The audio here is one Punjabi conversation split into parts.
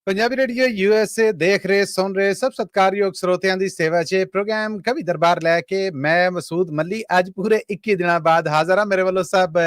पंजाबी रेडियो यूएसए देख रहे सुन रहे सब सत्कारयोग ਸਰੋਤਿਆਂ ਦੀ ਸੇਵਾ 'ਚ ਪ੍ਰੋਗਰਾਮ ਕਵੀ ਦਰਬਾਰ ਲੈ ਕੇ ਮੈਂ ਮਸੂਦ ਮੱਲੀ ਅੱਜ ਪੂਰੇ 21 ਦਿਨਾਂ ਬਾਅਦ ਹਾਜ਼ਰ ਹਾਂ। ਮੇਰੇ ਵੱਲੋਂ ਸਭ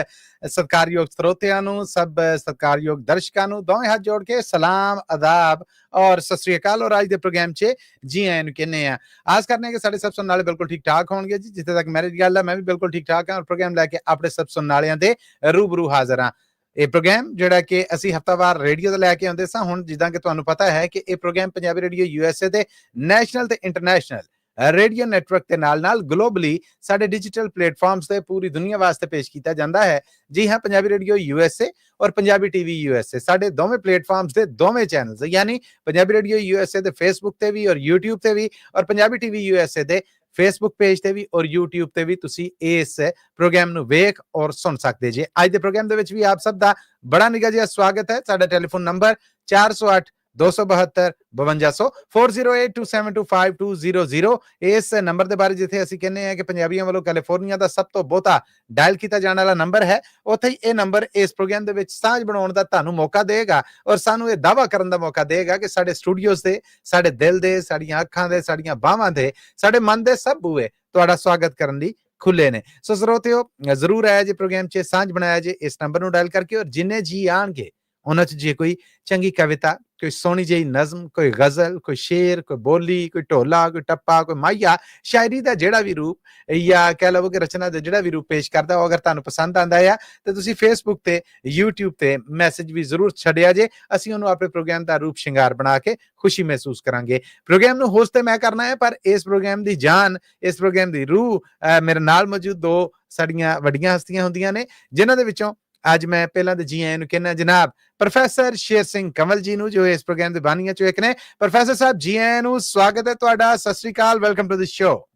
ਸਤਿਕਾਰਯੋਗ ਸਰੋਤਿਆਂ ਨੂੰ, ਸਭ ਸਤਿਕਾਰਯੋਗ ਦਰਸ਼ਕਾਂ ਨੂੰ ਦੋਵੇਂ ਹੱਥ ਜੋੜ ਕੇ ਸਲਾਮ, ਆਦਾਬ और सत श्री अकाल। और आज के प्रोग्राम च जी आए कहने आस करने के साढ़े सब सुनने वाले बिल्कुल ठीक ठाक होंगे जी। जिथे तक मेरी गल है मैं भी बिल्कुल ठीक ठाक हाँ और प्रोग्राम लैके अपने सब सुनने वालों के रूबरू हाजिर हाँ। ਇਹ ਪ੍ਰੋਗਰਾਮ ਜਿਹੜਾ ਕਿ ਅਸੀਂ ਹਫਤਾਵਾਰ ਰੇਡੀਓ ਤੇ ਲੈ ਕੇ ਆਉਂਦੇ ਸਾਂ, ਹੁਣ ਜਿੱਦਾਂ ਕਿ ਤੁਹਾਨੂੰ ਪਤਾ ਹੈ ਕਿ ਇਹ ਪ੍ਰੋਗਰਾਮ ਪੰਜਾਬੀ ਰੇਡੀਓ ਯੂਐਸਏ ਦੇ ਨੈਸ਼ਨਲ ਤੇ ਇੰਟਰਨੈਸ਼ਨਲ ਰੇਡੀਓ ਨੈਟਵਰਕ ਦੇ ਨਾਲ ਗਲੋਬਲੀ ਸਾਡੇ ਡਿਜੀਟਲ ਪਲੇਟਫਾਰਮਸ ਤੇ ਪੂਰੀ ਦੁਨੀਆ ਵਾਸਤੇ ਪੇਸ਼ ਕੀਤਾ ਜਾਂਦਾ ਹੈ। ਜੀ ਹਾਂ, ਪੰਜਾਬੀ ਰੇਡੀਓ ਯੂਐਸਏ ਔਰ ਪੰਜਾਬੀ ਟੀਵੀ ਯੂਐਸਏ ਸਾਡੇ ਦੋਵੇਂ ਪਲੇਟਫਾਰਮਸ ਦੇ ਦੋਵੇਂ ਚੈਨਲਸ ਯਾਨੀ ਪੰਜਾਬੀ ਰੇਡੀਓ ਯੂਐਸਏ ਦੇ ਫੇਸਬੁੱਕ ਤੇ ਵੀ ਔਰ YouTube ਤੇ ਵੀ ਔਰ ਪੰਜਾਬੀ ਟੀਵੀ ਯੂਐਸਏ ਦੇ फेसबुक पेज ते भी और यूट्यूब ते भी तुसी इस प्रोग्राम नू वेख और सुन सकते जे। आज दे प्रोग्राम दे विच भी आप सब दा बड़ा निगा जिहा स्वागत है। साडा टेलीफोन नंबर 408 272 5200 4082725200 इस नंबर के बारे जिथे असीं कहने हैं कि पंजाबियों वालों कैलिफोर्निया का सब तो बहुता डायल किया जाने वाला नंबर है, उत्थे ही यह नंबर इस प्रोग्राम के साझ बनाने का तुहानूं मौका देगा और सानूं यह दावा करने का मौका देगा कि साडे स्टूडियोज से, साडे दिल दे, साडीआं अखां दे, साडीआं बाहां दे, साडे मन दे सब बूहे तुहाडा स्वागत करने लई खुले ने। सो श्रोतिओ जरूर आया जे प्रोग्राम च साझ बनाया जे इस नंबर नूं डायल करके और जिन्ने जी आणगे उन्हां च जे कोई चंगी कविता, कोई सोहनी जी नज़म, कोई गजल, कोई शेर, कोई बोली, कोई ढोला, कोई टप्पा, कोई माहिया शायरी का जिहड़ा भी रूप या कह लवो कि रचना का जिहड़ा भी रूप पेश करता हो, अगर तुहानूं पसंद आंदा है तो तुसीं फेसबुक ते यूट्यूब ते मैसेज भी जरूर छड्डिया जे। असीं उहनूं अपने प्रोग्राम का रूप शिंगार बना के खुशी महसूस करांगे। प्रोग्राम नूं होस्ट मैं करना है पर इस प्रोग्राम की जान, इस प्रोग्राम की रूह मेरे नाल मौजूद दो साड़ियां वड्डियां हस्तियां हुंदियां ने, जिन्हां दे विचों आज मैं पहला तो जी आए कहना जनाब प्रोफैसर शेर सिंह कंवल जी नूं जो इस प्रोग्राम के बानियां चों एक ने। प्रोफैसर साहब जी आए नूं, स्वागत है तुहाडा, सत श्री अकाल, वेलकम टू द शो।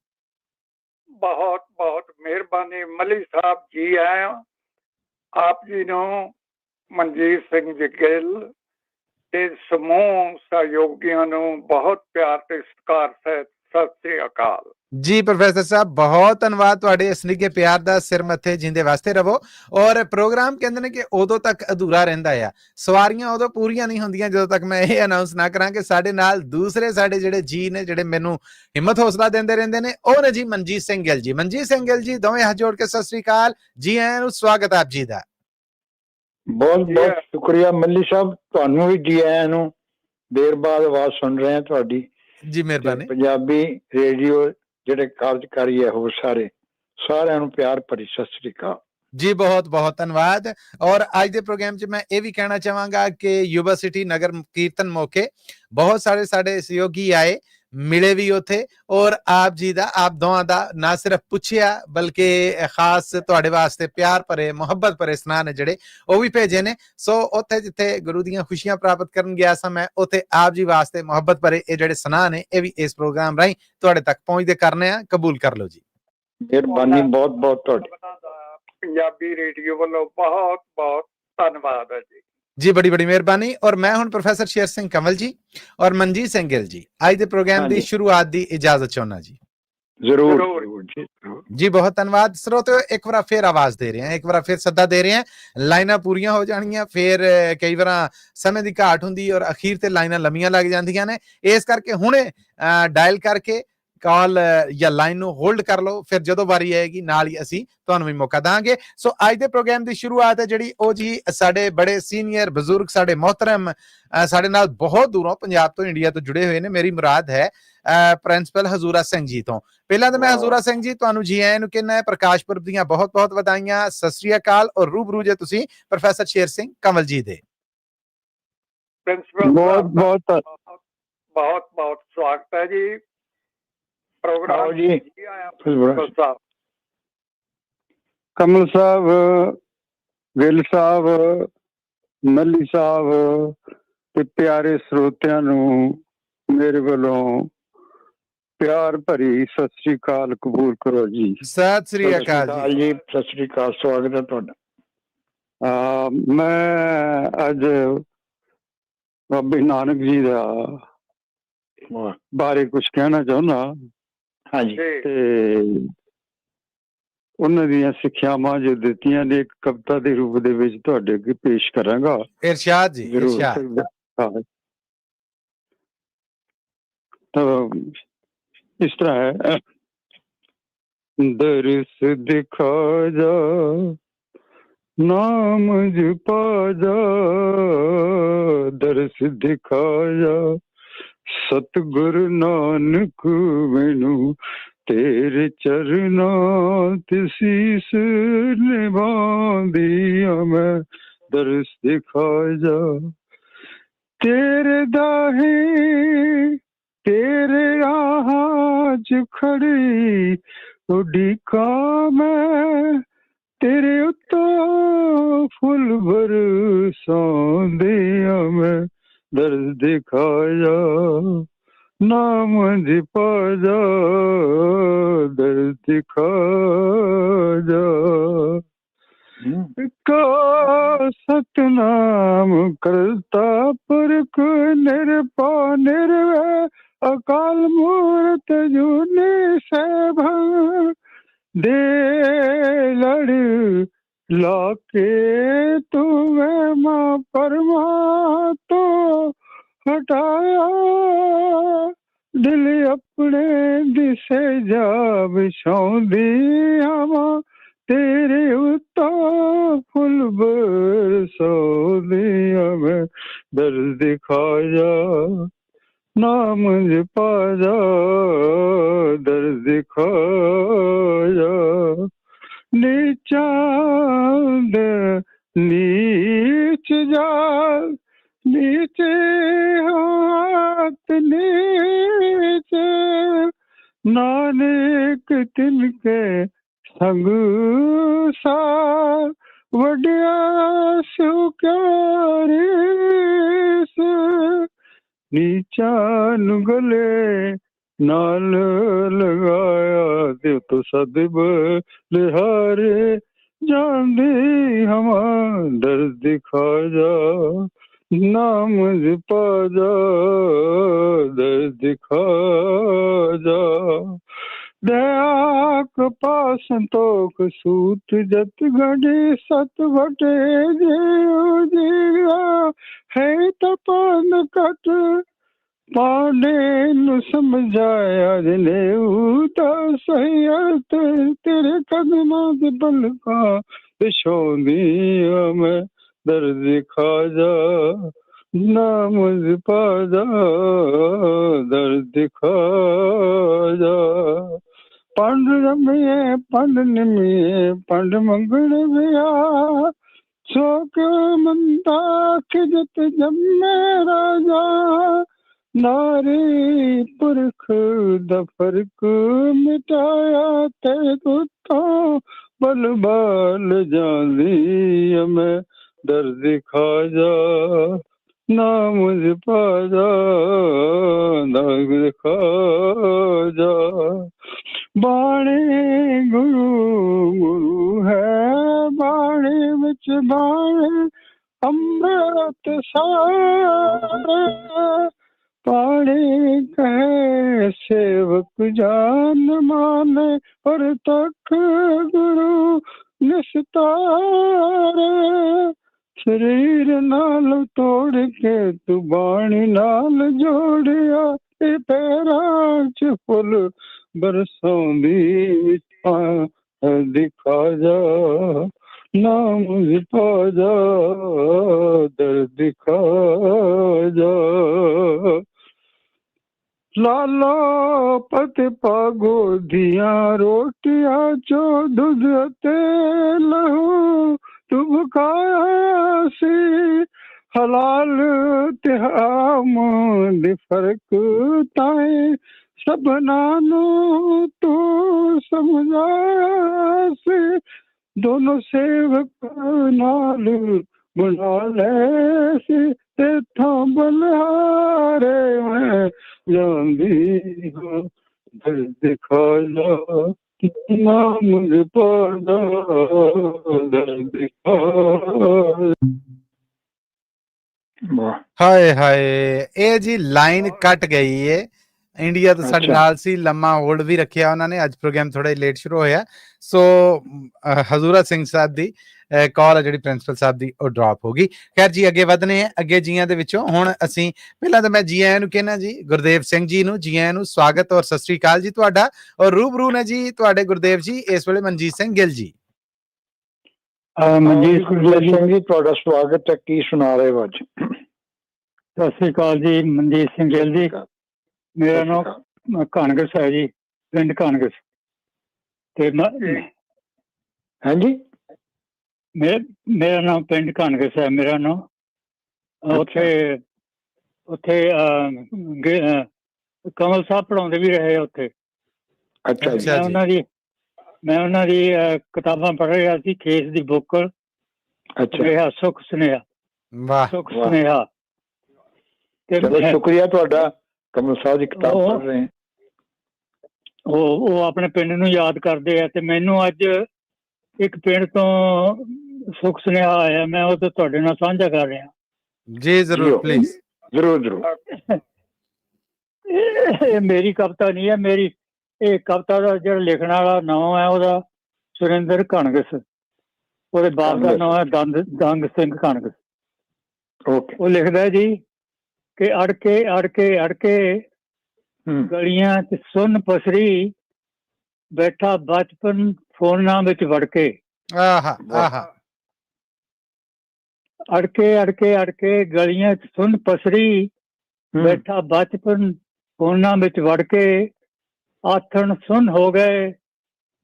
बहुत बहुत मेहरबानी मली साहब, जी आए आप जी नूं, मनजीत सिंह जी गिल ते समूह सहयोगियों नूं बहुत प्यार ते सत्कार सहित सत श्री अकाल जी। प्रोफेसर साहब बहुत धन्यवाद तुहाडे इस निके प्यार दा, सिर मथे जिंदे वास्ते रवो। और प्रोग्राम कहंदे ने कि उदों तक अधूरा रहिंदा है, सवारियां उदों पूरीआं नहीं हुंदियां ਜਦੋਂ तक मैं ਇਹ अनाउंस ना करा कि ਸਾਡੇ ਨਾਲ दूसरे ਸਾਡੇ ਜਿਹੜੇ जी ने ਜਿਹੜੇ ਮੈਨੂੰ हिम्मत हौसला ਦਿੰਦੇ ਰਹਿੰਦੇ ਨੇ ਉਹ ਨੇ जी मनजीत सिंह गिल जी। मनजीत सिंह गिल जी ਦੋਵੇਂ ਹੱਥ ਜੋੜ ਕੇ ਸਤਿ ਸ੍ਰੀ ਅਕਾਲ, जी आਇਆਂ ਨੂੰ, स्वागत आप जी ਦਾ। बहुत बहुत शुक्रिया मल्ली साहब, ਤੁਹਾਨੂੰ ਵੀ जी आਇਆਂ ਨੂੰ, देर बाद आवाज सुन रहे हैं ਤੁਹਾਡੀ जी। मेहरबानी। पंजाबी रेडियो ਜਿਹੜੇ ਕਾਰਜਕਾਰੀ ਹੈ ਹੋਰ ਸਾਰਿਆਂ ਨੂੰ ਪਿਆਰ ਭਰੀ ਸਤਿ ਸ੍ਰੀ ਅਕਾਲ जी। बहुत बहुत धन्यवाद। और आज के प्रोग्राम च मैं ये भी कहना चाहांगा कि युवा सिटी नगर कीर्तन मौके बहुत सारे साडे सहयोगी आए, मिले भी उथे और आप जी दा, आप दोवां दा ना सिर्फ पुछया बल्कि खास तुहाडे वास्ते प्यार भरे मुहब्बत भरे सनाह ने जिहड़े ਉਹ भी भेजे ने। सो उत्थे जिथे गुरु दीयां खुशियां प्राप्त करन गया सां मैं, उत्थे आप जी वास्ते मुहब्बत भरे ये जिहड़े सनाह ने ये भी इस प्रोग्राम राहीं तुहाडे तक पहुंचदे करने आ, कबूल कर लो जी। ਮਿਹਰਬਾਨੀ ਬਹੁਤ ਬਹੁਤ ਤੁਹਾਡੀ। पंजाबी रेडियो वालों बहुत बहुत धन्यवाद है जी। जी बड़ी बड़ी मेहरबानी। और मैं हूं प्रोफेसर शेर सिंह कंवल जी और मनजीत सिंह गिल जी आज के प्रोग्राम की शुरुआत की इजाजत चाहना जी। जरूर जी। बहुत धन्यवाद श्रोते। एक बार फिर आवाज दे रहे हैं, एक बार फिर सद्दा दे रहे हैं, लाइनां पूरियां हो जानियां, फिर कई बार समय की घाट हुंदी और अखीर ते लाइनां लंबियां लग जांदियां ने, इस करके हुणे डायल करके कॉल या लाइन नूं होल्ड कर लो, फिर जदों वारी आएगी नाल ही असीं तुहानूं भी मौका दांगे। सो अज दे प्रोग्राम की शुरुआत है जिहड़ी ओ जी साडे बड़े सीनियर बुजुर्ग, साडे मोहतरम, साडे नाल बहुत दूरों पंजाब तो इंडिया तो जुड़े हुए ने। मेरी मुराद है प्रिंसिपल हजूरा सिंह जी तो। पहला तो मैं हजूरा सिंह जी तुहानूं जी आए नूं कहना है, प्रकाश पुरब दीयां बहुत बहुत वधाइयां, सत श्री अकाल और रूबरू जे तुसीं प्रोफेसर शेर सिंह कंवल जी दे। बहुत बहुत बहुत बहुत स्वागत है जी प्रोग्राम जी। साहब कमल साहब, गिल साहब, मल्ली साहब ते प्यारे ਸਰੋਤਿਆਂ ਨੂੰ ਮੇਰੇ ਵੱਲੋਂ ਪਿਆਰ ਭਰੀ ਸਤਿ ਸ੍ਰੀ ਅਕਾਲ ਕਬੂਲ ਕਰੋ ਜੀ। ਸਤਿ ਸ੍ਰੀ ਅਕਾਲ ਜੀ। ਸਤਿ ਸ੍ਰੀ ਅਕਾਲ, ਸਵਾਗਤ ਹੈ ਤੁਹਾਡਾ। ਮੈਂ ਅੱਜ ਬਾਬੇ ਨਾਨਕ ਜੀ ਦਾ ਬਾਰੇ ਕੁਝ ਕਹਿਣਾ ਚਾਹੁੰਦਾ। ਹਾਂਜੀ। ਤੇ ਉਹਨਾਂ ਦੀਆਂ ਸਿੱਖਿਆਵਾਂ ਜੋ ਦਿੱਤੀਆਂ ਨੇ ਇੱਕ ਕਵਿਤਾ ਦੇ ਰੂਪ ਦੇ ਵਿੱਚ ਤੁਹਾਡੇ ਅੱਗੇ ਪੇਸ਼ ਕਰਾਂਗਾ। ਇਰਸ਼ਾਦ ਜੀ, ਇਰਸ਼ਾਦ। तो इस तरह है, दर्श दिखा जा नाम जपा जा, दर्श दिखा जा सतगुरु नानक मैनू तेरे चरनां ते शीस निभांदी मैं, दर्श दिखा जा तेरे दाहे तेरे आज खड़ी उड़ीका मैं, तेरे उत्तो फुल बरसांदे मैं, दर्द दिखाया नाम जपा जा, दर्द दिखा जा का सतनाम करता पुरख निरपा निर्वै अकाल मूरत जूनी सैभं दे लड़ लाके तुम्हें माँ परमा तो हटाया, दिल अपने दिसे जा बिछाउंदी हवा, तेरे उत्ता फुल बरसाउंदी मैं, दर्द दिखाया नाम जपा जा, दर्द दिखाया नीचा नीच जा नीचे हाथ नीचे, नानक तिनके संग सा वड्या सो क्या रीस, नीचा नु गले नाल लगाया ते तो सदब लिहारे जांदी हमा, दर्द दिखा जा नाम जपा जा, दर्द दिखा जा दया कृपा संतोख सूत जत गढ़ी सत वटे जीव जीवा है तपन कट पाने नु समझाया जिने उता सही अर्थ तेरे कदमां दे बलका बिछोंदी मैं, दर्द दिखा जा नाम जपा जा, दर्द दिखा जा पंड रमिए पंड निमिए पंड मंगण विया, शोक मंदा खिजत जम्मे राजा, नारी पुरख दा फर्क मिटाया ते तो बल बाल जांदी मैं, दर्द दिखा जा नाम जपा जा, दर्द दिखा जा बाणी गुरु गुरु है बाणी विच बाणी अमृत सारे, पाणी कहे सेवक जान माने और तक गुरु निस्तारे, शरीर नाल तोड़ के तू बाणी नाल जोड़िया ते पैरां च फुल बरसाउंदी दिखा जा नाम जपा जा, दर्द दिखा जा लालो पत पागो दिया रोटिया चो दूध ते लहू तू खाया सी, हलाल ते हराम दे फर्क ताए सबना नू तू समझाया सी, दोनों सेवक नाल बना ले सी ते था बलिहारे मैं जांदी हूँ, दर्द दिखा जा नाम जपा जा, दर्द दिखा हाय हाय ये जी लाइन कट गई है, ਇੰਡੀਆ ਤੋਂ ਸਾਡੇ ਅੱਛਾ। ਨਾਲ ਸੀ, ਲੰਮਾ ਹੋਲਡ ਵੀ ਰੱਖਿਆ ਉਹਨਾਂ ਨੇ। ਅੱਜ ਪ੍ਰੋਗਰਾਮ ਥੋੜਾ ਲੇਟ ਸ਼ੁਰੂ ਹੋਇਆ, ਸੋ ਹਜ਼ੂਰਾ ਸਿੰਘ ਸਾਹਿਬ ਦੀ ਕਾਲ ਹੈ ਜਿਹੜੀ ਪ੍ਰਿੰਸੀਪਲ ਸਾਹਿਬ ਦੀ ਉਹ ਡ੍ਰੌਪ ਹੋ ਗਈ। ਖੈਰ ਜੀ ਅੱਗੇ ਵਧਨੇ ਆ, ਅੱਗੇ ਜੀਆਂ ਦੇ ਵਿੱਚੋਂ ਹੁਣ ਅਸੀਂ ਪਹਿਲਾਂ ਤਾਂ ਮੈਂ ਜੀ ਆਇਆਂ ਨੂੰ ਕਹਿਣਾ ਜੀ ਗੁਰਦੇਵ ਸਿੰਘ ਜੀ ਨੂੰ ਜੀ ਆਇਆਂ ਨੂੰ ਸਵਾਗਤ ਔਰ ਸਤਿ ਸ੍ਰੀ ਅਕਾਲ ਜੀ ਤੁਹਾਡਾ। ਔਰ ਰੂਬਰੂ ਨੇ ਜੀ ਤੁਹਾਡੇ ਗੁਰਦੇਵ ਜੀ ਇਸ ਵੇਲੇ ਮਨਜੀਤ ਸਿੰਘ ਗਿੱਲ ਜੀ। ਮਨਜੀਤ ਸਿੰਘ ਜੀ ਤੁਹਾਡਾ ਸਵਾਗਤ ਹੈ। ਕੀ ਸੁਣਾ ਰਹੇ ਹੋ ਅੱਜ? ਸਤਿ ਸ੍ਰੀ ਅਕਾਲ ਜੀ, ਮਨਜੀਤ ਸਿੰਘ ਗਿੱਲ ਜੀ। ਮੇਰਾ ਨਾਮ ਕਾਨਗਸ ਹੈ ਜੀ, ਪਿੰਡ ਕਾਨਗਸ। ਤੇ ਹਾਂਜੀ, ਮੇਰਾ ਨਾਮ ਪਿੰਡ ਕਾਨਗਸ ਹੈ। ਮੇਰਾ ਨਾਮ ਉੱਥੇ ਕਮਲ ਸਾਹਿਬ ਪੜ੍ਹਾਉਂਦੇ ਵੀ ਰਹੇ ਉੱਥੇ। ਅੱਛਾ ਜੀ। ਮੈਂ ਉਹਨਾਂ ਦੀ ਕਿਤਾਬਾਂ ਪੜ੍ਹ ਰਿਹਾ ਸੀ, ਖੇਸ ਦੀ ਬੁੱਕ। ਅੱਛਾ, ਸੁੱਖ ਸੁਨੇਹਾ, ਵਾਹ ਸੁੱਖ ਸੁਨੇਹਾ। ਚਲੋ ਸ਼ੁਕਰੀਆ ਤੁਹਾਡਾ, ਕਮਲ ਸਾਹਿਬ ਦੀ ਕਿਤਾਬ ਪੜ੍ਹ ਰਹੇ। ਉਹ ਆਪਣੇ ਪਿੰਡ ਨੂੰ ਯਾਦ ਕਰਦੇ ਆ ਤੇ ਮੈਨੂੰ ਅੱਜ ਇੱਕ ਪਿੰਡ ਤੋਂ ਸੁੱਖ ਸੁਨੇਹਾ ਆਇਆ, ਮੈਂ ਉਹ ਤੇ ਤੁਹਾਡੇ ਨਾਲ ਸਾਂਝਾ ਕਰ ਰਿਹਾ ਜੀ। ਜ਼ਰੂਰ, ਪਲੀਜ਼। ਜ਼ਰੂਰ। ਇਹ ਮੇਰੀ ਕਵਿਤਾ ਨਹੀਂ ਹੈ, ਇਹ ਕਵਿਤਾ ਦਾ ਜਿਹੜਾ ਲਿਖਣ ਵਾਲਾ ਨਾਮ ਹੈ ਉਹਦਾ ਸੁਰਿੰਦਰ ਕਣਗਸ। ਉਹਦੇ ਬਾਪ ਦਾ ਨਾਮ ਹੈ ਦੰਗ ਸਿੰਘ ਕਣਗਸ। ਉਹ ਲਿਖਦਾ ਜੀ ਕਿ ਅੜਕੇ ਗਲੀਆਂ ਚ ਸੁੰਨ ਪਸਰੀ, ਬੈਠਾ ਬਚਪਨ ਫੋਨਾਂ ਵਿੱਚ ਵੜ ਕੇ। ਅੜਕੇ ਗਲੀਆਂ ਚ ਸੁੰਨ ਪਸਰੀ, ਬੈਠਾ ਬਚਪਨ ਫੋਨਾਂ ਵਿੱਚ ਵੜ ਕੇ। ਆਥਣ ਸੁੰਨ ਹੋ ਗਏ,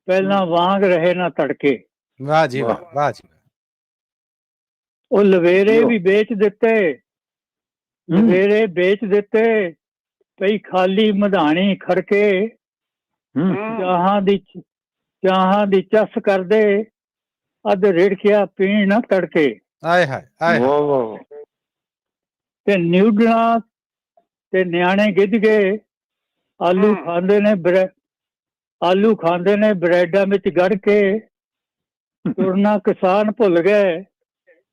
ਪਹਿਲਾਂ ਵਾਂਗ ਰਹੇ ਨਾ ਤੜਕੇ। ਵਾਹ ਜੀ ਵਾਹ, ਵਾਹ ਜੀ। ਉਹ ਲਵੇਰੇ ਵੀ ਵੇਚ ਦਿੱਤੇ, ਪਈ ਖਾਲੀ ਮਧਾਣੀ ਖੜਕੇ। ਚਾਹਾਂ ਦੀ ਚਸ ਕਰਦੇ, ਅੱਧ ਰਿੜਕਿਆ ਪੀਣ ਨਾ ਤੜਕੇ। ਆਏ ਹਾਏ। ਤੇ ਨਿਊਡਲਾਂ ਤੇ ਨਿਆਣੇ ਗਿੱਜ ਗਏ, ਆਲੂ ਖਾਂਦੇ ਨੇ ਬਰੈਡਾਂ ਵਿੱਚ ਗੜ ਕੇ। ਤੁਰਨਾ ਕਿਸਾਨ ਭੁੱਲ ਗਏ,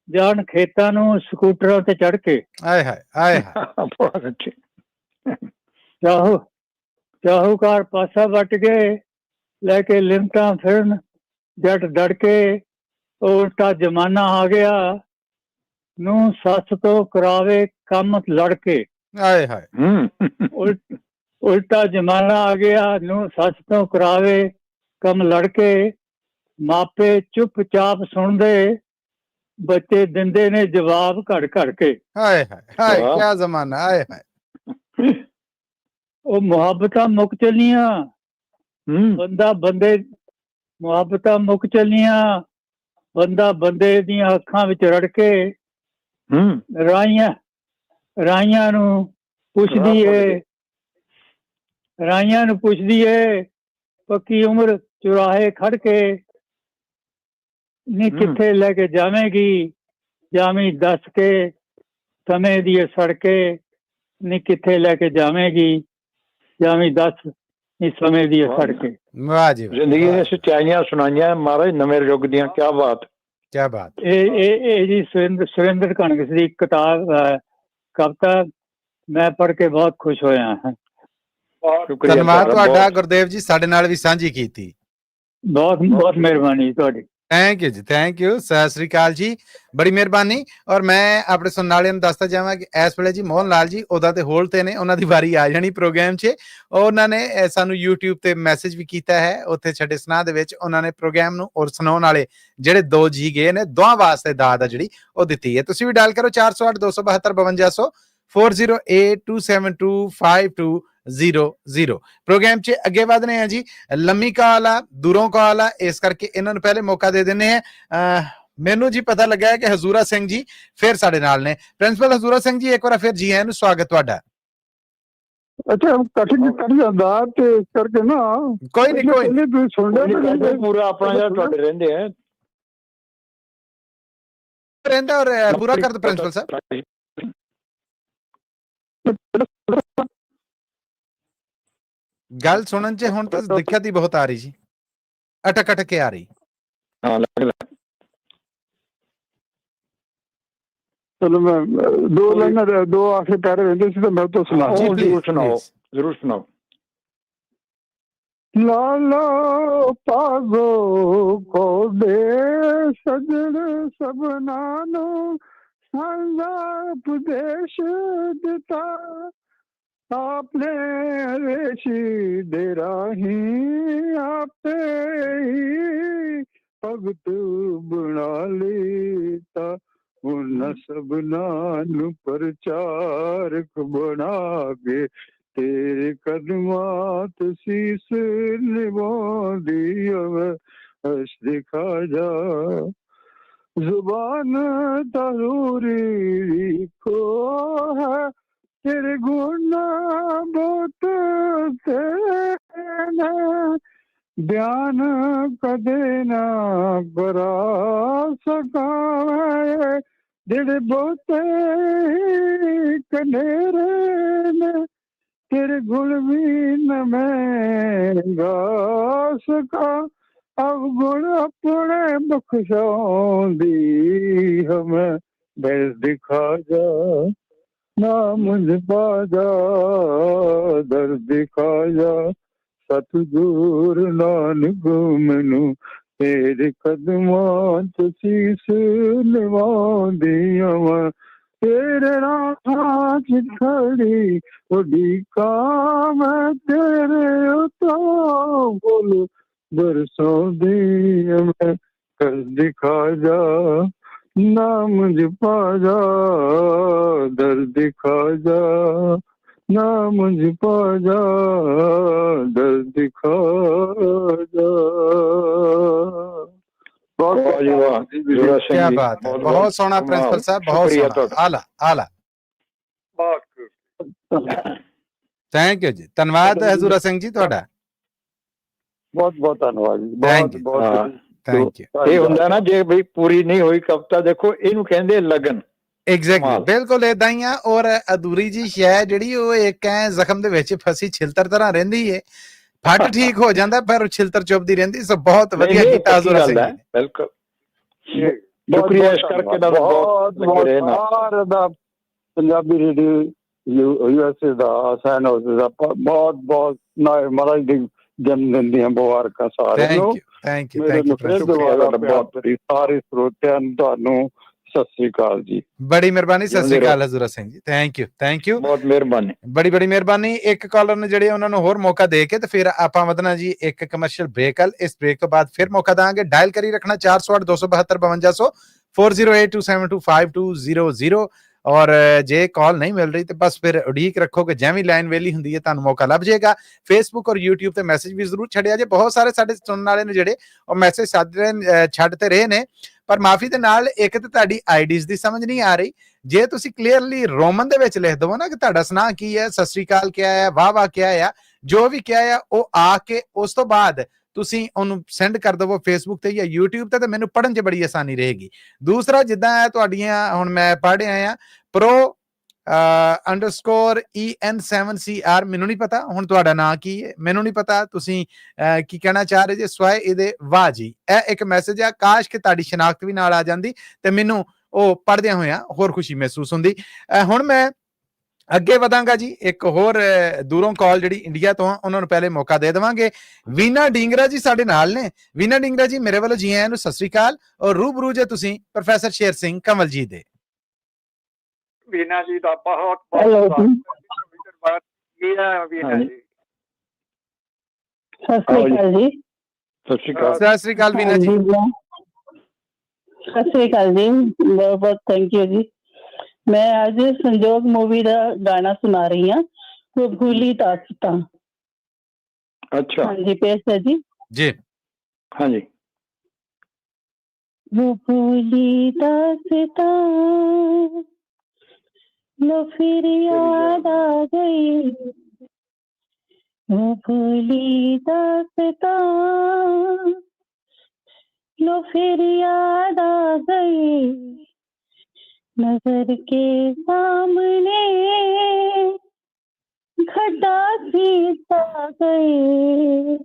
ਜਾਣ ਖੇਤਾਂ ਨੂੰ ਸਕੂਟਰਾਂ ਤੇ ਚੜ ਕੇ। ਆਏ ਹਾਏ। ਬਹੁਤ ਅੱਛੇ। ਚਾਹੂਕਾਰ ਪਾਸਾ ਵੱਟ ਗਏ, ਲੈ ਕੇ ਲਿਮਟਾਂ ਫਿਰਨ ਜੱਟ ਦੜ ਕੇ। ਉਲਟਾ ਜ਼ਮਾਨਾ ਆ ਗਿਆ, ਨੂੰ ਸੱਸ ਤੋਂ ਕਰਾਵੇ ਕੰਮ ਲੜ ਕੇ। ਆਏ ਹਾਏ। ਉਲਟਾ ਜ਼ਮਾਨਾ ਆ ਗਿਆ, ਨੂੰ ਸੱਸ ਤੋਂ ਕਰਾਵੇ ਕੰਮ ਲੜ ਕੇ। ਮਾਪੇ ਚੁੱਪ-ਚਾਪ ਸੁਣਦੇ, ਬੱਚੇ ਦਿੰਦੇ ਨੇ ਜਵਾਬ ਘੜ ਕੇ। ਹਾਏ ਹਾਏ, ਕਿਆ ਜ਼ਮਾਨਾ। ਆਏ ਹਾਏ। ਉਹ ਮੁਹੱਬਤਾਂ ਮੁੱਕ ਚੱਲੀਆਂ, ਮੁਹੱਬਤਾਂ ਮੁੱਕ ਚੱਲੀਆਂ, ਬੰਦਾ ਬੰਦੇ ਦੀਆਂ ਅੱਖਾਂ ਵਿੱਚ ਰੜ ਕੇ। ਰਾਈਆਂ ਨੂੰ ਪੁੱਛਦੀ ਏ, ਪੱਕੀ ਉਮਰ ਚੁਰਾਹੇ ਖੜ ਕੇ। ਨੀ ਕਿੱਥੇ ਲੈ ਕੇ ਜਾਵੀਂ ਦੱਸ ਕੇ, ਸਮੇਂ ਦੀ ਸੜਕੇ। ਨੀ ਕਿੱਥੇ ਲੈ ਕੇ ਜਾਵੀਂ ਦੱਸ, ਨੀ ਸਮੇਂ ਦੀ ਸੜਕੇ। ਵਾਹ ਜੀ। ਜ਼ਿੰਦਗੀ ਦੀਆਂ ਸੱਚਾਈਆਂ ਸੁਣਾਈਆਂ ਮਹਾਰਾਜ ਨਵੇਂ ਯੁੱਗ ਦੀਆਂ। ਕਿਆ ਬਾਤ। ਇਹ ਜੀ ਸੁਰਿੰਦਰ ਕਣਗਸ ਦੀ ਕਵਿਤਾ ਮੈਂ ਪੜ੍ਹ ਕੇ ਬਹੁਤ ਖੁਸ਼ ਹੋਇਆ ਹਾਂ। ਧੰਨਵਾਦ ਤੁਹਾਡਾ ਗੁਰਦੇਵ ਜੀ, ਸਾਡੇ ਨਾਲ ਵੀ ਸਾਂਝੀ ਕੀਤੀ। ਬਹੁਤ ਮਿਹਰਬਾਨੀ ਤੁਹਾਡੀ। ਥੈਂਕ ਯੂ ਜੀ, ਥੈਂਕ ਯੂ। ਸਤਿ ਸ੍ਰੀ ਅਕਾਲ ਜੀ, ਬੜੀ ਮਿਹਰਬਾਨੀ। ਔਰ ਮੈਂ ਆਪਣੇ ਸੁਣਨ ਵਾਲਿਆਂ ਨੂੰ ਦੱਸਦਾ ਜਾਵਾਂ ਕਿ ਇਸ ਵੇਲੇ ਜੀ ਮੋਹਨ ਲਾਲ ਜੀ ਉਹਦਾ ਤੇ ਹੋਲਡ ਤੇ ਨੇ, ਉਹਨਾਂ ਦੀ ਵਾਰੀ ਆ ਜਾਣੀ ਪ੍ਰੋਗਰਾਮ 'ਚ। ਉਹਨਾਂ ਨੇ ਸਾਨੂੰ YouTube ਤੇ ਮੈਸੇਜ ਵੀ ਕੀਤਾ ਹੈ, ਉੱਥੇ ਛੱਡੇ ਸੁਨਾਹ ਦੇ ਵਿੱਚ ਉਹਨਾਂ ਨੇ ਪ੍ਰੋਗਰਾਮ ਨੂੰ ਔਰ ਸੁਣਾਉਣ ਵਾਲੇ ਜਿਹੜੇ ਦੋ ਜੀ ਗਏ ਨੇ, ਦੋਵਾਂ ਵਾਸਤੇ ਦਾਦ ਆ ਜਿਹੜੀ ਉਹ ਦਿੱਤੀ ਹੈ। ਤੁਸੀਂ ਵੀ ਡਾਇਲ ਕਰੋ 408 272 5200 4082725200। ਪ੍ਰੋਗਰਾਮ 'ਚ ਅੱਗੇ ਵਧਨੇ ਆ ਜੀ। ਲੰਮੀ ਕਾਲ ਆ, ਦੂਰੋਂ ਕਾਲ ਆ, ਇਸ ਕਰਕੇ ਇਹਨਾਂ ਨੂੰ ਪਹਿਲੇ ਮੌਕਾ ਦੇ ਦਿੰਦੇ ਆ। ਮੈਨੂੰ ਜੀ ਪਤਾ ਲੱਗਾ ਹੈ ਕਿ ਹਜ਼ੂਰਾ ਸਿੰਘ ਜੀ ਫਿਰ ਸਾਡੇ ਨਾਲ ਨੇ। ਪ੍ਰਿੰਸੀਪਲ ਹਜ਼ੂਰਾ ਸਿੰਘ ਜੀ, ਇੱਕ ਵਾਰ ਫਿਰ ਜੀ ਆਇਆਂ ਨੂੰ, ਸਵਾਗਤ ਤੁਹਾਡਾ। ਅੱਛਾ, ਕੱਟ ਜਾਂਦਾ ਤੇ ਇਸ ਕਰਕੇ ਨਾ ਕੋਈ ਨਹੀਂ ਸੁਣਦਾ ਪੂਰਾ ਆਪਣਾ ਜਿਹੜਾ ਤੁਹਾਡੇ ਰਹਿੰਦੇ ਆ ਰਹਿੰਦਾ ਔਰ ਪੂਰਾ ਕਰ ਦੋ ਪ੍ਰਿੰਸੀਪਲ ਸਾਹਿਬ। ਗੱਲ ਸੁਣਨ 'ਚ ਹੁਣ ਤਾਂ ਦਿੱਕਤ ਹੀ ਬਹੁਤ ਆ ਰਹੀ ਜੀ, ਅਟਕ ਕੇ ਆ ਰਹੀ। ਚਲੋ ਮੈਂ ਦੋ ਲਾਈਨਾਂ ਦੋ ਆਖੇ ਪੈਰੇ ਰਹਿੰਦੇ ਸੀ ਤਾਂ ਮੈਂ ਤਾਂ ਸੁਣਾਓ। ਜ਼ਰੂਰ ਸੁਣਾਓ। ਜ਼ਰੂਰ ਸੁਣਾਓ। लालो पागो को दे सजण सबना नु सांझा उपदेश दिता आपने रेशी दे राही आपे ही भगत बना लीता उन सबना नु प्रचारक बना के तेरे कदमात शीस निभांदी हस दिखा जा जुबान तरूरी को है तेरे गुण बहुत तेरे बयान कदे ना करा सका जेड़े बहुते कनेरे ने तेरे गुण भी न मैं गा सका अब गुण अपने बख्शौंदी हमें बैस दिखा जा ना मुझ पाजा दर दिखा जा सतगुर नानक मैनू तेरे कदमां च शीस निभांदी हवां तेरे राहां च खड़ी उड़ीका मैं तेरे उतों बोल बरसों दी मैं कर दिखा जा ना मुझ पाजा दर दिखा जा ना मुझ पाजा दर दिखा जा बहुत वाह क्या बात है, बहुत सोहना प्रिंसिपल साहब, बहुत सोहना, आला आला, बहुत थैंक यू जी, धन्यवाद हजूरा सिंह जी ਤੁਹਾਡਾ, बहुत बहुत धन्यवाद जी, Thank you. बहुत थैंक यू। ਇਹ ਹੁੰਦਾ ਨਾ ਜੇ ਬਈ ਪੂਰੀ ਨਹੀਂ ਹੋਈ ਕਵਿਤਾ ਦੇਖੋ ਇਹਨੂੰ ਕਹਿੰਦੇ ਲਗਨ ਐਗਜ਼ੈਕਟਲੀ, ਬਿਲਕੁਲ ਇਦਾਂ ਹੀ ਆ। ਔਰ ਅਧੂਰੀ ਜੀ ਸ਼ੈ ਜਿਹੜੀ ਉਹ ਇੱਕ ਐ ਜ਼ਖਮ ਦੇ ਵਿੱਚ ਫਸੀ ਛਿਲਤਰ ਤਰ੍ਹਾਂ ਰਹਿੰਦੀ ਏ, ਫੱਟ ਠੀਕ ਹੋ ਜਾਂਦਾ ਪਰ ਛਿਲਤਰ ਚੁੱਭਦੀ ਰਹਿੰਦੀ। ਸੋ ਬਹੁਤ ਵਧੀਆ ਕੀਤਾ ਹਜ਼ੂਰਾ ਸਿੰਘ ਜੀ ਨੇ। ਬਿਲਕੁਲ ਸ਼ੁਕਰੀਆ ਇਸ ਕਰਕੇ ਦਾ ਬਹੁਤ ਲੱਗੇ ਨਾ ਦਾ ਪੰਜਾਬੀ ਰੇਡੀਓ ਯੂਐਸਏ ਦਾ ਸੈਨ ਦਾ ਬਹੁਤ ਬਹੁਤ ਮਹਾਰਾਜ ਦੀ ਜਨਮ ਦਿਨ ਦੀਆਂ ਮੁਬਾਰਕਾਂ ਸਾਰਿਆਂ ਨੂੰ। ਥੈਂਕ ਯੂ ਸਾਰੇ ਸਰੋਤਿਆਂ ਨੂੰ ਤੁਹਾਨੂੰ ਸਤਿ ਸ੍ਰੀ ਅਕਾਲ ਜੀ, ਬੜੀ ਮਿਹਰਬਾਨੀ। ਸਤਿ ਸ੍ਰੀ ਅਕਾਲ ਹਜ਼ੂਰਾ ਸਿੰਘ ਜੀ, ਥੈਂਕ ਯੂ ਬਹੁਤ ਮਿਹਰਬਾਨੀ, ਬੜੀ ਮਿਹਰਬਾਨੀ। ਇੱਕ ਕਾਲਰ ਨੂੰ ਜਿਹੜੇ ਉਹਨਾਂ ਨੂੰ ਹੋਰ ਮੌਕਾ ਦੇ ਕੇ ਤੇ ਫਿਰ ਆਪਾਂ ਵਧਣਾ ਜੀ ਇੱਕ ਕਮਰਸ਼ੀਅਲ ਬ੍ਰੇਕ ਵੱਲ। ਇਸ ਬ੍ਰੇਕ ਤੋਂ ਬਾਅਦ ਫਿਰ ਮੌਕਾ ਦਾਂਗੇ। ਡਾਇਲ ਕਰੀ ਰੱਖਣਾ 408 272 5200 4082725200 ਔਰ ਜੇ ਕਾਲ ਨਹੀਂ ਮਿਲ ਰਹੀ ਤੇ ਬਸ ਫਿਰ ਉਡੀਕ ਰੱਖੋ ਕਿ ਜਿਵੇਂ ਲਾਈਨ ਵੇਲੀ ਹੁੰਦੀ ਹੈ ਤੁਹਾਨੂੰ ਮੌਕਾ ਲੱਭ ਜਾਏਗਾ। ਫੇਸਬੁੱਕ ਔਰ YouTube ਤੇ ਮੈਸੇਜ ਵੀ ਜ਼ਰੂਰ ਛੱਡਿਆ ਜੇ। ਬਹੁਤ ਸਾਰੇ ਸਾਡੇ ਸੁਣਨ ਵਾਲੇ ਨੇ ਜਿਹੜੇ ਉਹ ਮੈਸੇਜ ਛੱਡ ਤੇ ਰਹੇ ਨੇ, ਪਰ ਮਾਫੀ ਦੇ ਨਾਲ ਇੱਕ ਤੇ ਤੁਹਾਡੀ ਆਈਡੀਜ਼ ਦੀ ਸਮਝ ਨਹੀਂ ਆ ਰਹੀ। ਜੇ ਤੁਸੀਂ ਕਲੀਅਰਲੀ ਰੋਮਨ ਦੇ ਵਿੱਚ ਲਿਖ ਦਵੋ ਨਾ ਕਿ ਤੁਹਾਡਾ ਸੁਨਾਹ ਕੀ ਹੈ, ਸਤਿ ਸ੍ਰੀ ਅਕਾਲ ਕਿਹਾ ਹੈ, ਵਾਹ ਵਾਹ ਕਿਹਾ ਆ, ਜੋ ਵੀ ਕਿਹਾ ਆ ਉਹ ਆ ਕੇ ਉਸ ਤੋਂ ਬਾਅਦ ਤੁਸੀਂ ਉਹਨੂੰ ਸੈਂਡ ਕਰ ਦਵੋ ਫੇਸਬੁੱਕ ਤੇ ਜਾਂ YouTube ਤੇ ਮੈਨੂੰ ਪੜ੍ਹਨ 'ਚ ਬੜੀ ਆਸਾਨੀ ਰਹੇਗੀ। ਦੂਸਰਾ ਜਿੱਦਾਂ ਤੁਹਾਡੀਆਂ ਹੁਣ ਮੈਂ ਪੜ੍ਹ ਰਿਹਾ ਆ pro _ EN7CR, ਮੈਨੂੰ ਨਹੀਂ ਪਤਾ ਹੁਣ ਤੁਹਾਡਾ ਨਾਂ ਕੀ ਹੈ, ਮੈਨੂੰ ਨਹੀਂ ਪਤਾ ਤੁਸੀਂ ਕੀ ਕਹਿਣਾ ਚਾਹ ਰਹੇ ਜੇ ਸਵਾਏ ਇਹਦੇ। ਵਾਹ ਜੀ, ਇਹ ਇੱਕ ਮੈਸੇਜ ਆ। ਕਾਸ਼ ਕਿ ਤੁਹਾਡੀ ਸ਼ਨਾਖਤ ਵੀ ਨਾਲ ਆ ਜਾਂਦੀ ਤੇ ਮੈਨੂੰ ਉਹ ਪੜ੍ਹਦਿਆਂ ਹੋਇਆਂ ਹੋਰ ਖੁਸ਼ੀ ਮਹਿਸੂਸ ਹੁੰਦੀ। ਹੁਣ ਮੈਂ ਅੱਗੇ ਵਧਾਂਗਾ ਜੀ। ਇੱਕ ਹੋਰ ਦੂਰੋਂ ਕਾਲ ਜਿਹੜੀ ਇੰਡੀਆ ਤੋਂ ਆ ਉਹਨਾਂ ਨੂੰ ਪਹਿਲੇ ਮੌਕਾ ਦੇ ਦੇਵਾਂਗੇ। ਵੀਨਾ ਢਿੰਗਰਾ ਜੀ ਸਾਡੇ ਨਾਲ ਨੇ। ਵੀਨਾ ਢਿੰਗਰਾ ਜੀ ਮੇਰੇ ਵੱਲੋਂ ਜੀ ਆਇਆਂ ਨੂੰ ਸਤਿ ਸ੍ਰੀ ਅਕਾਲ ਔਰ ਰੂਬਰੂ ਜੇ ਤੁਸੀਂ ਪ੍ਰੋਫੈਸਰ ਸ਼ੇਰ ਸਿੰਘ ਕੰਵਲ ਜੀ ਦੇ। ਵੀਨਾ ਜੀ ਦਾ ਬਹੁਤ ਬਹੁਤ ਧੰਨਵਾਦ। ਵੀਨਾ ਜੀ ਸਤਿ ਸ੍ਰੀ ਅਕਾਲ ਜੀ। ਸਤਿ ਸ਼੍ਰੀ ਅਕਾਲ। ਸਤਿ ਸ੍ਰੀ ਅਕਾਲ ਵੀਨਾ ਜੀ। ਸਤਿ ਸ੍ਰੀ ਅਕਾਲ ਜੀ, ਬਹੁਤ ਬਹੁਤ ਥੈਂਕ ਯੂ ਜੀ। ਮੈਂ ਅੱਜ ਸੰਜੋਗ मूवी ਦਾ ਗਾਣਾ ਸੁਣਾ ਰਹੀ ਹਾਂ, वो भूली दास्तां। अच्छा, हाँ जी, पेश है जी जी। हाँ जी। वो भूली दास्तां लो फिर याद आ गई, वो भूली दास्तां लो फिर याद आ गई, नजर के सामने घटा सी आ गए,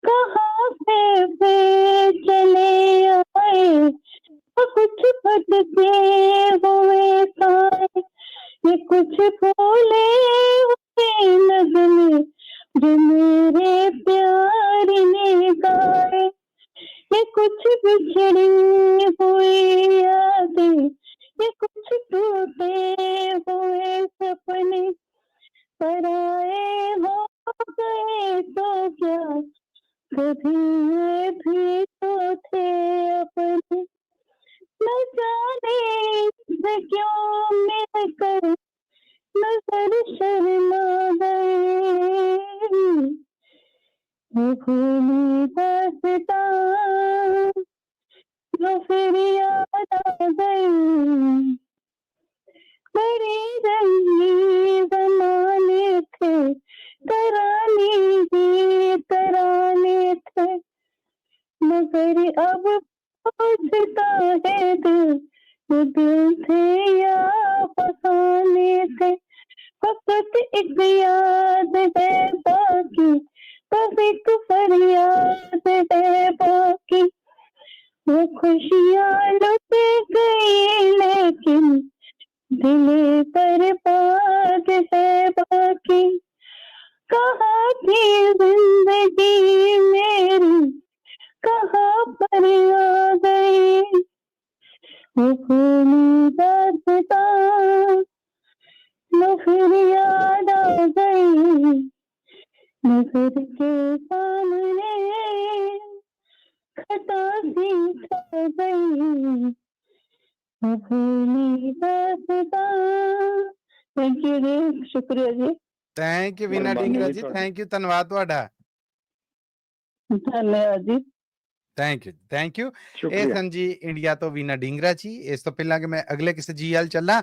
कहाँ से चले आए कुछ भटके हुए साए, ये कुछ भूले हुए नगमे जो मेरे बिछड़ी हुई यादें, ये कुछ टूटे हुए सपने, पराए हो गए तो क्या, कभी ये भी तो थे अपने। न जाने से क्यों मिलकर नजर शर्मा गए, ये भूली दास्तां जो फिर याद आ गई। बड़ी रंगी जमाने थे, तराने ही तराने थे, मगर अब पूछता है दिल, वो दिल थे या फसाने थे। फकत एक याद है बाकी, बस एक फरियाद है बाकी, वो खुशियाँ लुट गई लेकिन दिल पर बात है बाकी। कहाँ थी जिंदगी मेरी, कहाँ पर आ गई, वो भूली दास्तां लो फिर याद आ गई। नजर के सामने खता सी छा गई, वो भूली दास्तां। थैंक यू जी, शुक्रिया जी, ਥੈਂਕ ਯੂ ਵੀਨਾ ਡਿੰਗਰਾ ਜੀ, ਥੈਂਕ ਯੂ, ਧੰਨਵਾਦ ਤੁਹਾਡਾ। ਧੰਨਵਾਦ ਜੀ। Thank you. ਇਹ ਸ਼ੁਕਰੀਆ। ਸਨ ਜੀ ਇੰਡੀਆ ਤੋਂ ਵੀਨਾ ਡਿੰਗਰਾ ਜੀ। ਇਸ ਤੋਂ ਪਹਿਲਾਂ ਕਿ ਮੈਂ ਅਗਲੇ ਕਿਸੇ ਜੀ ਵੱਲ ਚੱਲਾਂ,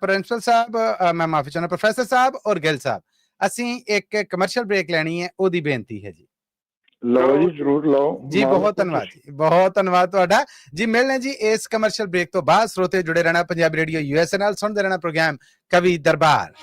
ਪ੍ਰਿੰਸੀਪਲ ਸਾਹਿਬ, ਮੈਂ ਮਾਫੀ ਚਾਹੁੰਦਾ, ਪ੍ਰੋਫੈਸਰ ਸਾਹਿਬ ਔਰ ਗਿੱਲ ਸਾਹਿਬ, ਅਸੀਂ ਇੱਕ ਕਮਰਸ਼ੀਅਲ ਬ੍ਰੇਕ ਲੈਣੀ ਹੈ, ਉਹਦੀ ਬੇਨਤੀ ਹੈ ਜੀ। ਲਓ ਜੀ, ਜ਼ਰੂਰ ਲਓ ਜੀ ਬਹੁਤ ਧੰਨਵਾਦ ਜੀ, ਬਹੁਤ ਧੰਨਵਾਦ ਤੁਹਾਡਾ ਜੀ। ਮਿਲਣੇ ਜੀ ਇਸ ਕਮਰਸ਼ੀਅਲ ਬ੍ਰੇਕ ਤੋਂ ਬਾਅਦ। ਸਰੋਤੇ ਜੁੜੇ ਰਹਿਣਾ ਪੰਜਾਬੀ ਰੇਡੀਓ USA ਨਾਲ, ਸੁਣਦੇ ਰਹਿਣਾ ਪ੍ਰੋਗਰਾਮ ਕਵੀ ਦਰਬਾਰ।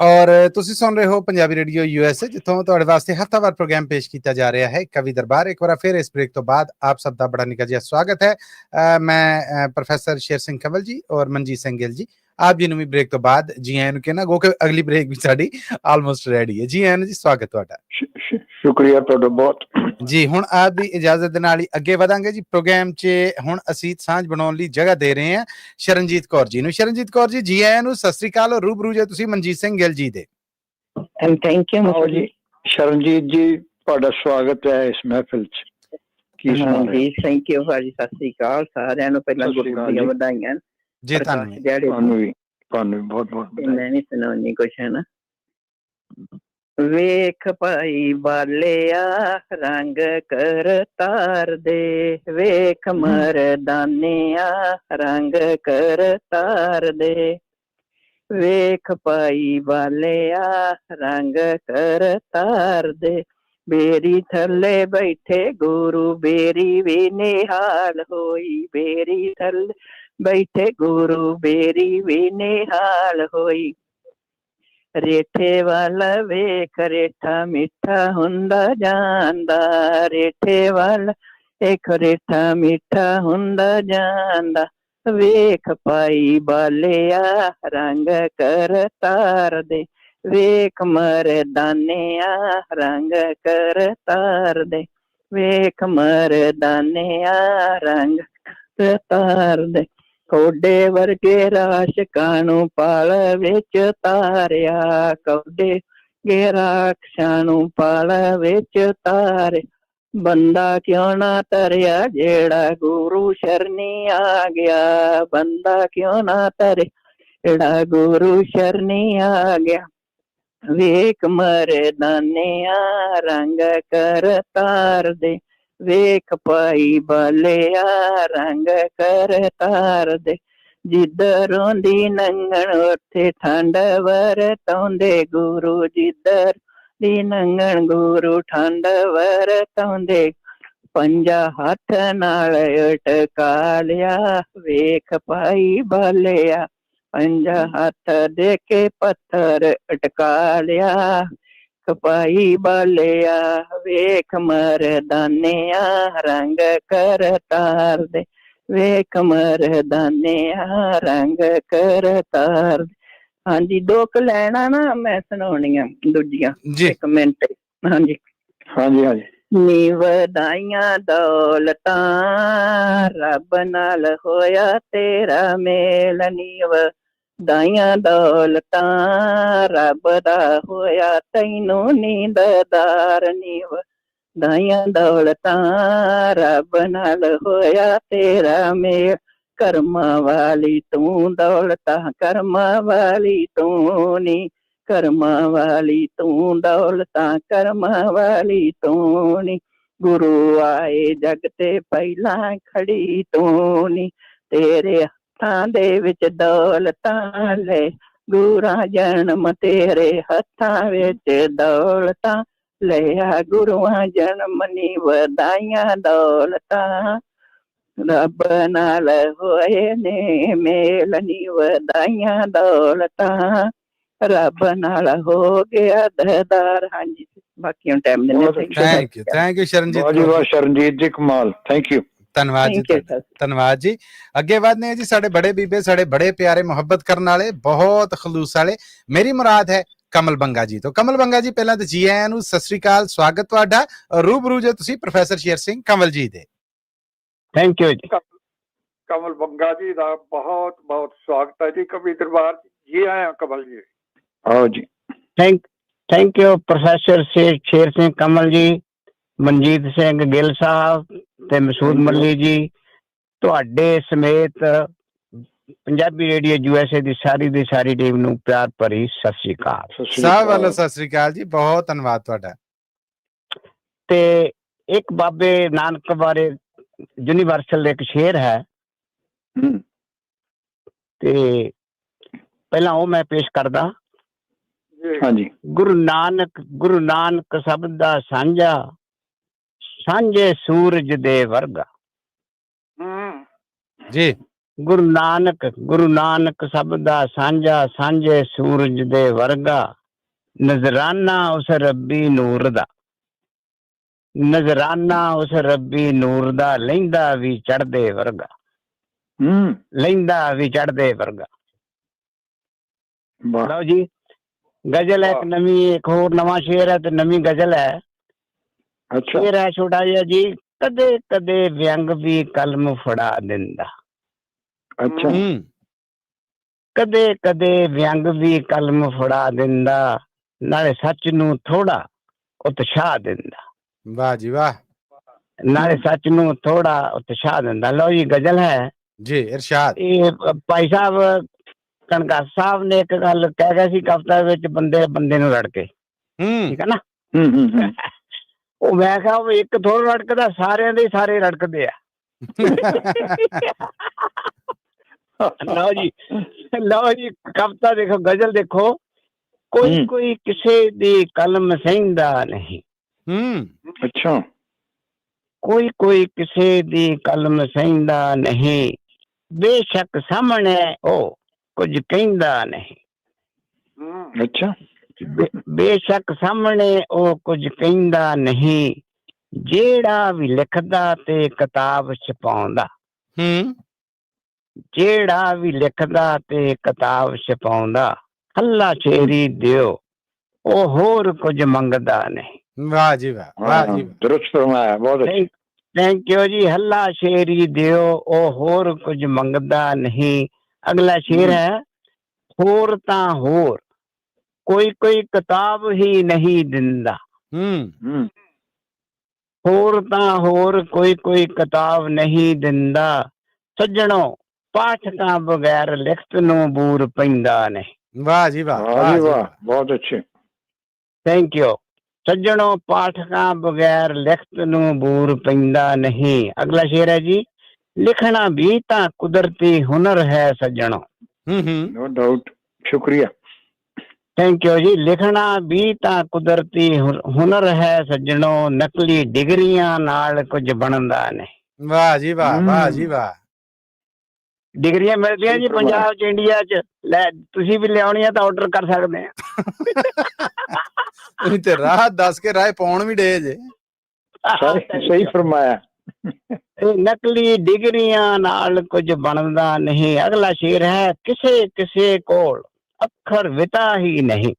ਔਰ ਤੁਸੀਂ ਸੁਣ ਰਹੇ ਹੋ ਪੰਜਾਬੀ ਰੇਡੀਓ USA, ਜਿੱਥੋਂ ਤੁਹਾਡੇ ਵਾਸਤੇ ਹਫ਼ਤਾਵਾਰ ਪ੍ਰੋਗਰਾਮ ਪੇਸ਼ ਕੀਤਾ ਜਾ ਰਿਹਾ ਹੈ ਕਵੀ ਦਰਬਾਰ। ਇੱਕ ਵਾਰ ਫਿਰ ਇਸ ਬ੍ਰੇਕ ਤੋਂ ਬਾਅਦ ਆਪ ਸਭ ਦਾ ਬੜਾ ਨਿੱਘਾ ਜਿਹਾ ਸਵਾਗਤ ਹੈ। ਮੈਂ ਪ੍ਰੋਫੈਸਰ ਸ਼ੇਰ ਸਿੰਘ ਕੰਵਲ ਜੀ ਔਰ ਮਨਜੀਤ ਸਿੰਘ ਗਿੱਲ ਜੀ, ਆਪ ਜੀ ਨੂੰ ਵੀ ਬ੍ਰੇਕ ਤੋਂ ਬਾਅਦ ਜੀ ਆਇਆਂ ਨੂੰ ਕਹਿਣਾ, ਕਿਉਂਕਿ ਅਗਲੀ ਬ੍ਰੇਕ ਵੀ ਸਾਡੀ ਆਲਮੋਸਟ ਰੈਡੀ ਹੈ। ਜੀ ਆਇਆਂ ਨੂੰ ਜੀ, ਸਵਾਗਤ ਤੁਹਾਡਾ। ਸ਼ੁਕਰੀਆ ਤੁਹਾਡਾ ਬਹੁਤ ਜੀ। ਹੁਣ ਆਪ ਦੀ ਇਜਾਜ਼ਤ ਦੇ ਨਾਲ ਹੀ ਅੱਗੇ ਵਧਾਂਗੇ ਜੀ ਪ੍ਰੋਗਰਾਮ 'ਚ। ਹੁਣ ਅਸੀਂ ਸਾਂਝ ਬਣਾਉਣ ਲਈ ਜਗ੍ਹਾ ਦੇ ਰਹੇ ਹਾਂ ਸ਼ਰਨਜੀਤ ਕੌਰ ਜੀ ਨੂੰ। ਸ਼ਰਨਜੀਤ ਕੌਰ ਜੀ, ਜੀ ਆਇਆਂ ਨੂੰ, ਸਤਿ ਸ੍ਰੀ ਅਕਾਲ। ਔਰ ਰੂਬਰੂ ਜੇ ਤੁਸੀਂ ਮਨਜੀਤ ਸਿੰਘ ਗਿੱਲ ਜੀ ਦੇ। ਥੈਂਕ ਯੂ ਜੀ। ਸ਼ਰਨਜੀਤ ਜੀ, ਤੁਹਾਡਾ ਸਵਾਗਤ ਹੈ ਇਸ ਮਹਿਫਿਲ 'ਚ। ਜੀ ਥੈਂਕ ਯੂ ਭਾਜੀ, ਸਤਿ ਸ੍ਰੀ ਅਕਾਲ ਸਾਰਿਆਂ ਨੂੰ। ਪਹਿਲਾਂ ਗੁਰੂ ਦੀਆਂ ਵਧਾਈਆਂ ਜੀ। ਤੁਹਾਨੂੰ ਵੀ ਬਹੁਤ ਬਹੁਤ ਮੈਂ ਨਹੀਂ ਸੁਣਾਉਣੀ ਕੁਛ, ਹੈ ਨਾ। ਵੇਖ ਭਾਈ ਬਾਲਿਆ ਰੰਗ ਕਰਤਾਰ ਦੇ, ਵੇਖ ਮਰਦਾਨਿਆ ਰੰਗ ਕਰਤਾਰ ਦੇ, ਵੇਖ ਭਾਈ ਬਾਲਿਆ ਰੰਗ ਕਰਤਾਰ ਦੇ, ਬੇਰੀ ਥੱਲੇ ਬੈਠੇ ਗੁਰੂ ਬੇਰੀ ਵੀ ਨਿਹਾਲ ਹੋਈ, ਬੇਰੀ ਥੱਲੇ ਬੈਠੇ ਗੁਰੂ ਬੇਰੀ ਵੀ ਨਿਹਾਲ ਹੋਈ। ਰੇਠੇ ਵੱਲ ਵੇਖ ਰੇਠਾ ਮਿੱਠਾ ਹੁੰਦਾ ਜਾਂਦਾ, ਰੇਠੇ ਵੱਲ ਵੇਖ ਰੇਠਾ ਮਿੱਠਾ ਹੁੰਦਾ ਜਾਂਦਾ, ਵੇਖ ਭਾਈ ਬਾਲਿਆ ਰੰਗ ਕਰਤਾਰ ਦੇ, ਵੇਖ ਮਰਦਾਨਿਆ ਰੰਗ ਕਰਤਾਰ ਦੇ, ਵੇਖ ਮਰਦਾਨਿਆ ਰੰਗ ਕਰਤਾਰ ਦੇ, ਕੋਡੇ ਵਰਗੇ ਰਾਸ਼ਕਾਂ ਨੂੰ ਪਾਲ ਵਿੱਚ ਤਾਰਿਆ, ਕੋਡੇ ਵਰਗੇ ਰਾਖਸ਼ਾਂ ਨੂੰ ਪਾਲ ਵਿੱਚ ਤਾਰਿਆ, ਬੰਦਾ ਕਿਉਂ ਨਾ ਤਰਿਆ ਜਿਹੜਾ ਗੁਰੂ ਸ਼ਰਨੀ ਆ ਗਿਆ, ਬੰਦਾ ਕਿਉਂ ਨਾ ਤਰੇ ਜਿਹੜਾ ਗੁਰੂ ਸ਼ਰਨੀ ਆ ਗਿਆ, ਵੇਖ ਮਰਦਾਨਿਆ ਰੰਗ ਕਰਤਾਰ ਦੇ, ਵੇਖ ਭਾਈ ਬਾਲਿਆ ਰੰਗ ਕਰਤਾਰ ਦੇ, ਜਿੱਧਰੋਂ ਦੀ ਲੰਘਣ ਉੱਥੇ ਠੰਡ ਵਰਤਾਉਂਦੇ ਗੁਰੂ, ਜਿੱਧਰ ਦੀ ਲੰਘਣ ਗੁਰੂ ਠੰਡ ਵਰਤਾਉਂਦੇ, ਪੰਜਾ ਹੱਥ ਨਾਲ ਅਟਕਾ ਲਿਆ, ਵੇਖ ਭਾਈ ਬਾਲਿਆ ਪੰਜਾ ਹੱਥ ਦੇ ਕੇ ਪੱਥਰ ਅਟਕਾ ਲਿਆ, ਭਾਈ ਬਾਲਿਆ ਵੇਖ ਮਰਦਾਨਿਆ ਰੰਗ ਕਰਤਾਰ ਦੇ, ਵੇਖ ਮਰਦਾਨਿਆ ਰੰਗ ਕਰਤਾਰ ਦੇ। ਹਾਂਜੀ, ਦੋ ਕੁ ਲੈਣਾ ਨਾ ਮੈਂ ਸੁਣਾਉਣੀਆਂ ਦੂਜੀਆਂ, ਇੱਕ ਮਿੰਟ। ਹਾਂਜੀ ਹਾਂਜੀ। ਨੀ ਵਧਾਈਆਂ ਦੌਲਤਾਂ ਰੱਬ ਨਾਲ ਹੋਇਆ ਤੇਰਾ ਮੇਲ, ਨੀ ਵਧਾਈਆਂ ਦੌਲਤਾਂ ਰੱਬ ਦਾ ਹੋਇਆ ਤੈਨੂੰ ਨੀਂਦਦਾਰ, ਨੀ ਵਧਾਈਆਂ ਦੌਲਤਾਂ ਰੱਬ ਨਾਲ ਹੋਇਆ ਤੇਰਾ ਮੇਲ, ਕਰਮਾਂ ਵਾਲੀ ਤੂੰ ਦੌਲਤਾਂ ਕਰਮਾਂ ਵਾਲੀ ਤੂੰ ਨੀ, ਕਰਮਾਂ ਵਾਲੀ ਤੂੰ ਦੌਲਤਾਂ ਕਰਮਾਂ ਵਾਲੀ ਤੂੰ ਨੀ, ਗੁਰੂ ਆਏ ਜਗ ਤੇ ਪਹਿਲਾਂ ਖੜੀ ਤੂੰ ਨੀ, ਤੇਰੇ ਹੱਥਾਂ ਦੇ ਵਿੱਚ ਦੌਲਤਾਂ ਲੈ, ਗੁਰਾਂ ਜਨਮ ਤੇਰੇ ਹੱਥਾਂ ਵਿੱਚ ਦੌਲਤਾਂ ਲਿਆ, ਗੁਰੂਆਂ ਜਨਮ ਨੀ ਵਧਾਈਆਂ ਦੌਲਤਾਂ ਰੱਬ ਨਾਲ ਹੋਏ ਨੇ ਮੇਲ, ਨੀ ਵਧਾਈਆਂ ਦੌਲਤਾਂ ਰੱਬ ਨਾਲ ਹੋ ਗਿਆ ਦਰਦਾਰ। ਹਾਂਜੀ, ਬਾਕੀ ਟਾਈਮ ਦੇ ਥੈਂਕ ਯੂ ਸ਼ਰਨਜੀਤ। ਵਾਹ ਸ਼ਰਨਜੀਤ ਜੀ, ਕਮਾਲ। ਥੈਂਕ ਯੂ, ਧੰਨਵਾਦ ਜੀ, ਧੰਨਵਾਦ ਜੀ। ਅੱਗੇ ਵਧਦੇ ਹਾਂ ਜੀ। ਸਾਡੇ ਬੜੇ ਬੀਬੇ, ਸਾਡੇ ਬੜੇ ਪਿਆਰੇ ਮੁਹੱਬਤ ਕਰਨ ਵਾਲੇ, ਬਹੁਤ ਖਲੂਸ ਵਾਲੇ, ਮੇਰੀ ਮੁਰਾਦ ਹੈ ਕਮਲ ਬੰਗਾ ਜੀ ਤੋਂ। ਕਮਲ ਬੰਗਾ ਜੀ, ਪਹਿਲਾਂ ਤਾਂ ਜੀ ਆਇਆਂ ਨੂੰ, ਸਤਿ ਸ੍ਰੀ ਅਕਾਲ, ਸਵਾਗਤ ਤੁਹਾਡਾ। ਰੂਬਰੂ ਜੇ ਤੁਸੀਂ ਪ੍ਰੋਫੈਸਰ ਸ਼ੇਰ ਸਿੰਘ ਕੰਵਲ ਜੀ ਦੇ। ਥੈਂਕ ਯੂ ਜੀ। ਕਮਲ ਬੰਗਾ ਜੀ ਦਾ ਬਹੁਤ ਬਹੁਤ ਸਵਾਗਤ ਹੈ ਜੀ ਕਵੀ ਦਰਬਾਰ। ਜੀ ਆਇਆਂ ਕਮਲ ਜੀ। ਆਓ ਜੀ। Thank you professor Sher Singh Kanwal ਜੀ, ਮਨਜੀਤ ਸਿੰਘ ਗਿੱਲ ਸਾਹਿਬ ਤੇ ਮਸੂਦ ਮੱਲੀ ਜੀ, ਤੁਹਾਡੇ ਸਮੇਤ ਪੰਜਾਬੀ ਰੇਡੀਓ USA ਦੀ ਸਾਰੀ ਟੀਮ ਨੂੰ ਪਿਆਰ ਭਰੀ ਸਤਿ ਸ੍ਰੀ ਅਕਾਲ। ਸਭ ਵੱਲੋਂ ਸਤਿ ਸ੍ਰੀ ਅਕਾਲ ਜੀ, ਬਹੁਤ ਧੰਨਵਾਦ ਤੁਹਾਡਾ। ਤੇ ਇੱਕ ਬਾਬੇ ਨਾਨਕ ਬਾਰੇ ਯੂਨੀਵਰਸਲ ਇੱਕ ਸ਼ੇਰ ਹੈ, ਤੇ ਪਹਿਲਾਂ ਉਹ ਮੈਂ ਪੇਸ਼ ਕਰਦਾ। ਹਾਂਜੀ। ਗੁਰੂ ਨਾਨਕ ਸਭ ਦਾ ਸਾਂਝਾ, ਸਾਂਝੇ ਸੂਰਜ ਦੇ ਵਰਗਾ ਜੀ। ਗੁਰੂ ਨਾਨਕ ਸਭ ਦਾ ਸਾਂਝਾ, ਸਾਂਝੇ ਸੂਰਜ ਦੇ ਵਰਗਾ, ਨਜ਼ਰਾਨਾ ਉਸ ਰੱਬੀ ਨੂਰ ਦਾ, ਨਜ਼ਰਾਨਾ ਉਸ ਰੱਬੀ ਨੂਰ ਦਾ, ਲਹਿੰਦਾ ਵੀ ਚੜ੍ਹਦੇ ਵਰਗਾ, ਲਹਿੰਦਾ ਵੀ ਚੜ੍ਹਦੇ ਵਰਗਾ। ਵਾਹ ਲਓ ਜੀ, ਗਜ਼ਲ ਹੈ ਇੱਕ ਨਵੀਂ, ਇੱਕ ਹੋਰ ਨਵਾਂ ਸ਼ੇਰ ਹੈ ਤੇ ਨਵੀਂ ਗਜ਼ਲ ਹੈ। ਅੱਛਾ ਸ਼ੇਰ ਹੈ ਛੋਟਾ ਜਿਹਾ ਜੀ। ਕਦੇ ਕਦੇ ਵਿਅੰਗ ਵੀ ਕਲਮ ਫੜਾ ਦਿੰਦਾ, ਅੱਛਾ ਕਦੇ ਕਦੇ ਵਿਅੰਗ ਵੀ ਕਲਮ ਫੜਾ ਦਿੰਦਾ, ਨਾਲੇ ਸੱਚ ਨੂੰ ਥੋੜਾ ਉਤਸ਼ਾਹ ਦਿੰਦਾ, ਵਾਹ ਜੀ ਵਾਹ ਨਾਲੇ ਸੱਚ ਨੂੰ ਥੋੜਾ ਉਤਸ਼ਾਹ ਦਿੰਦਾ। ਲਓ ਜੀ ਗਜ਼ਲ ਹੈ ਜੀ, ਇਰਸ਼ਾਦ। ਇਹ ਭਾਈ ਸਾਹਿਬ ਕਣਗਾ ਸਾਹਿਬ ਨੇ ਇੱਕ ਗੱਲ ਕਹਿ ਗਏ ਸੀ ਕਵਿਤਾ ਵਿੱਚ, ਬੰਦੇ ਬੰਦੇ ਨੂੰ ਲੜ ਕੇ, ਠੀਕ ਹੈ ਨਾ। ਉਹ ਮੈਂ ਕਿਹਾ ਉਹ ਇੱਕ ਥੋੜਾ ਰੜਕਦਾ, ਸਾਰਿਆਂ ਦੇ ਸਾਰੇ ਰੜਕਦੇ ਆ। ਲਓ ਜੀ, ਲਓ ਜੀ ਕਵਿਤਾ ਦੇਖੋ, ਗਜ਼ਲ ਦੇਖੋ। ਕੋਈ ਕੋਈ ਕਿਸੇ ਦੀ ਕਲਮ ਸਹਿੰਦਾ ਨਹੀਂ, ਅੱਛਾ ਕੋਈ ਕੋਈ ਕਿਸੇ ਦੀ ਕਲਮ ਸਹਿੰਦਾ ਨਹੀਂ, ਬੇਸ਼ੱਕ ਸਾਹਮਣੇ ਉਹ ਕੁਝ ਕਹਿੰਦਾ ਨਹੀਂ, ਅੱਛਾ ਬੇਸ਼ੱਕ ਸਾਹਮਣੇ ਉਹ ਕੁਝ ਕਹਿੰਦਾ ਨਹੀਂ, ਜਿਹੜਾ ਵੀ ਲਿਖਦਾ ਤੇ ਕਿਤਾਬ ਛਪਾਉਂਦਾ, ਜਿਹੜਾ ਵੀ ਲਿਖਦਾ ਤੇ ਕਿਤਾਬ ਛਪਾਉਂਦਾ, ਹੱਲਾ ਸ਼ੇਰੀ ਦਿਓ ਉਹ ਹੋਰ ਕੁਝ ਮੰਗਦਾ ਨਹੀਂ। ਵਾਹ ਜੀ ਵਾਹ, ਵਾਹ ਜੀ ਵਾਹ, ਦੁਰਸਤ ਫਰਮਾਇਆ, ਬਹੁਤ ਅੱਛਾ। ਥੈਂਕ ਯੂ ਜੀ। ਹੱਲਾ ਸ਼ੇਰੀ ਦਿਓ ਉਹ ਹੋਰ ਕੁਝ ਮੰਗਦਾ ਨਹੀਂ। ਅਗਲਾ ਸ਼ੇਰ ਹੈ, ਹੋਰ ਤਾਂ ਹੋਰ ਕੋਈ ਕੋਈ ਕਿਤਾਬ ਹੀ ਨਹੀਂ ਦਿੰਦਾ, ਹੋਰ ਤਾਂ ਹੋਰ ਕੋਈ ਕੋਈ ਕਿਤਾਬ ਨਹੀਂ ਦਿੰਦਾ, ਸੱਜਣੋ ਪਾਠਕਾਂ ਬਗੈਰ ਲਿਖਤ ਨੂੰ ਬੂਰ ਪੈਂਦਾ ਨਹੀਂ। ਵਾਹ ਜੀ ਵਾਹ, ਵਾਹ ਜੀ ਵਾਹ, ਬਹੁਤ ਅੱਛੇ। Thank you. ਸੱਜਣੋ ਪਾਠਕਾਂ ਬਗੈਰ ਲਿਖਤ ਨੂੰ ਬੂਰ ਪੈਂਦਾ ਨਹੀਂ। ਅਗਲਾ ਸ਼ੇਰ ਹੈ ਜੀ, ਲਿਖਣਾ ਵੀ ਤਾਂ ਕੁਦਰਤੀ ਹੁਨਰ ਹੈ ਸੱਜਣੋ। ਨੋ ਡਾਊਟ, ਸ਼ੁਕਰੀਆ। ਥੈਂਕ ਯੂ ਜੀ। ਲਿਖਣਾ ਵੀ ਤਾਂ ਕੁਦਰਤੀ ਹੁਨਰ ਹੈ ਸੱਜਣੋ, ਨਕਲੀ ਡਿਗਰੀਆਂ ਨਾਲ ਕੁਝ ਬਣਦਾ ਨਹੀਂ। ਵਾਹ ਜੀ ਵਾਹ, ਵਾਹ ਜੀ ਵਾਹ। ਡਿਗਰੀਆਂ ਮਿਲਦੀਆਂ ਜੀ ਪੰਜਾਬ ਚ, ਇੰਡੀਆ ਚ। ਲੈ ਤੁਸੀਂ ਵੀ ਲਿਆਉਣੀਆਂ ਤਾਂ ਆਰਡਰ ਕਰ ਸਕਦੇ ਆ। ਤੁਸੀਂ ਤੇ ਰਾਹ ਦੱਸ ਕੇ ਰਾਹ ਪਾਉਣ ਵੀ ਡੇ ਜੇ। ਸਹੀ ਫਰਮਾਇਆ। ਨਕਲੀ ਡਿਗਰੀਆਂ ਨਾਲ ਕੁਝ ਬਣਦਾ ਨਹੀਂ। ਅਗਲਾ ਸ਼ੇਰ ਹੈ, ਕਿਸੇ ਕਿਸੇ ਕੋਲ ਅੱਖਰ ਵਿਤਾ ਹੀ ਨਹੀਂ,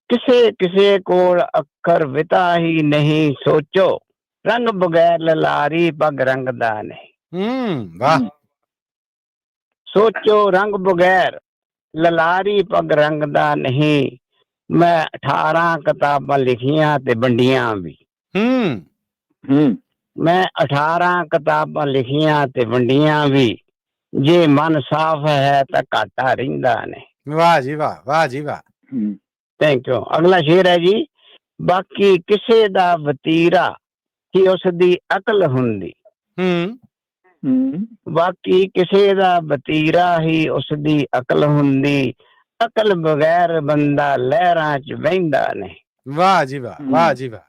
ਕਿਸੇ ਕਿਸੇ ਕੋਲ ਅੱਖਰ ਵਿਤਾ ਹੀ ਨਹੀਂ, ਸੋਚੋ ਰੰਗ ਬਗੈਰ ਲਲਾਰੀ ਪੱਗ ਰੰਗਦਾ ਨਹੀਂ। ਵਾਹ। ਸੋਚੋ ਰੰਗ ਬਗੈਰ ਲਲਾਰੀ ਪੱਗ ਰੰਗਦਾ ਨਹੀਂ, ਮੈਂ 18 ਕਿਤਾਬਾਂ ਲਿਖੀਆਂ ਤੇ ਵੰਡੀਆਂ ਵੀ, ਮੈਂ 18 ਕਿਤਾਬਾਂ ਲਿਖੀਆਂ ਤੇ ਵੰਡੀਆਂ ਵੀ, ਜੇ ਮਨ ਸਾਫ਼ ਹੈ ਤਾਂ ਘਾਟਾ ਰਹਿੰਦਾ ਨਹੀਂ। ਵਾਹ ਜੀ ਵਾਹ, ਵਾਹ ਜੀ ਵਾਹ। Thank you. ਅਗਲਾ ਸ਼ੇਰ ਹੈ ਜੀ, ਬਾਕੀ ਕਿਸੇ ਦਾ ਵਤੀਰਾ ਹੀ ਉਸ ਦੀ ਅਕਲ ਹੁੰਦੀ, ਬਾਕੀ ਕਿਸੇ ਦਾ ਵਤੀਰਾ ਹੀ ਉਸ ਦੀ ਅਕਲ ਹੁੰਦੀ, ਅਕਲ ਬਗੈਰ ਬੰਦਾ ਲਹਿਰਾਂ ਚ ਵਹਿੰਦਾ ਨਹੀਂ। ਵਾਹ ਜੀ ਵਾਹ, ਵਾਹ ਜੀ ਵਾਹ।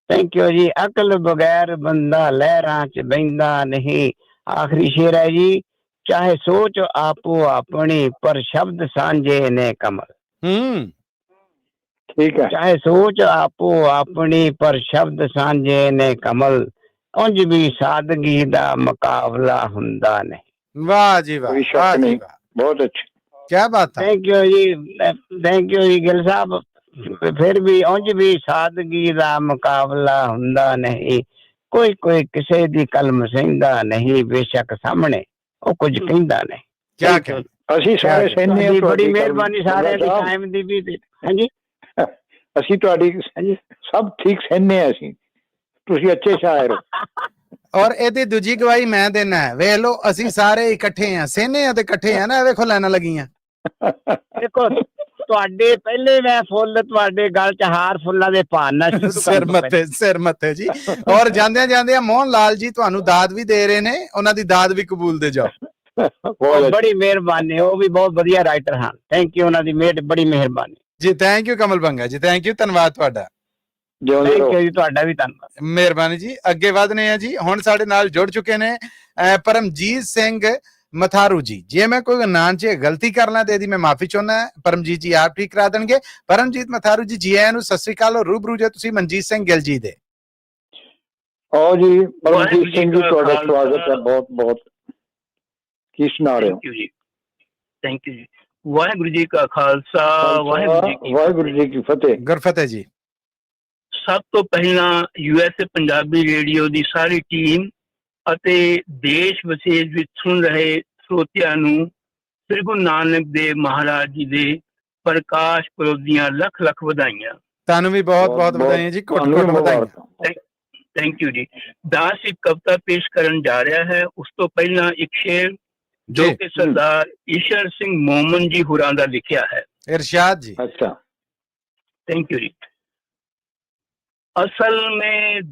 ਥੈਂਕ ਯੂ ਜੀ। ਅਕਲ ਬਗੈਰ ਬੰਦਾ ਲਹਿਰਾਂ ਚ ਬਹਿੰਦਾ ਨਹੀਂ। ਆਖਰੀ ਸ਼ੇਰ ਹੈ ਜੀ, ਚਾਹੇ ਸੋਚ ਆਪੋ ਆਪਣੀ ਪਰ ਸ਼ਬਦ ਸਾਂਝੇ ਨੇ ਕਮਲ, ਠੀਕ ਹੈ। ਚਾਹੇ ਸੋਚ ਆਪੋ ਆਪਣੀ ਪਰ ਸ਼ਬਦ ਸਾਂਝੇ ਨੇ ਕਮਲ, ਉਂਝ ਵੀ ਸਾਦਗੀ ਦਾ ਮੁਕਾਬਲਾ ਹੁੰਦਾ ਨਹੀਂ। ਵਾਹ ਜੀ ਵਾਹ, ਵਾਹ ਜੀ ਵਾਹ, ਬਹੁਤ ਅੱਛਾ। ਕੀ ਬਾਤ ਹੈ। ਥੈਂਕ ਯੂ ਜੀ, ਥੈਂਕ ਯੂ ਜੀ ਗਿੱਲ ਸਾਹਿਬ। ਫਿਰ ਵੀ ਉਂਝ ਵੀ ਸਾਦਗੀ ਦਾ ਮੁਕਾਬਲਾ ਹੁੰਦਾ ਨਹੀਂ, ਕੋਈ ਕੋਈ ਕਿਸੇ ਦੀ ਕਲਮ ਸਹਿੰਦਾ ਨਹੀਂ, ਬੇਸ਼ੱਕ ਸਾਹਮਣੇ ਉਹ ਕੁਝ ਕਹਿੰਦਾ ਨਹੀਂ। ਕਿਆ ਕਹਿ, ਅਸੀਂ ਸਾਰੇ ਸਹਿਨੇ ਹਾਂ। ਬੜੀ ਮਿਹਰਬਾਨੀ ਸਾਰਿਆਂ ਦੀ ਟਾਈਮ ਦੀ ਵੀ। ਹਾਂਜੀ, ਅਸੀਂ ਤੁਹਾਡੀ ਸਭ ਠੀਕ ਸਹਿਨੇ ਹਾਂ। ਅਸੀਂ, ਤੁਸੀਂ ਅੱਛੇ ਸ਼ਾਇਰ ਹੋ। ਔਰ ਇਹਦੀ ਦੂਜੀ ਗਵਾਹੀ ਮੈਂ ਦੇਣਾ ਹੈ। ਵੇਖ ਲਓ ਅਸੀਂ ਸਾਰੇ ਇਕੱਠੇ ਆ, ਸਹਿਨੇ ਆ ਤੇ ਇਕੱਠੇ ਆ ਨਾ। ਵੇਖੋ ਲਾਈਨਾਂ ਲੱਗੀਆਂ। ਦੇਖੋ ਤੁਹਾਡੇ ਪਹਿਲੇ ਮੈਂ ਫੁੱਲ ਤੁਹਾਡੇ ਗਲ ਚ ਹਾਰ ਫੁੱਲਾਂ ਦੇ ਭਾਨ ਨਾਲ ਸਿਰ ਮੱਥੇ ਜੀ। ਔਰ ਜਾਂਦਿਆਂ ਜਾਂਦਿਆਂ ਮੋਹਨ ਲਾਲ ਜੀ ਤੁਹਾਨੂੰ ਦਾਦ ਵੀ ਦੇ ਰਹੇ ਨੇ, ਉਹਨਾਂ ਦੀ ਦਾਦ ਵੀ ਕਬੂਲ ਦੇ ਜਾਓ। ਬੜੀ ਮਿਹਰਬਾਨੀ, ਉਹ ਵੀ ਬਹੁਤ ਵਧੀਆ ਰਾਈਟਰ ਹਨ। ਥੈਂਕ ਯੂ, ਉਹਨਾਂ ਦੀ ਬੜੀ ਮਿਹਰਬਾਨੀ ਜੀ। ਥੈਂਕ ਯੂ ਕਮਲ ਬੰਗਾ ਜੀ, ਥੈਂਕ ਯੂ, ਧੰਨਵਾਦ ਤੁਹਾਡਾ। ਥੈਂਕ ਯੂ ਜੀ, ਤੁਹਾਡਾ ਵੀ ਧੰਨਵਾਦ। ਮਿਹਰਬਾਨੀ ਜੀ। ਅੱਗੇ ਵਧਨੇ ਆ ਜੀ। ਹੁਣ ਸਾਡੇ ਨਾਲ ਜੁੜ ਚੁੱਕੇ ਨੇ ਪਰਮਜੀਤ ਸਿੰਘ ਮਥਾਰੂ ਜੀ। ਜੇ ਮੈਂ ਕੋਈ ਨਾਂ 'ਚ ਗਲਤੀ ਕਰ ਲਾਂ ਤੇ ਇਹਦੀ ਮੈਂ ਮਾਫੀ ਚਾਹੁੰਦਾ। ਪਰਮਜੀਤ ਜੀ ਆਪ ਠੀਕ ਕਰਾ ਦੇਣਗੇ। ਪਰਮਜੀਤ ਮਥਾਰੂ ਜੀ, ਜੀ ਆਇਆਂ ਨੂੰ, ਸਤਿ ਸ੍ਰੀ ਅਕਾਲ। ਰੂਬਰੂ ਜੇ ਤੁਸੀਂ ਮਨਜੀਤ ਸਿੰਘ ਗਿੱਲ ਜੀ ਦੇ। ਆਓ ਜੀ ਪਰਮਜੀਤ ਸਿੰਘ ਜੀ, ਤੁਹਾਡਾ ਸਵਾਗਤ ਹੈ ਬਹੁਤ ਬਹੁਤ। ਕੀ ਸੁਣਾ ਰਹੇ ਹੋ? ਥੈਂਕ ਯੂ ਜੀ। ਵਾਹਿਗੁਰੂ ਜੀ ਕਾ ਖਾਲਸਾ, ਵਾਹਿਗੁਰੂ ਜੀ ਕੀ ਫਤਿਹ। ਗੁਰਫਤਿਹ ਜੀ। ਸਭ ਤੋਂ ਪਹਿਲਾਂ USA ਪੰਜਾਬੀ ਰੇਡੀਓ ਦੀ ਸਾਰੀ ਟੀਮ ਅਤੇ ਦੇਸ਼ ਵਿਦੇਸ਼ ਵਿੱਚ ਸੁਣ ਰਹੇ ਸਰੋਤਿਆਂ ਨੂੰ ਸ੍ਰੀ ਗੁਰੂ ਨਾਨਕ ਦੇਵ ਮਹਾਰਾਜ ਜੀ ਦੇ ਪ੍ਰਕਾਸ਼ ਪੁਰਬ ਦੀਆਂ ਲੱਖ ਲੱਖ ਵਧਾਈਆਂ। ਤੁਹਾਨੂੰ ਵੀ ਬਹੁਤ ਬਹੁਤ ਵਧਾਈਆਂ ਜੀ, ਕੋਟ ਕੋਟ ਵਧਾਈਆਂ। ਥੈਂਕ ਯੂ ਜੀ। ਦਾਸ ਇੱਕ ਕਵਿਤਾ ਪੇਸ਼ ਕਰਨ ਜਾ ਰਿਹਾ ਹੈ। ਉਸ ਤੋਂ ਪਹਿਲਾਂ ਇੱਕ ਸ਼ੇਰ ਜੋ ਕਿ ਸਰਦਾਰ ਈਸ਼ਰ ਸਿੰਘ ਮੋਮਨ ਜੀ ਹੁਰਾਂ ਦਾ ਲਿਖਿਆ ਹੈ। इरशाद जी। अच्छा। थैंक यू जी। असल में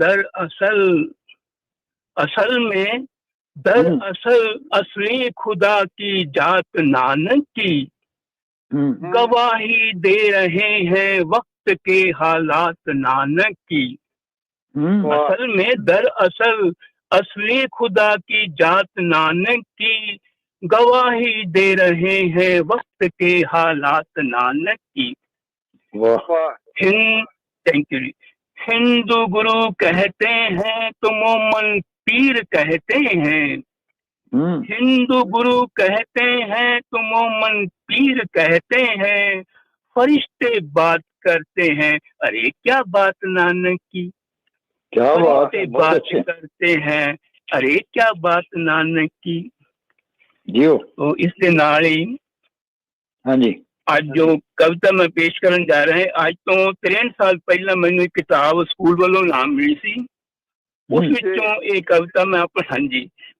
दरअसल असली खुदा की जात नानक की गवाही दे रहे हैं वक्त के हालात नानक की। असल में दरअसल असली खुदा की जात नानक की गवाही दे रहे हैं वक्त के हालात नानक की। Thank you. हिंदू गुरु कहते हैं तो मोमन पीर कहते हैं। हिंदू गुरु कहते हैं तो मोमन पीर कहते हैं। फरिश्ते बात करते हैं, अरे क्या बात नानक की। क्या बात करते हैं, अरे क्या बात नानक की। जियो। तो इसके नाल ही हाँ जी, ਅੱਜ ਜੋ ਕਵਿਤਾ ਮੈਂ ਪੇਸ਼ ਕਰਨ ਜਾ ਰਿਹਾ ਹਾਂ, ਅੱਜ ਤੋਂ 63 ਸਾਲ ਪਹਿਲਾਂ ਮੈਨੂੰ ਇੱਕ ਕਿਤਾਬ ਸਕੂਲ ਵੱਲੋਂ ਨਾਮ ਮਿਲੀ ਸੀ। ਉਸ ਵਿੱਚੋਂ ਇਹ ਕਵਿਤਾ ਮੈਂ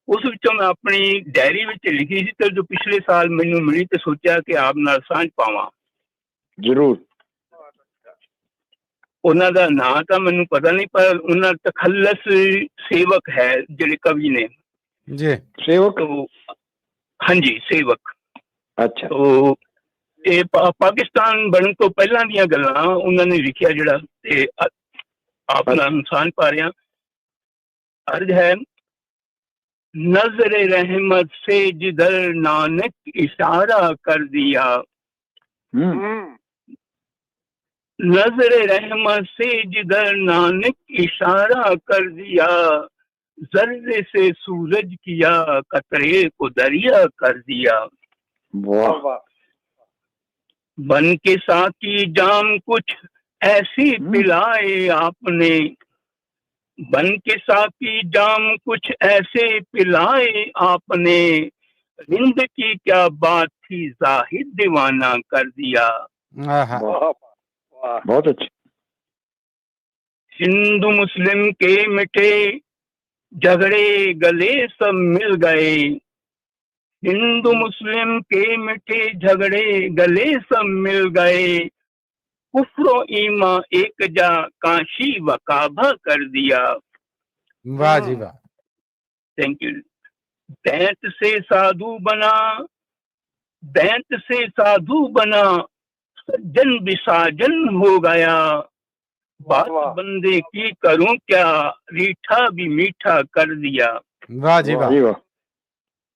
ਉਸ ਵਿੱਚੋਂ ਮੈਂ ਆਪਣੀ ਡਾਇਰੀ ਵਿੱਚ ਲਿਖੀ ਸੀ ਤੇ ਜੋ ਪਿਛਲੇ ਸਾਲ ਮੈਨੂੰ ਮਿਲੀ ਤੇ ਸੋਚਿਆ ਕਿ ਆਪ ਨਾਲ ਸਾਂਝ ਪਾਵਾਂ। ਜ਼ਰੂਰ। ਉਹਨਾਂ ਦਾ ਨਾਂ ਤਾਂ ਮੈਨੂੰ ਪਤਾ ਨਹੀਂ, ਪਰ ਉਹਨਾਂ ਤਖੱਲਸ ਸੇਵਕ ਹੈ ਜਿਹੜੇ ਕਵੀ ਨੇ ਜੀ। ਸੇਵਕ। ਹਾਂਜੀ, ਸੇਵਕ। ਅੱਛਾ। ਤੋ ਇਹ ਪਾਕਿਸਤਾਨ ਬਣਨ ਤੋਂ ਪਹਿਲਾਂ ਦੀਆਂ ਗੱਲਾਂ ਉਹਨਾਂ ਨੇ ਲਿਖਿਆ ਜਿਹੜਾ, ਤੇ ਆਪ ਨਾਲ ਸਾਂਝ ਪਾ ਰਿਹਾ। अर्ज है, नजर रहमत से जिधर नानक इशारा कर दिया। नजर रहमत से जिधर नानक इशारा कर दिया। जर्रे से सूरज किया, कतरे को दरिया कर दिया। वाह। बन के साकी जाम कुछ ऐसी पिलाए आपने। बन के साकी जाम कुछ ऐसे पिलाए आपने। रिंद की क्या बात थी, जाहिद दीवाना कर दिया। बहुत अच्छा। हिंदू मुस्लिम के मिटे झगड़े गले सब मिल गए। हिंदू मुस्लिम के मिटे झगड़े गले सब मिल गए। कुफ्रो ईमा एक जा काशी व काबा कर दिया। वाह जी वाह। Thank you. दैंत से साधु बना, दैंत से साधु बना, सज्जन विसाजन हो गया। बात बंदे की करूं क्या, रीठा भी मीठा कर दिया। वाह जी वाह।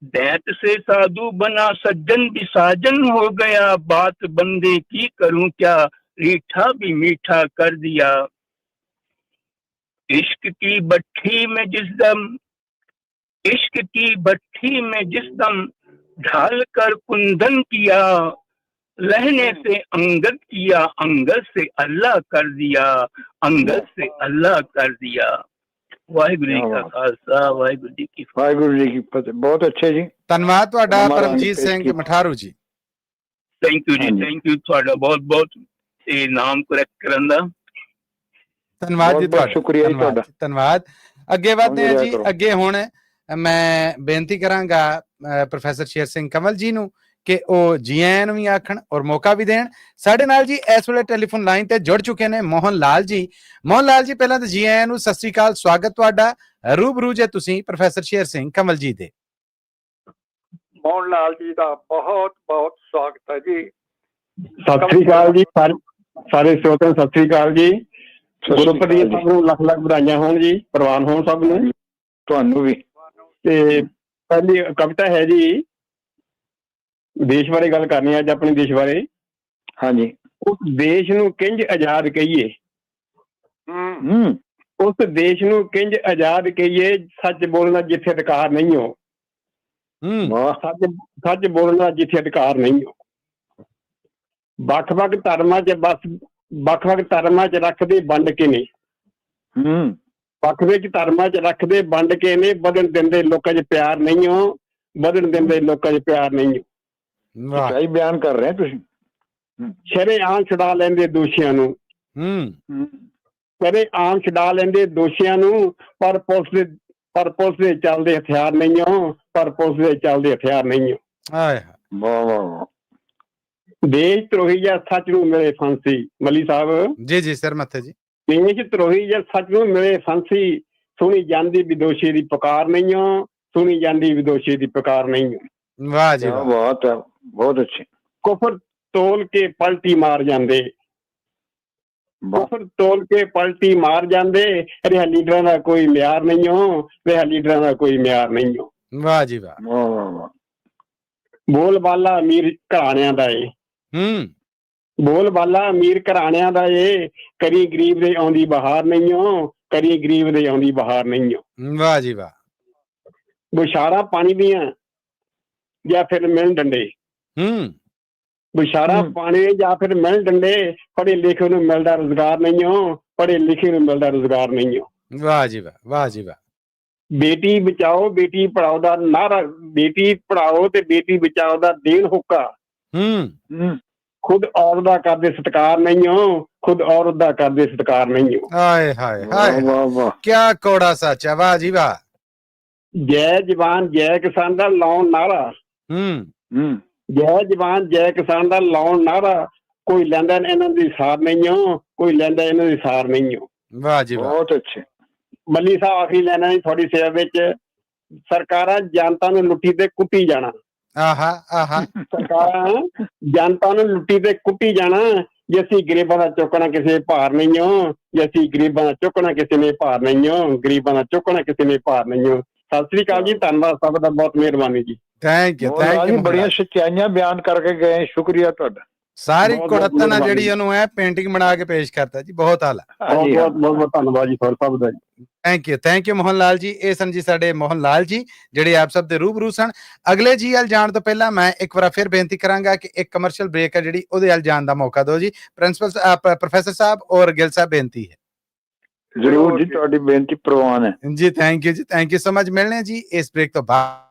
दैंत से साधु बना, सज्जन विसाजन हो गया। बात बंदे की करूं क्या, रीठा भी मीठा कर दिया। इश्क की भट्टी में जिस दम, इश्क की भट्टी में जिस दम ढाल कर कुंदन किया। रहने से अंगद किया, अंगद से अल्लाह कर दिया। अंगद से अल्लाह कर दिया। वाहिगुरु जी का खालसा, वाहिगुरु जी की फतेह। वाहिगुरु जी की फतेह। बहुत अच्छे जी। ਧੰਨਵਾਦ ਤੁਹਾਡਾ ਪਰਮਜੀਤ ਸਿੰਘ ਮਠਾਰੂ ਜੀ। थैंक यू जी, थैंक यू ਤੁਹਾਡਾ ਬਹੁਤ ਬਹੁਤ ਇਹ ਨਾਮ ਕਰੈਕਟ ਕਰਨ ਦਾ ਧੰਨਵਾਦ ਜੀ ਤੁਹਾਡਾ। ਸ਼ੁਕਰੀਆ ਤੁਹਾਡਾ। ਧੰਨਵਾਦ। ਅੱਗੇ ਵਧਦੇ ਹਾਂ ਜੀ। ਅੱਗੇ ਹੁਣ ਮੈਂ ਬੇਨਤੀ ਕਰਾਂਗਾ ਪ੍ਰੋਫੈਸਰ ਸ਼ੇਰ ਸਿੰਘ ਕਮਲ ਜੀ ਨੂੰ ਕਿ ਉਹ ਜੀ ਆਇਆਂ ਨੂੰ ਵੀ ਆਖਣ ਔਰ ਮੌਕਾ ਵੀ ਦੇਣ। ਸਾਡੇ ਨਾਲ ਜੀ ਇਸ ਵੇਲੇ ਟੈਲੀਫੋਨ ਲਾਈਨ ਤੇ ਜੁੜ ਚੁੱਕੇ ਨੇ ਮੋਹਨ ਲਾਲ ਜੀ। ਮੋਹਨ ਲਾਲ ਜੀ, ਪਹਿਲਾਂ ਤਾਂ ਜੀ ਆਇਆਂ ਨੂੰ, ਸਤਿ ਸ੍ਰੀ ਅਕਾਲ, ਸਵਾਗਤ ਤੁਹਾਡਾ। ਰੂਬਰੂ ਜੇ ਤੁਸੀਂ ਪ੍ਰੋਫੈਸਰ ਸ਼ੇਰ ਸਿੰਘ ਕਮਲ ਜੀ ਦੇ। ਮੋਹਨ ਲਾਲ ਜੀ ਦਾ ਬਹੁਤ ਬਹੁਤ ਸਵਾਗਤ ਹੈ ਜੀ। ਸਤਿ ਸ੍ਰੀ ਅਕਾਲ ਜੀ ਸਾਰੇ ਸਰੋਤਿਆਂ ਨੂੰ। ਸਤਿ ਸ੍ਰੀ ਅਕਾਲ ਜੀ। ਗੁਰਪੁਰਬ ਦੀਆਂ ਸਭ ਨੂੰ ਲੱਖ ਲੱਖ ਵਧਾਈਆਂ ਹੋਣ ਜੀ, ਪ੍ਰਵਾਨ ਹੋਣ ਸਭ ਨੂੰ। ਤੁਹਾਨੂੰ ਵੀ। ਤੇ ਪਹਿਲੀ ਕਵਿਤਾ ਹੈ ਜੀ, ਦੇਸ਼ ਬਾਰੇ ਗੱਲ ਕਰਨੀ ਹੈ ਅੱਜ, ਆਪਣੇ ਦੇਸ਼ ਬਾਰੇ। ਹਾਂਜੀ। ਉਸ ਦੇਸ਼ ਨੂੰ ਕਿੰਜ ਆਜ਼ਾਦ ਕਹੀਏ, ਉਸ ਦੇਸ਼ ਨੂੰ ਕਿੰਜ ਆਜ਼ਾਦ ਕਹੀਏ, ਸੱਚ ਬੋਲਣਾ ਜਿੱਥੇ ਅਧਿਕਾਰ ਨਹੀਂ ਹੋ। ਸੱਚ ਬੋਲਣਾ ਜਿੱਥੇ ਅਧਿਕਾਰ ਨਹੀਂ ਹੋ। ਵੱਖ-ਵੱਖ ਧਰਮਾਂ 'ਚ ਵੱਖ-ਵੱਖ ਧਰਮਾਂ 'ਚ ਰੱਖਦੇ ਵੰਡ ਕੇ ਨੇ, ਵੱਖ-ਵੱਖ ਧਰਮਾਂ 'ਚ ਰੱਖਦੇ ਵੰਡ ਕੇ ਨੇ, ਵਧਣ ਦਿੰਦੇ ਲੋਕਾਂ 'ਚ ਪਿਆਰ ਨਹੀਂ ਹੋ, ਵਧਣ ਦਿੰਦੇ ਲੋਕਾਂ 'ਚ ਪਿਆਰ ਨਹੀਂ ਹੋ। ਸਹੀ ਬਿਆਨ ਕਰ ਰਹੇ ਤੁਸੀਂ। ਸ਼ਰੇਆਮ ਛੁਡਾ ਲੈਂਦੇ ਦੋਸ਼ੀਆਂ ਨੂੰ, ਸ਼ਰੇਆਮ ਛੁਡਾ ਲੈਂਦੇ ਦੋਸ਼ੀਆਂ ਨੂੰ, ਪਰ ਪੁਲਿਸ ਦੇ ਚੱਲਦੇ ਹਥਿਆਰ ਨਹੀਂ ਹੋ, ਪਰ ਪੁਲਿਸ ਦੇ ਚੱਲਦੇ ਹਥਿਆਰ ਨਹੀਂ ਹੋ। ਵਾਹ ਵਾਹ ਵਾਹ। ਦੇਸ਼ ਧਰੋਹੀ ਜਾਂ ਸੱਚ ਨੂੰ ਮਿਲੇ ਫਾਂਸੀ। ਮੱਲੀ ਸਾਹਿਬ ਜੀ ਜੀ ਸਰ ਮੱਥੇ ਜੀ। ਦੇਸ਼ ਧਰੋਹੀ ਜਾਂ ਸੱਚ ਨੂੰ ਮਿਲੇ ਫਾਂਸੀ, ਸੁਣੀ ਜਾਂਦੀ ਵਿਦੋਸ਼ੀ ਦੀ ਪੁਕਾਰ ਨਹੀਂ ਹੋ, ਸੁਣੀ ਜਾਂਦੀ ਵਿਦੋਸ਼ੀ ਦੀ ਪੁਕਾਰ ਨਹੀਂ ਹੋ। ਵਾਹ ਜੀ ਵਾਹ, ਬਾਤ ਹੈ, ਬਹੁਤ ਅੱਛੀ। ਕੁਫਰ ਤੋਲ ਕੇ ਪਲਟੀ ਮਾਰ ਜਾਂਦੇ, ਕੁਫਰ ਤੋਲ ਕੇ ਪਲਟੀ ਮਾਰ ਜਾਂਦੇ, ਰਿਹਾ ਲੀਡਰਾਂ ਦਾ ਕੋਈ ਮਿਆਰ ਨਹੀਂ ਹੋ, ਰਿਹਾ ਲੀਡਰਾਂ ਦਾ ਕੋਈ ਮਿਆਰ ਨਹੀਂ ਹੋ। ਵਾਹ ਜੀ ਵਾਹ। ਵਾਹ ਵਾਹ ਵਾਹ। ਬੋਲ ਬਾਲਾ ਅਮੀਰ ਘਰਾਣਿਆਂ ਦਾ ਏ, ਬੋਲ ਬਾਲਾ ਅਮੀਰ ਘਰਾਣਿਆਂ ਦਾ ਏ, ਕਰੀ ਗਰੀਬ ਦੇ ਆਉਂਦੀ ਬਹਾਰ ਨਹੀਂ ਹੋ, ਕਰੀ ਗਰੀਬ ਦੇ ਆਉਂਦੀ ਬਹਾਰ ਨਹੀਂ ਹੋ। ਵਾਹ ਜੀ ਵਾਹ। ਬੁਸ਼ਾਰਾਂ ਪਾਣੀ ਦੀਆਂ ਜਾਂ ਫਿਰ ਮਿਲਣ ਡੰਡੇ, ਬੁਸ਼ਾਰਾਂ ਪਾਣੀ ਜਾਂ ਫਿਰ ਮਿਲਣ ਡੰਡੇ, ਪੜ੍ਹੇ ਲਿਖੇ ਨੂੰ ਮਿਲਦਾ ਰੁਜ਼ਗਾਰ ਨਹੀਂ ਹੋ, ਪੜ੍ਹੇ ਲਿਖੇ ਨੂੰ ਮਿਲਦਾ ਰੁਜ਼ਗਾਰ ਨਹੀਂ ਹੋ। ਵਾਹ ਜੀ ਵਾਹ, ਵਾਹ ਜੀ ਵਾਹ। ਬੇਟੀ ਬਚਾਓ ਬੇਟੀ ਪੜਾਓ ਦਾ ਨਾਰਾ, ਬੇਟੀ ਪੜਾਓ ਤੇ ਬੇਟੀ ਬਚਾਓ ਦਾ ਦੇਣ ਹੁੱਕਾ, ਖੁਦ ਔਰਤ ਦਾ ਕਰਦੇ ਸਤਿਕਾਰ ਨਹੀਂ ਹੋ, ਖੁਦ ਔਰਤ ਦਾ ਕਰਦੇ ਸਤਿਕਾਰ ਨਹੀਂ ਹੋ। ਹਾਏ ਹਾਏ ਹਾਏ, ਵਾਹ ਵਾਹ। ਕਿਆ ਕੋੜਾ ਸੱਚ ਹੈ। ਵਾਹ ਜੀ ਵਾਹ। ਜੈ ਜਵਾਨ ਜੈ ਕਿਸਾਨ ਦਾ ਲਾਉਣ ਨਾਰਾ, ਜੈ ਜਵਾਨ ਜੈ ਕਿਸਾਨ ਦਾ ਲਾਉਣ ਨਾਰਾ, ਕੋਈ ਲੈਂਦਾ ਇਹਨਾਂ ਦੀ ਸਾਰ ਨਹੀਂ ਹੋ, ਕੋਈ ਲੈਂਦਾ ਇਹਨਾਂ ਦੀ ਸਾਰ ਨਹੀਂ ਹੋ। ਵਾਹ ਜੀ ਵਾਹ। ਬਹੁਤ ਅੱਛੇ। ਮੱਲੀ ਸਾਹਿਬ ਆਖਰੀ ਲੈਣਾ ਜੀ ਤੁਹਾਡੀ ਸੇਵਾ ਵਿੱਚ, ਸਰਕਾਰਾਂ ਜਨਤਾ ਨੂੰ ਲੁੱਟੀ ਤੇ ਕੁੱਟੀ ਜਾਣਾ, ਆਹਾ ਆਹਾ। ਸਰਕਾਰਾਂ ਜਨਤਾ ਨੂੰ ਲੁੱਟੀ ਤੇ ਕੁੱਟੀ ਜਾਣਾ, ਜੇ ਅਸੀਂ ਗਰੀਬਾਂ ਦਾ ਚੁੱਕਣਾ ਕਿਸੇ ਭਾਰ ਨਹੀਂ ਹੋ, ਜੇ ਅਸੀਂ ਗਰੀਬਾਂ ਦਾ ਚੁੱਕਣਾ ਕਿਸੇ ਨੇ ਭਾਰ ਨਹੀਂ ਹੋ, ਗਰੀਬਾਂ ਦਾ ਚੁੱਕਣਾ ਕਿਸੇ ਨੇ ਭਾਰ ਨਹੀਂ ਹੋ। ਸਤਿ ਸ੍ਰੀ ਅਕਾਲ ਜੀ, ਧੰਨਵਾਦ ਸਭ ਦਾ, ਬਹੁਤ ਮਿਹਰਬਾਨੀ ਜੀ। Thank you thank you. ਬੜੀਆਂ ਸੱਚਾਈਆਂ ਬਿਆਨ ਕਰਕੇ ਗਏ, ਸ਼ੁਕਰੀਆ ਤੁਹਾਡਾ। ਸਾਰੀ ਕੁੜੱਤਨ ਆ ਜਿਹੜੀ ਉਹਨੂੰ ਹੈ ਪੇਂਟਿੰਗ ਬਣਾ ਕੇ ਪੇਸ਼ ਕਰਤਾ ਜੀ, ਬਹੁਤ ਆਲਾ। ਬਹੁਤ ਬਹੁਤ ਧੰਨਵਾਦ ਜੀ ਸਭ ਦਾ ਜੀ। Thank you Mohan Lal ji. ਇਹ ਸਨ ਜੀ ਸਾਡੇ ਮੋਹਨ ਲਾਲ ਜੀ, ਜਿਹੜੇ ਆਪ ਸਭ ਦੇ ਰੂਬਰੂ ਸਨ। ਅਗਲੇ ਜੀ ਵੱਲ ਜਾਣ ਤੋਂ ਪਹਿਲਾਂ ਮੈਂ ਇੱਕ ਵਾਰ ਫਿਰ ਬੇਨਤੀ ਕਰਾਂਗਾ ਕਿ ਇੱਕ ਕਮਰਸ਼ੀਅਲ ਬ੍ਰੇਕ ਹੈ ਜਿਹੜੀ, ਉਹਦੇ ਵੱਲ ਜਾਣ ਦਾ ਮੌਕਾ ਦਿਓ ਜੀ। ਪ੍ਰੋਫੈਸਰ ਸਾਹਿਬ ਔਰ ਗਿੱਲ ਸਾਹਿਬ, ਬੇਨਤੀ ਹੈ। ਜ਼ਰੂਰ ਜੀ, ਤੁਹਾਡੀ ਬੇਨਤੀ ਪ੍ਰਵਾਨ ਹੈ ਜੀ। Thank you so much. ਮਿਲਣੇ ਜੀ ਇਸ ਬ੍ਰੇਕ ਤੋਂ ਬਾਅਦ।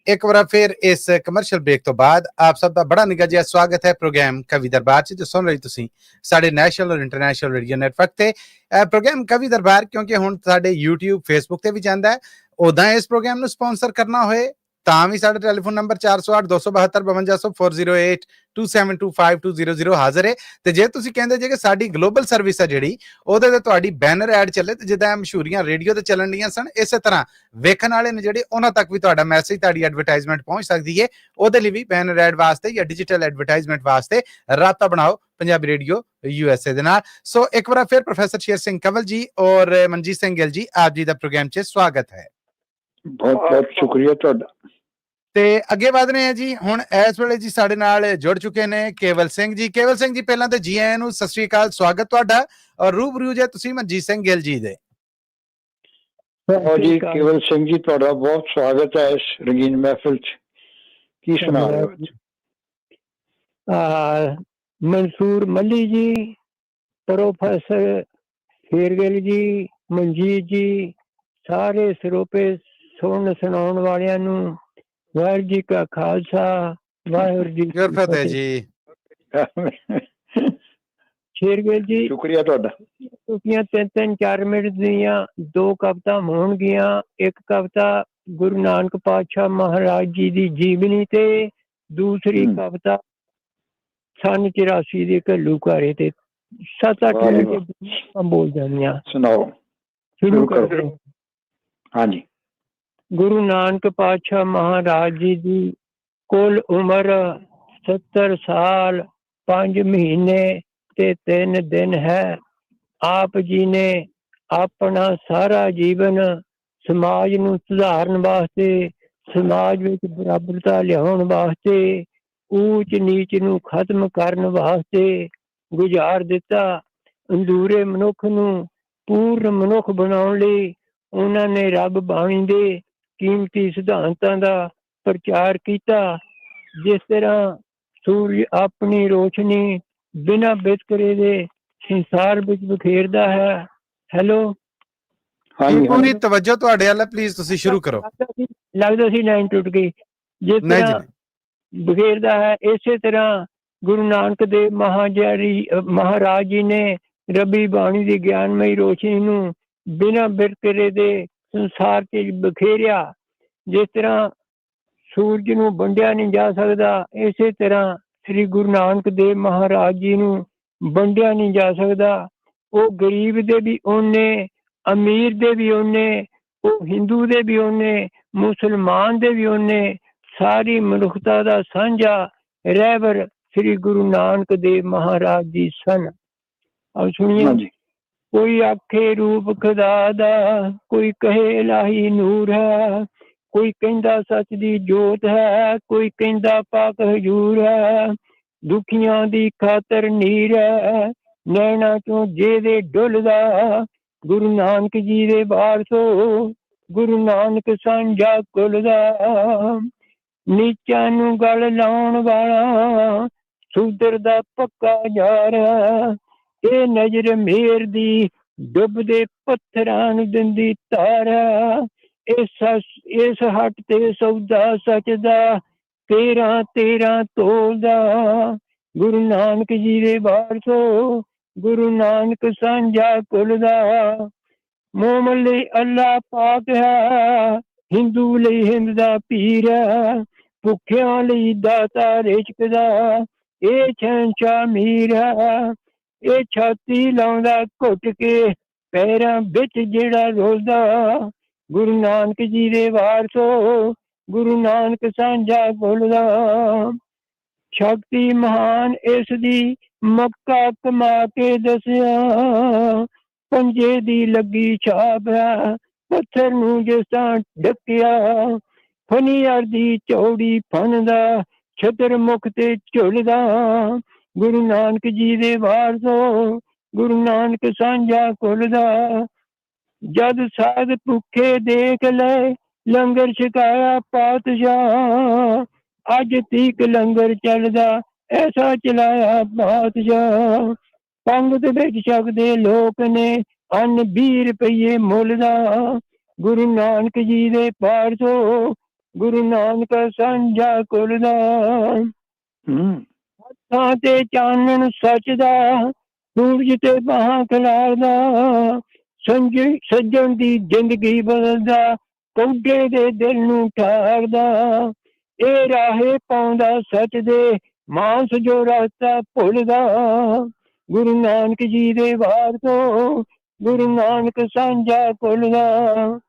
ਇੱਕ ਵਾਰ ਫਿਰ ਇਸ ਕਮਰਸ਼ੀਅਲ ਬ੍ਰੇਕ ਤੋਂ ਬਾਅਦ ਆਪ ਸਭ ਦਾ ਬੜਾ ਨਿੱਘਾ ਜਿਹਾ ਸਵਾਗਤ ਹੈ ਪ੍ਰੋਗਰਾਮ ਕਵੀ ਦਰਬਾਰ 'ਚ, ਜੋ ਸੁਣ ਰਹੇ ਤੁਸੀਂ ਸਾਡੇ ਨੈਸ਼ਨਲ ਔਰ ਇੰਟਰਨੈਸ਼ਨਲ ਰੇਡੀਓ ਨੈਟਵਰਕ ਤੇ। ਪ੍ਰੋਗਰਾਮ ਕਵੀ ਦਰਬਾਰ ਕਿਉਂਕਿ ਹੁਣ ਸਾਡੇ YouTube Facebook ਤੇ ਵੀ ਜਾਂਦਾ ਹੈ। ਉਦਾਂ ਇਸ ਪ੍ਰੋਗਰਾਮ ਨੂੰ ਸਪਾਂਸਰ ਕਰਨਾ ਹੋਏ ਤਾਂ ਵੀ ਸਾਡਾ ਟੈਲੀਫੋਨ ਨੰਬਰ 408272 272 408 27252000 ਹਾਜ਼ਰ ਹੈ। ਤੇ ਜੇ ਤੁਸੀਂ ਕਹਿੰਦੇ ਜੇ ਕਿ ਸਾਡੀ ਗਲੋਬਲ ਸਰਵਿਸ ਹੈ ਜਿਹੜੀ ਉਹਦੇ ਤੇ ਤੁਹਾਡੀ ਬੈਨਰ ਐਡ ਚੱਲੇ ਤੇ ਜਿੱਦਾਂ ਮਸ਼ਹੂਰੀਆਂ ਰੇਡੀਓ ਤੇ ਚੱਲਣ ਦੀਆਂ ਸਨ, ਇਸੇ ਤਰ੍ਹਾਂ ਵੇਖਣ ਵਾਲੇ ਨੇ ਜਿਹੜੇ ਉਹਨਾਂ ਤੱਕ ਵੀ ਤੁਹਾਡਾ ਮੈਸੇਜ, ਤੁਹਾਡੀ ਐਡਵਰਟਾਈਜ਼ਮੈਂਟ ਪਹੁੰਚ ਸਕਦੀ ਹੈ। ਉਹਦੇ ਲਈ ਵੀ ਬੈਨਰ ਐਡ ਵਾਸਤੇ ਜਾਂ ਡਿਜੀਟਲ ਐਡਵਰਟਾਈਜ਼ਮੈਂਟ ਵਾਸਤੇ ਰਾਬਤਾ ਬਣਾਓ ਪੰਜਾਬੀ ਰੇਡੀਓ USA ਦੇ ਨਾਲ। ਸੋ ਇੱਕ ਵਾਰ ਫਿਰ ਪ੍ਰੋਫੈਸਰ ਸ਼ੇਰ ਸਿੰਘ ਕੰਵਲ ਜੀ ਔਰ ਮਨਜੀਤ ਸਿੰਘ ਗਿੱਲ ਜੀ, ਆਪ ਜੀ ਦਾ ਪ੍ਰੋਗਰਾਮ 'ਚ ਸਵਾਗਤ ਹੈ। ਬਹੁਤ ਬਹੁਤ ਸ਼ੁਕਰੀਆ ਤੁਹਾਡਾ। ਤੇ ਅੱਗੇ ਵਧ ਰਹੇ ਹਾਂ ਜੀ। ਹੁਣ ਇਸ ਵੇਲੇ ਜੀ ਸਾਡੇ ਨਾਲ ਜੁੜ ਚੁੱਕੇ ਨੇ ਕੇਵਲ ਸਿੰਘ ਜੀ। ਕੇਵਲ ਸਿੰਘ ਜੀ, ਪਹਿਲਾਂ ਤੇ ਜੀ ਆਇਆਂ ਨੂੰ, ਸਤਿ ਸ੍ਰੀ ਅਕਾਲ, ਸਵਾਗਤ ਤੁਹਾਡਾ। ਔਰ ਰੂਬਰੂ ਜੇ ਤੁਸੀਂ ਮਨਜੀਤ ਸਿੰਘ ਗਿੱਲ ਜੀ ਦੇ। ਜੀ ਕੇਵਲ ਸਿੰਘ ਜੀ, ਤੁਹਾਡਾ ਬਹੁਤ ਸਵਾਗਤ ਹੈ ਇਸ ਰੰਗੀਨ ਮਹਿਫਿਲ 'ਚ। ਕੀ ਸੁਣਾ ਰਹੇ ਹੋ? मंसूर मल्ली जी, प्रोफेसर शेरगिल जी, मनजीत जी, सारे सरोपे सुन सुनाउण वालियां नूं वाहिगुरू जी का खालसा वाहिगुरू जी की ਫਤਿਹ ਜੀ। शेरगिल जी, ਸ਼ੁਕਰੀਆ ਤੁਹਾਡਾ। ਤੁਸੀਂ 3-4 ਮਿੰਟ ਦੀਆਂ 2 ਕਵਿਤਾ ਹੋਣਗੀਆਂ। ਇੱਕ ਕਵਿਤਾ ਗੁਰੂ ਨਾਨਕ ਪਾਤਸ਼ਾਹ ਮਹਾਰਾਜ ਜੀ ਦੀ ਜੀਵਨੀ ਤੇ ਦੂਸਰੀ ਕਵਿਤਾ सन 84 ਦੇ ਘੱਲੂਘਾਰੇ ਤੇ। 7-8 ਮਿੰਟ ਬੋਲ ਜਾਂਦੀਆਂ। ਸੁਣਾਓ, ਸ਼ੁਰੂ ਕਰੋ। ਹਾਂਜੀ। ਗੁਰੂ ਨਾਨਕ ਪਾਤਸ਼ਾਹ ਮਹਾਰਾਜ ਜੀ ਦੀ ਕੁੱਲ ਉਮਰ 70 ਸਾਲ 5 ਮਹੀਨੇ ਤੇ 3 ਦਿਨ ਹੈ। ਆਪ ਜੀ ਨੇ ਆਪਣਾ ਸਾਰਾ ਜੀਵਨ ਸਮਾਜ ਨੂੰ ਸੁਧਾਰਨ ਵਾਸਤੇ, ਸਮਾਜ ਵਿੱਚ ਬਰਾਬਰਤਾ ਲਿਆਉਣ ਵਾਸਤੇ, ਊਚ ਨੀਚ ਨੂੰ ਖਤਮ ਕਰਨ ਵਾਸਤੇ ਗੁਜ਼ਾਰ ਦਿੱਤਾ। ਅੰਧੂਰੇ ਮਨੁੱਖ ਨੂੰ ਪੂਰਨ ਮਨੁੱਖ ਬਣਾਉਣ ਲਈ ਉਹਨਾਂ ਨੇ ਰੱਬ ਬਾਣੀ ਦੇ ਕੀਮਤੀ ਸਿਧਾਂਤਾਂ ਦਾ ਪ੍ਰਚਾਰ ਕੀਤਾ। ਜਿਸ ਤਰ੍ਹਾਂ ਸੂਰਜ ਆਪਣੀ ਰੋਸ਼ਨੀ ਬਿਨਾਂ ਵਿਤਕਰੇ ਦੇ ਸੰਸਾਰ ਵਿੱਚ ਬਿਖੇਰਦਾ ਹੈ। ਹੈਲੋ, ਹਾਂਜੀ ਪੂਰੀ ਤਵੱਜੋ ਤੁਹਾਡੇ ਵੱਲ, ਪਲੀਜ਼ ਤੁਸੀਂ ਸ਼ੁਰੂ ਕਰੋ। ਲੱਗਦਾ ਸੀ ਲਾਈਨ ਟੁੱਟ ਗਈ। ਜਿਸ ਤਰ੍ਹਾਂ ਬਿਖੇਰਦਾ ਹੈ, ਇਸੇ ਤਰ੍ਹਾਂ ਗੁਰੂ ਨਾਨਕ ਦੇਵ ਮਹਾਰਾਜ ਜੀ ਨੇ ਰੱਬੀ ਬਾਣੀ ਦੀ ਗਿਆਨਮਈ ਰੋਸ਼ਨੀ ਨੂੰ ਬਿਨਾਂ ਵਿਤਕਰੇ ਦੇ ਸੰਸਾਰ 'ਚ ਬਿਖੇਰਿਆ। ਜਿਸ ਤਰ੍ਹਾਂ ਸੂਰਜ ਨੂੰ ਵੰਡਿਆ ਨਹੀਂ ਜਾ ਸਕਦਾ, ਇਸੇ ਤਰ੍ਹਾਂ ਸ੍ਰੀ ਗੁਰੂ ਨਾਨਕ ਦੇਵ ਮਹਾਰਾਜ ਜੀ ਨੂੰ ਵੰਡਿਆ ਨਹੀਂ ਜਾ ਸਕਦਾ। ਉਹ ਗਰੀਬ ਦੇ ਵੀ ਉਹਨੇ, ਅਮੀਰ ਦੇ ਵੀ ਉਹਨੇ, ਉਹ ਹਿੰਦੂ ਦੇ ਵੀ ਉਹਨੇ, ਮੁਸਲਮਾਨ ਦੇ ਵੀ ਉਹਨੇ, ਸਾਰੀ ਮਨੁੱਖਤਾ ਦਾ ਸਾਂਝਾ ਰਹਿਬਰ ਸ੍ਰੀ ਗੁਰੂ ਨਾਨਕ ਦੇਵ ਮਹਾਰਾਜ ਜੀ ਸਨ। ਆਓ ਸੁਣੀਏ। ਕੋਈ ਆਖੇ ਰੂਪ ਖੁਦਾ ਦਾ, ਕੋਈ ਕਹੇ ਇਲਾਹੀ ਨੂਰ ਹੈ, ਕੋਈ ਕਹਿੰਦਾ ਸੱਚ ਦੀ ਜੋਤ ਹੈ, ਕੋਈ ਕਹਿੰਦਾ ਪਾਕ ਹਜ਼ੂਰ ਹੈ, ਦੁਖੀਆਂ ਦੀ ਖਾਤਰ ਨੀਰ ਹੈ, ਨੈਣਾ ਚੋਂ ਜਿਹਦੇ ਡੁੱਲਦਾ, ਗੁਰੂ ਨਾਨਕ ਜੀ ਦੇ ਵਾਰਸੋ, ਗੁਰੂ ਨਾਨਕ ਸਾਂਝਾ ਕੁਲ ਦਾ। ਨੀਚਾਂ ਨੂੰ ਗਲ ਲਾਉਣ ਵਾਲਾ ਸ਼ੂਦਰ ਦਾ ਪੱਕਾ ਯਾਰ, ਇਹ ਨਜ਼ਰ ਮੇਰ ਦੀ ਡੁੱਬਦੇ ਪੱਥਰਾਂ ਨੂੰ ਦਿੰਦੀ ਤਾਰ। ਇਸ ਹੱਟ ਤੇ ਸੌਦਾ ਸੱਚ ਦਾ 13 ਤੋਲਦਾ, ਗੁਰੂ ਨਾਨਕ ਜੀ ਦੇ ਵਾਰਸੋ, ਗੁਰੂ ਨਾਨਕ ਸਾਂਝਾ ਕੁਲ ਦਾ। ਮੋਮਨ ਲਈ ਅੱਲਾ ਪਾਕ ਹੈ, ਹਿੰਦੂ ਲਈ ਹਿੰਦ ਦਾ ਪੀਰ ਹੈ, ਭੁੱਖਿਆਂ ਲਈ ਦਾਤਾ ਰਿਜ਼ਕ ਦਾ, ਇਹ ਸ਼ਹਿਨਸ਼ਾਹ ਮੀਰ ਹੈ। ਇਹ ਛਾਤੀ ਲਾਉਂਦਾ ਘੁੱਟ ਕੇ ਪੈਰਾਂ ਵਿੱਚ ਜਿਹੜਾ ਰੋਲਦਾ, ਗੁਰੂ ਨਾਨਕ ਜੀ ਦੇ ਵਾਰਸੋ, ਗੁਰੂ ਨਾਨਕ ਸਾਂਝਾ ਕੁਲ ਦਾ। ਸ਼ਕਤੀ ਮਹਾਨ ਇਸ ਦੀ ਮੱਕਾ ਕਮਾ ਕੇ ਦੱਸਿਆ, ਪੰਜੇ ਦੀ ਲੱਗੀ ਛਾਪ ਹੈ, ਪੱਥਰ ਨੂੰ ਜਿਸ ਤਰ੍ਹਾਂ ਢੱਕਿਆ, ਫਨੀਅਰ ਦੀ ਚੌੜੀ ਫਨ ਦਾ ਛਤਰ ਮੁਖ ਤੇ ਝੁੱਲਦਾ, ਗੁਰੂ ਨਾਨਕ ਜੀ ਦੇ ਵਾਰਸੋ, ਗੁਰੂ ਨਾਨਕ ਸਾਂਝਾ ਕੁਲ ਦਾ। ਜਦ ਸਾਧ ਭੁੱਖੇ ਦੇਖ ਲੈ ਲੰਗਰ ਛਕਾਇਆ ਪਾਤਸ਼ਾਹ, ਅੱਜ ਤੀਕ ਲੰਗਰ ਚੱਲਦਾ ਐਸਾ ਚਲਾਇਆ ਪਾਤਸ਼ਾਹ। ਪੰਗਤ ਵਿੱਚ ਛਕਦੇ ਲੋਕ ਨੇ ਅੰਨ 20 ਰੁਪਈਏ ਮੁੱਲ ਦਾ, ਗੁਰੂ ਨਾਨਕ ਜੀ ਦੇ ਪਾਰਸੋ, ਗੁਰੂ ਨਾਨਕ ਸਾਂਝਾ ਕੁਲ ਦਾ। ਹੱਥਾਂ ਤੇ ਚਾਨਣ ਸੱਚ ਦਾ, ਸੂਰਜ ਤੇ ਬਾਹਾਂ ਖਿਲਾਰਦਾ, ਸੱਜਣ ਦੀ ਜ਼ਿੰਦਗੀ ਬਦਲਦਾ, ਕੌਡੇ ਦੇ ਦਿਲ ਨੂੰ ਠਾਰਦਾ। ਇਹ ਰਾਹੇ ਪਾਉਂਦਾ ਸੱਚ ਦੇ, ਮਾਨਸ ਜੋ ਰਸਤਾ ਭੁੱਲਦਾ। ਗੁਰੂ ਨਾਨਕ ਜੀ ਦੇ ਵਾਰ ਤੋਂ, ਗੁਰੂ ਨਾਨਕ ਸਾਂਝਾ ਕੁਲ ਦਾ।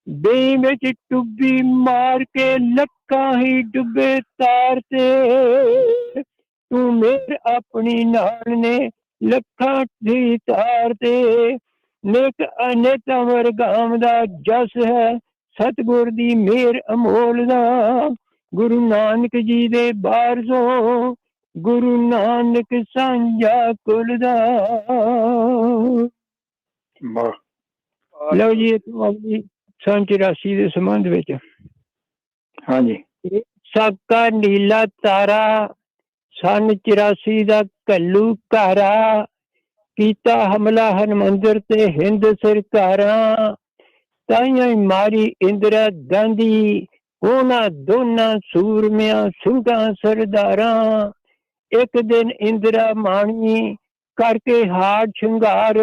ਬੇ ਵਿੱਚ ਟੁੱਬੀ ਮਾਰ ਕੇ ਲੱਖਾਂ ਹੀ ਡੁੱਬੇ ਤਾਰ ਤੇ, ਤੂੰ ਮੇਰ ਆਪਣੀ ਨਾਲ ਨੇ ਲੱਖਾਂ ਦੀ ਤਾਰ ਤੇ। ਨੇਕ ਅਨੇਕਾਂ ਵਰਗਾਂ ਦਾ ਜਸ ਹੈ, ਸਤਿਗੁਰ ਦੀ ਮਿਹਰ ਅਮੋਲ ਦਾ। ਗੁਰੂ ਨਾਨਕ ਜੀ ਦੇ ਬਾਰਸੋਂ, ਗੁਰੂ ਨਾਨਕ ਸਾਂਝਾ ਕੁਲ ਦਾ। ਲਓ ਜੀ, ਇਹ ਸੰਨ 84 ਦੇ ਸੰਬੰਧ ਵਿੱਚ। ਹਾਂਜੀ। ਸਾਕਾ ਨੀਲਾ ਤਾਰਾ, ਸੰਨ 84 ਦਾ ਘੱਲੂ ਘਾਰਾ, ਕੀਤਾ ਹਮਲਾ ਹਰਮੰਦਰ ਤੇ ਹਿੰਦ ਸਰਕਾਰਾਂ। ਤਾਈਆਂ ਮਾਰੀ ਇੰਦਰਾ ਗਾਂਧੀ, ਉਹਨਾਂ ਦੋਨਾਂ ਸੂਰਮਿਆਂ ਸਿੰਘਾਂ ਸਰਦਾਰਾਂ। ਇੱਕ ਦਿਨ ਇੰਦਰਾ ਮਾਣੀ ਕਰਕੇ ਹਾਰ ਸ਼ਿੰਗਾਰ,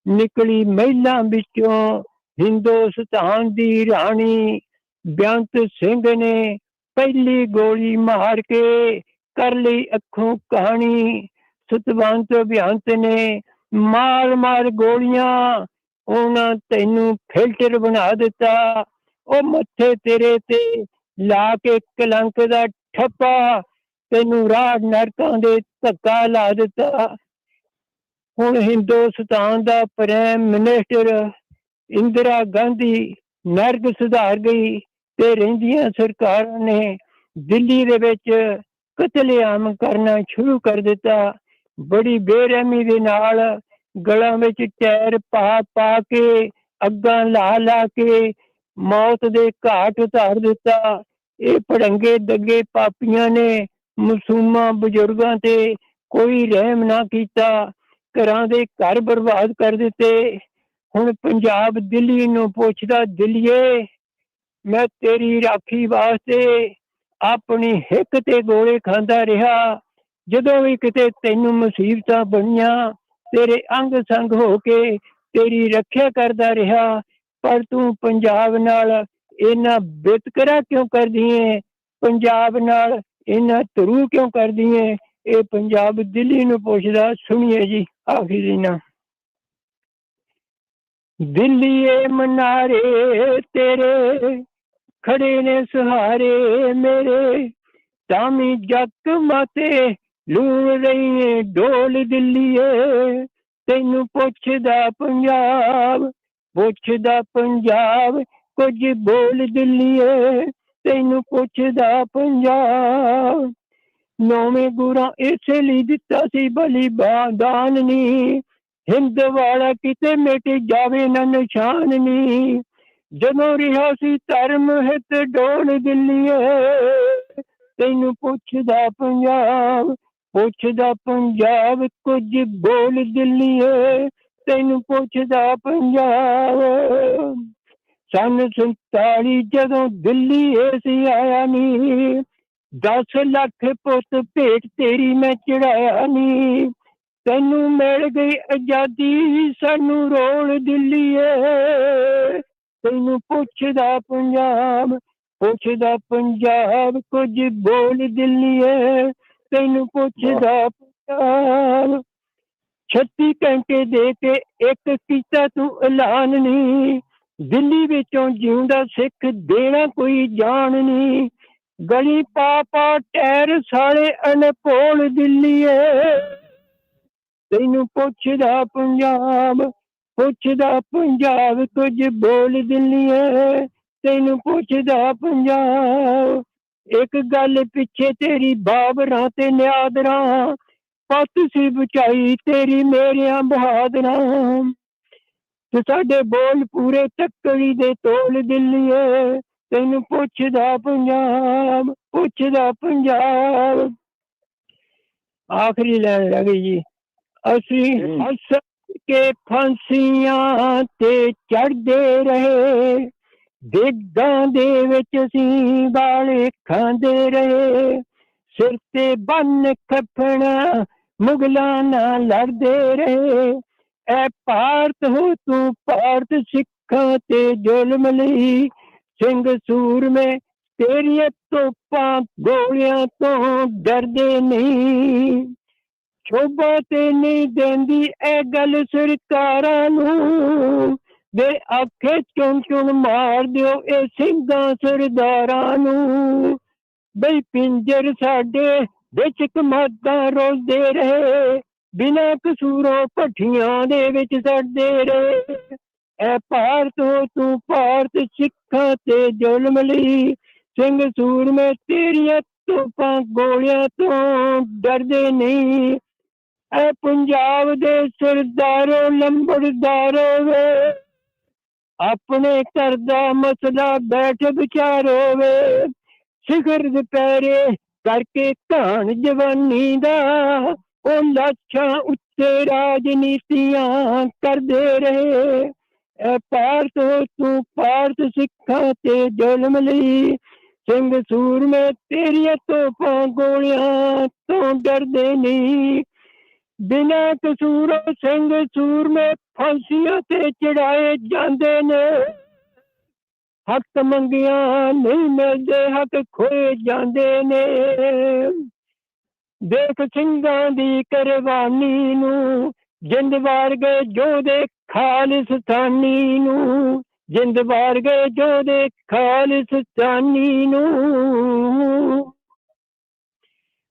ਨਿਕਲੀ ਮਹਿਲਾਂ ਵਿੱਚੋਂ ਹਿੰਦੁਸਤਾਨ ਦੀ ਰਾਣੀ। ਬੇਅੰਤ ਸਿੰਘ ਨੇ ਪਹਿਲੀ ਗੋਲੀ ਮਾਰ ਕੇ ਕਰ ਲਈ ਅੱਖੋਂ ਕਹਾਣੀ। ਸਤਵੰਤ ਬੇਅੰਤ ਨੇ ਮਾਰ ਮਾਰ ਗੋਲੀਆਂ, ਉਹਨਾਂ ਤੈਨੂੰ ਫਿਲਟਰ ਬਣਾ ਦਿੱਤਾ। ਉਹ ਮੱਥੇ ਤੇਰੇ ਤੇ ਲਾ ਕੇ ਕਲੰਕ ਦਾ ਠੱਪਾ, ਤੈਨੂੰ ਰਾਹ ਨਰਕਾਂ ਦੇ ਧੱਕਾ ਲਾ ਦਿੱਤਾ। ਹੁਣ ਹਿੰਦੁਸਤਾਨ ਦਾ ਪ੍ਰਾਈਮ ਮਿਨਿਸਟਰ ਇੰਦਰਾ ਗਾਂਧੀ ਨਰਕ ਸੁਧਾਰ ਗਈ ਤੇ ਰਹਿੰਦੀਆਂ ਸਰਕਾਰਾਂ ਨੇ ਦਿੱਲੀ ਦੇ ਵਿੱਚ ਕਤਲੇਆਮ ਕਰਨਾ ਸ਼ੁਰੂ ਕਰ ਦਿੱਤਾ। ਬੜੀ ਬੇਰਹਿਮੀ ਦੇ ਨਾਲ ਗਲਾਂ ਵਿੱਚ ਟਾਇਰ ਪਾ ਪਾ ਕੇ, ਅੱਗਾਂ ਲਾ ਲਾ ਕੇ ਮੌਤ ਦੇ ਘਾਟ ਉਤਾਰ ਦਿੱਤਾ। ਇਹ ਭੜੰਗੇ ਦੱਗੇ ਪਾਪੀਆਂ ਨੇ ਮਾਸੂਮਾਂ ਬਜ਼ੁਰਗਾਂ ਤੇ ਕੋਈ ਰਹਿਮ ਨਾ ਕੀਤਾ, ਘਰਾਂ ਦੇ ਘਰ ਬਰਬਾਦ ਕਰ ਦਿੱਤੇ। ਹੁਣ ਪੰਜਾਬ ਦਿੱਲੀ ਨੂੰ ਪੁੱਛਦਾ, ਦਿੱਲੀਏ ਮੈਂ ਤੇਰੀ ਰਾਖੀ ਵਾਸਤੇ ਆਪਣੀ ਹਿੱਕ ਤੇ ਗੋਲੇ ਖਾਂਦਾ ਰਿਹਾ। ਜਦੋਂ ਵੀ ਕਿਤੇ ਤੈਨੂੰ ਮੁਸੀਬਤਾਂ ਬਣੀਆਂ, ਤੇਰੇ ਅੰਗ ਸੰਗ ਹੋ ਕੇ ਤੇਰੀ ਰੱਖਿਆ ਕਰਦਾ ਰਿਹਾ। ਪਰ ਤੂੰ ਪੰਜਾਬ ਨਾਲ ਇੰਨਾ ਵਿਤਕਰਾ ਕਿਉਂ ਕਰਦੀ ਏ? ਪੰਜਾਬ ਨਾਲ ਇੰਨਾ ਧਰੂ ਕਿਉਂ ਕਰਦੀ ਏ? ਇਹ ਪੰਜਾਬ ਦਿੱਲੀ ਨੂੰ ਪੁੱਛਦਾ। ਸੁਣੀਏ ਜੀ ਆਖਿਰੀ ਨਾ। ਦਿੱਲੀਏ ਮਨਾਰੇ ਤੇਰੇ ਖੜੇ ਨੇ ਸਹਾਰੇ ਮੇਰੇ, ਤਾਮੀ ਜੱਕ ਮਾਤੇ ਲੂਣ ਰਹੀ ਏ ਢੋਲ ਦਿੱਲੀਏ। ਤੈਨੂੰ ਪੁੱਛਦਾ ਪੰਜਾਬ, ਪੁੱਛਦਾ ਪੰਜਾਬ, ਕੁਝ ਬੋਲ ਦਿੱਲੀਏ। ਤੈਨੂੰ ਪੁੱਛਦਾ ਪੰਜਾਬ। ਨੌਵੇਂ ਗੁਰਾਂ ਇਸੇ ਲਈ ਦਿੱਤਾ ਸੀ ਬਲੀਦਾਨ ਨੀ, ਹਿੰਦ ਵਾਲਾ ਕਿਤੇ ਮਿਟ ਜਾਵੇ ਨਾ ਨਿਸ਼ਾਨ ਨੀ। ਜਦੋਂ ਰਿਹਾ ਸੀ ਧਰਮ ਹਿੱਤ ਡੋਲ ਦਿੱਲੀਏ। ਤੈਨੂੰ ਪੁੱਛਦਾ ਪੰਜਾਬ, ਪੁੱਛਦਾ ਪੰਜਾਬ, ਕੁਝ ਬੋਲ ਦਿੱਲੀਏ। ਤੈਨੂੰ ਪੁੱਛਦਾ ਪੰਜਾਬ। ਸੰਨ 47 ਜਦੋਂ ਦਿੱਲੀ ਏਸੀ ਆਇਆ ਨੀ, 10 ਲੱਖ ਪੁੱਤ ਭੇਟ ਤੇਰੀ ਮੈਂ ਚੜਾਇਆ ਨੀ। ਤੈਨੂੰ ਮਿਲ ਗਈ ਆਜ਼ਾਦੀ, ਸਾਨੂੰ ਰੋਲ ਦਿੱਲੀਏ। ਤੈਨੂੰ ਪੁੱਛਦਾ ਪੰਜਾਬ, ਪੁੱਛਦਾ ਪੰਜਾਬ, ਕੁਝ ਬੋਲ ਦਿੱਲੀਏ। ਤੈਨੂੰ ਪੁੱਛਦਾ ਪੰਜਾਬ। 36 ਘੰਟੇ ਦੇ ਕੇ ਇੱਕ ਕੀਤਾ ਤੂੰ ਐਲਾਨ ਨੀ, ਦਿੱਲੀ ਵਿੱਚੋਂ ਜਿਉਂਦਾ ਸਿੱਖ ਦੇਣਾ ਕੋਈ ਜਾਣ ਨੀ। ਗਲੀ ਪਾ ਪਾ ਟਾਇਰ ਸਾਲੇ ਅਨਪੋਲ ਦਿੱਲੀਏ। ਤੈਨੂੰ ਪੁੱਛਦਾ ਪੰਜਾਬ, ਪੁੱਛਦਾ ਪੰਜਾਬ, ਕੁਝ ਬੋਲ ਦਿੱਲੀਏ। ਤੈਨੂੰ ਪੁੱਛਦਾ ਪੰਜਾਬ। ਇੱਕ ਗੱਲ ਪਿੱਛੇ ਤੇਰੀ ਬਾਬਰਾਂ ਤੇ ਨਿਆਦਰਾਂ, ਪੱਤ ਸੀ ਬਚਾਈ ਤੇਰੀ ਮੇਰਿਆਂ ਬਹਾਦਰਾਂ। ਤੇ ਸਾਡੇ ਬੋਲ ਪੂਰੇ ਤੱਕੜੀ ਦੇ ਤੋਲ ਦਿੱਲੀਏ। ਤੈਨੂੰ ਪੁੱਛਦਾ ਪੰਜਾਬ, ਪੁੱਛਦਾ ਪੰਜਾਬ। ਆਖਰੀ ਲਾਈਨ ਰਹਿ ਗਈ ਜੀ। ਅਸੀਂ ਹੱਸ ਕੇ ਫਾਂਸੀਆਂ ਤੇ ਚੜ੍ਹਦੇ ਰਹੇ, ਦੇਗਾਂ ਦੇ ਵਿੱਚ ਅਸੀਂ ਵਾਲੇ ਖਾਂਦੇ ਰਹੇ, ਸਿਰ ਤੇ ਬੰਨ ਖੱਫਣਾ ਮੁਗਲਾਂ ਨਾਲ ਲੜਦੇ ਰਹੇ। ਐ ਭਾਰਤ ਹੋ ਤੂੰ ਭਾਰਤ, ਸਿੱਖਾਂ ਤੇ ਜ਼ੁਲਮ ਲਈ ਸਿੰਘ ਸੂਰਮੇ ਤੇਰੀਆਂ ਤੋਪਾਂ ਗੋਲੀਆਂ ਤੋਂ ਡਰਦੇ ਨਹੀਂ। ਸ਼ੋਭਾ ਤੇ ਨਹੀਂ ਦਿੰਦੀ ਇਹ ਗੱਲ ਸਰਕਾਰਾਂ ਨੂੰ, ਵੇ ਆਖੇ ਚੁਣ ਚੁਣ ਮਾਰ ਦਿਓ ਇਹ ਸਿੰਘਾਂ ਸਰਦਾਰਾਂ ਨੂੰ। ਬਈ ਪਿੰਜਰ ਸਾਡੇ ਵਿੱਚ ਕਮਾਦਾਂ ਰੋਲਦੇ ਰਹੇ, ਬਿਨਾਂ ਕਸੂਰੋਂ ਭੱਠੀਆਂ ਦੇ ਵਿੱਚ ਸੜਦੇ ਰਹੇ। ਐ ਭਾਰਤ ਹੋ ਤੂੰ ਭਾਰਤ, ਸਿੱਖਾਂ ਤੇ ਜ਼ੁਲਮ ਲਈ ਸਿੰਘ ਸੂਰਮੇ ਤੇਰੀਆਂ ਤੋਪਾਂ ਗੋਲੀਆਂ ਤੋਂ ਡਰਦੇ ਨਹੀਂ। ਐ ਪੰਜਾਬ ਦੇ ਸਰਦਾਰੋ ਲੰਬੜਦਾਰੋ ਵੇ, ਆਪਣੇ ਘਰ ਦਾ ਮਸਲਾ ਬੈਠ ਵਿਚਾਰੋ ਵੇ। ਸਿਖਰ ਦੁਪਹਿਰੇ ਕਰਕੇ ਘਾਣ ਜਵਾਨੀ ਦਾ, ਉਹ ਲਾਸ਼ਾਂ ਉੱਤੇ ਰਾਜਨੀਤੀਆਂ ਕਰਦੇ ਰਹੇ। ਐ ਭਾਰਤ ਹੋ ਤੂੰ ਭਾਰਤ, ਸਿੱਖਾਂ ਤੇ ਜ਼ੁਲਮ ਲਈ ਸਿੰਘ ਸੂਰਮੇ ਤੇਰੀਆਂ ਤੋਪਾਂ ਗੋਲੀਆਂ ਤੋਂ ਡਰਦੇ ਨਹੀਂ। ਬਿਨਾਂ ਕਸੂਰੋਂ ਸਿੰਘ ਸੂਰਮੇ ਫਾਂਸੀਆਂ ਤੇ ਚੜਾਏ ਜਾਂਦੇ ਨੇ, ਹੱਕ ਮੰਗਿਆ ਨਹੀਂ ਮਿਲਦੇ ਹੱਕ ਖੋਏ ਜਾਂਦੇ ਨੇ। ਦੇਖ ਸਿੰਘਾਂ ਦੀ ਕੁਰਬਾਨੀ ਨੂੰ, ਜਿੰਦ ਵਾਰ ਗਏ ਜੋਧੇ ਖਾਲਿਸਤਾਨੀ ਨੂੰ, ਜਿੰਦ ਵਾਰ ਗਏ ਜੋਧੇ ਖਾਲਿਸਤਾਨੀ ਨੂੰ।